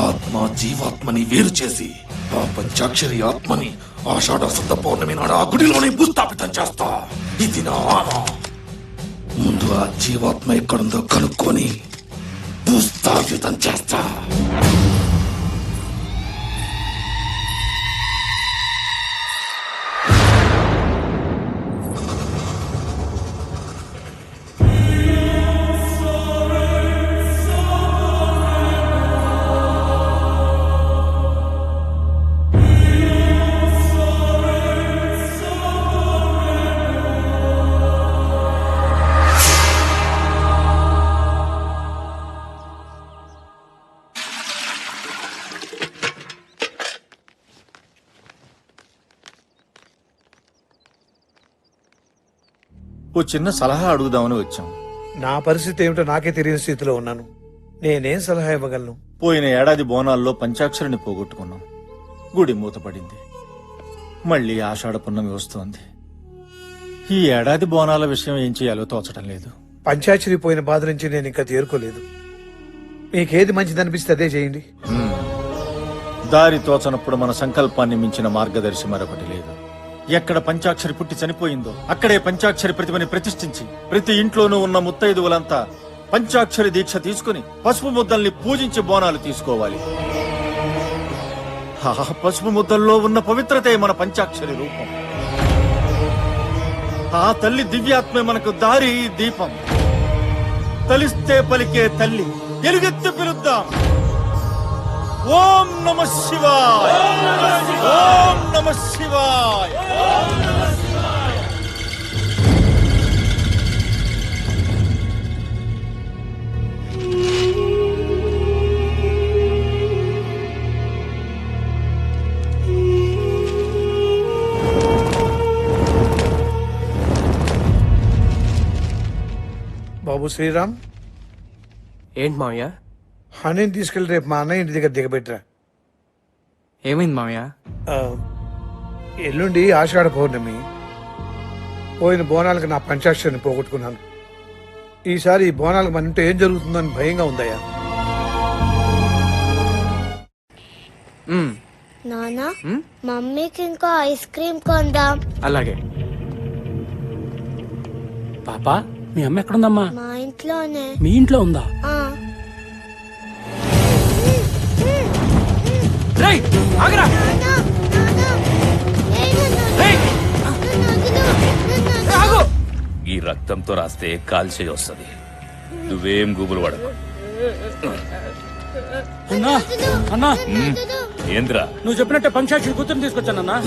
ఆత్మ జీవాత్మని వేరు చేసి ఆ పంచాక్షరి ఆత్మని ఆషాఢ శుద్ధ పౌర్ణమి నాడు ఆ గుడిలోనే భూస్థాపితం చేస్తా. ఇది నా ఆన. ముందు ఆ జీవాత్మ ఎక్కడుందో కనుక్కొని భూస్థాపితం చేస్తా. ఓ చిన్న సలహా అడుగుదామని వచ్చాం. నా పరిస్థితి ఏమిటో నాకే తెలియని స్థితిలో ఉన్నాను. నేనేం సలహా ఇవ్వగలను? పోయిన ఏడాది బోనాల్లో పంచాక్షరిని పోగొట్టుకున్నాం. గుడి మూతపడింది. మళ్ళీ ఆషాఢ పున్నమి వస్తోంది. ఈ ఏడాది బోనాల విషయం ఏం చేయాలో తోచడం లేదు. పంచాక్షరి పోయిన బాధ నుంచి నేను ఇంకా తేరుకోలేదు. మీకేది మంచిదనిపిస్తే అదే చేయండి. దారి తోచనప్పుడు మన సంకల్పాన్ని మించిన మార్గదర్శి మరొకటి లేదు. ఎక్కడ పంచాక్షరి పుట్టి చనిపోయిందో అక్కడే పంచాక్షరి ప్రతిమని ప్రతిష్ఠించి ప్రతి ఇంట్లోనూ ఉన్న ముత్తైదువులంతా పంచాక్షరి దీక్ష తీసుకుని పసుపు ముద్దల్ని పూజించి బోనాలు తీసుకోవాలి. ఆ పసుపు ముద్దల్లో ఉన్న పవిత్రతే మన పంచాక్షరి రూపం. ఆ తల్లి దివ్యాత్మే మనకు దారి దీపం. తలిస్తే పలికే తల్లి ఎలుగెత్తి పిలుద్దాం. ఓం నమః శివాయ, ఓం నమః శివాయ. బాబు శ్రీరామ్, ఏంటి మావయ్య? హనీని తీసుకెళ్లి రేపు మా అన్నయ్య ఇంటి దగ్గర దిగబెట్టరా. ఏమైంది మావయ్య? ఎల్లుండి ఆషాఢ పౌర్ణమి. పోయిన బోనాలకు నా పంచాక్షరిని పోగొట్టుకున్నాను. ఈసారి ఈ బోనాలకు మన ఇంట్లో ఏం జరుగుతుందని భయంగా ఉందయ్యా. నానా, మమ్మీకి ఇంకో ఐస్ క్రీమ్ కొందాం. అలాగే. పాపా, మీ అమ్మ ఎక్కడుందమ్మా? మా ఇంట్లోనే. మీ ఇంట్లో ఉందా? ఆగరా. రక్తంతో రాస్తే కాల్చేయి వస్తుంది. నువ్వేం గుబులు పడకు. అన్నా అన్నా ఏంద్రా? నువ్వు చెప్పినట్టే పంచాక్షి కూతురు తీసుకొచ్చానన్నా.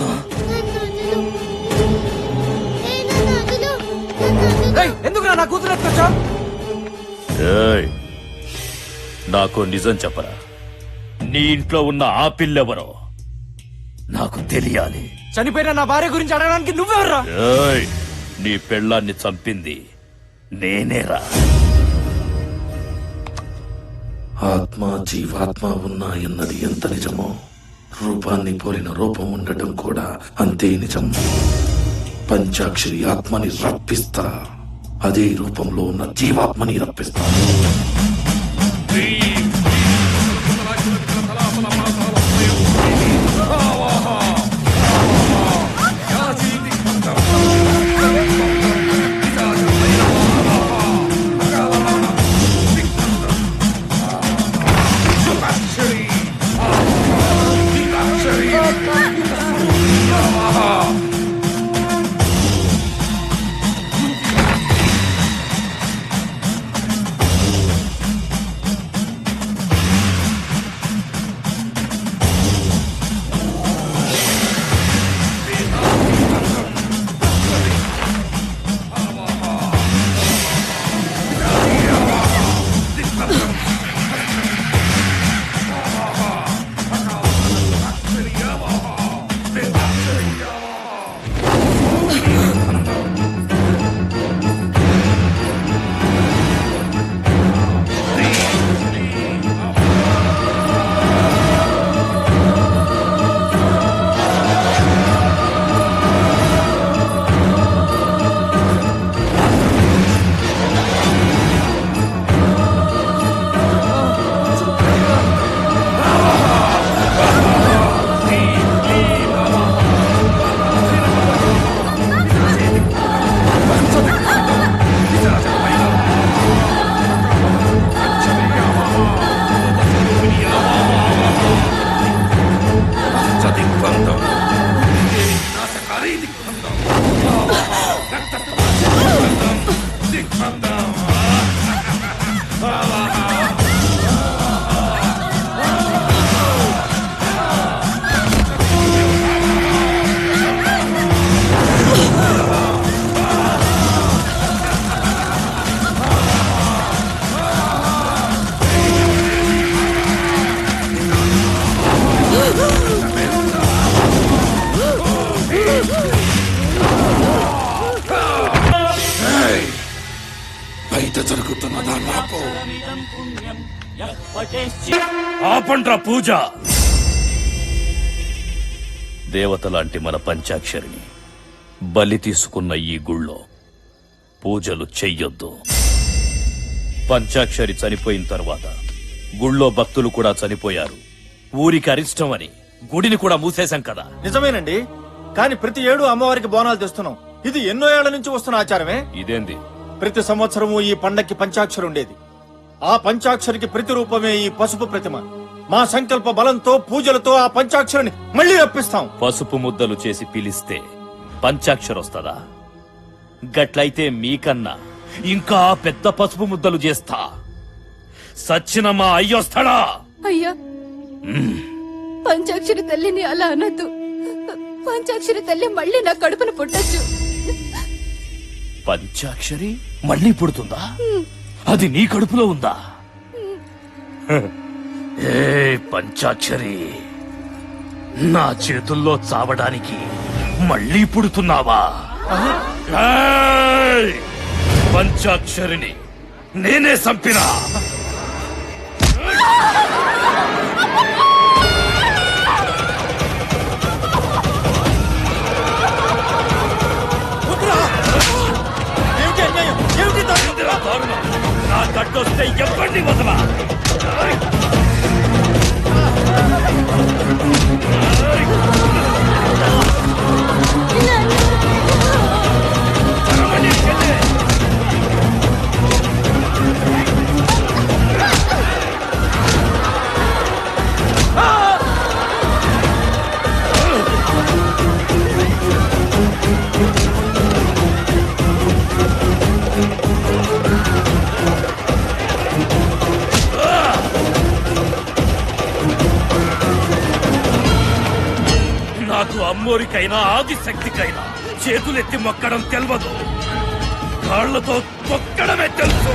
ఎందుకు నా కూతురు ఎత్తుకొచ్చా? ఏయ్, నాకు నిజం చెప్పరా. నీ ఇంట్లో ఉన్న ఆ పిల్లెవరో నాకు తెలియాలి. చనిపోయిన నా భార్య గురించి అడగడానికి నువ్వెవర్రా? ఏయ్, నీ పెళ్ళాన్ని చంపింది నేనేరా. ఆత్మ జీవాత్మ ఉన్నాయన్నది ఎంత నిజమో, రూపాన్ని పోలిన రూపం ఉండటం కూడా అంతే నిజం. పంచాక్షరి ఆత్మని రప్పిస్తా, అదే రూపంలో ఉన్న జీవాత్మని రప్పిస్తా. ఆపండ్రా పూజ. దేవతలాంటి మన పంచాక్షరిని బలి తీసుకున్న ఈ గుళ్ళో పూజలు చెయ్యొద్దు. పంచాక్షరి చనిపోయిన తర్వాత గుళ్ళో భక్తులు కూడా చనిపోయారు. ఊరికి అరిష్టం అని గుడిని కూడా మూసేశాం కదా. నిజమేనండి, కానీ ప్రతి ఏడు అమ్మవారికి బోనాలు తెస్తున్నాం. ఇది ఎన్నో ఏళ్ల నుంచి వస్తున్న ఆచారమే. ఇదేంది? ప్రతి సంవత్సరము ఈ పండక్కి పంచాక్షరి ఉండేది. ఆ పంచాక్షరికి ప్రతిరూపమే ఈ పసుపు ప్రతిమ. మా సంకల్ప బలంతో పూజలతో ఆ పంచాక్షరిని మళ్ళీ రప్పిస్తాం. పసుపు ముద్దలు చేసి పిలిస్తే పంచాక్షరి వస్తుందా? గట్లయితే మీకన్నా ఇంకా పెద్ద పసుపు ముద్దలు చేస్తా. సచ్చిన మా అయ్యొస్తాడా? అయ్యా, పంచాక్షరి తల్లిని అలా అనద్దు. పంచాక్షరి తల్లి మళ్ళీ నా కడుపును పుట్టచ్చు. పంచాక్షరి మళ్ళీ పుడుతుందా? అది నీ కడుపులో ఉందా? ఏ పంచాక్షరి, నా చేతుల్లో చావడానికి మళ్ళీ పుడుతున్నావా? ఏయ్! పంచాక్షరిని నేనే చంపినా. నా గడ్డొస్తే ఎవరిని వదలా. ఆదిమూరికైనా ఆదిశక్తికైనా చేతులెత్తి మొక్కడం తెలవదు, కాళ్లతో తొక్కడమే తెలుసు.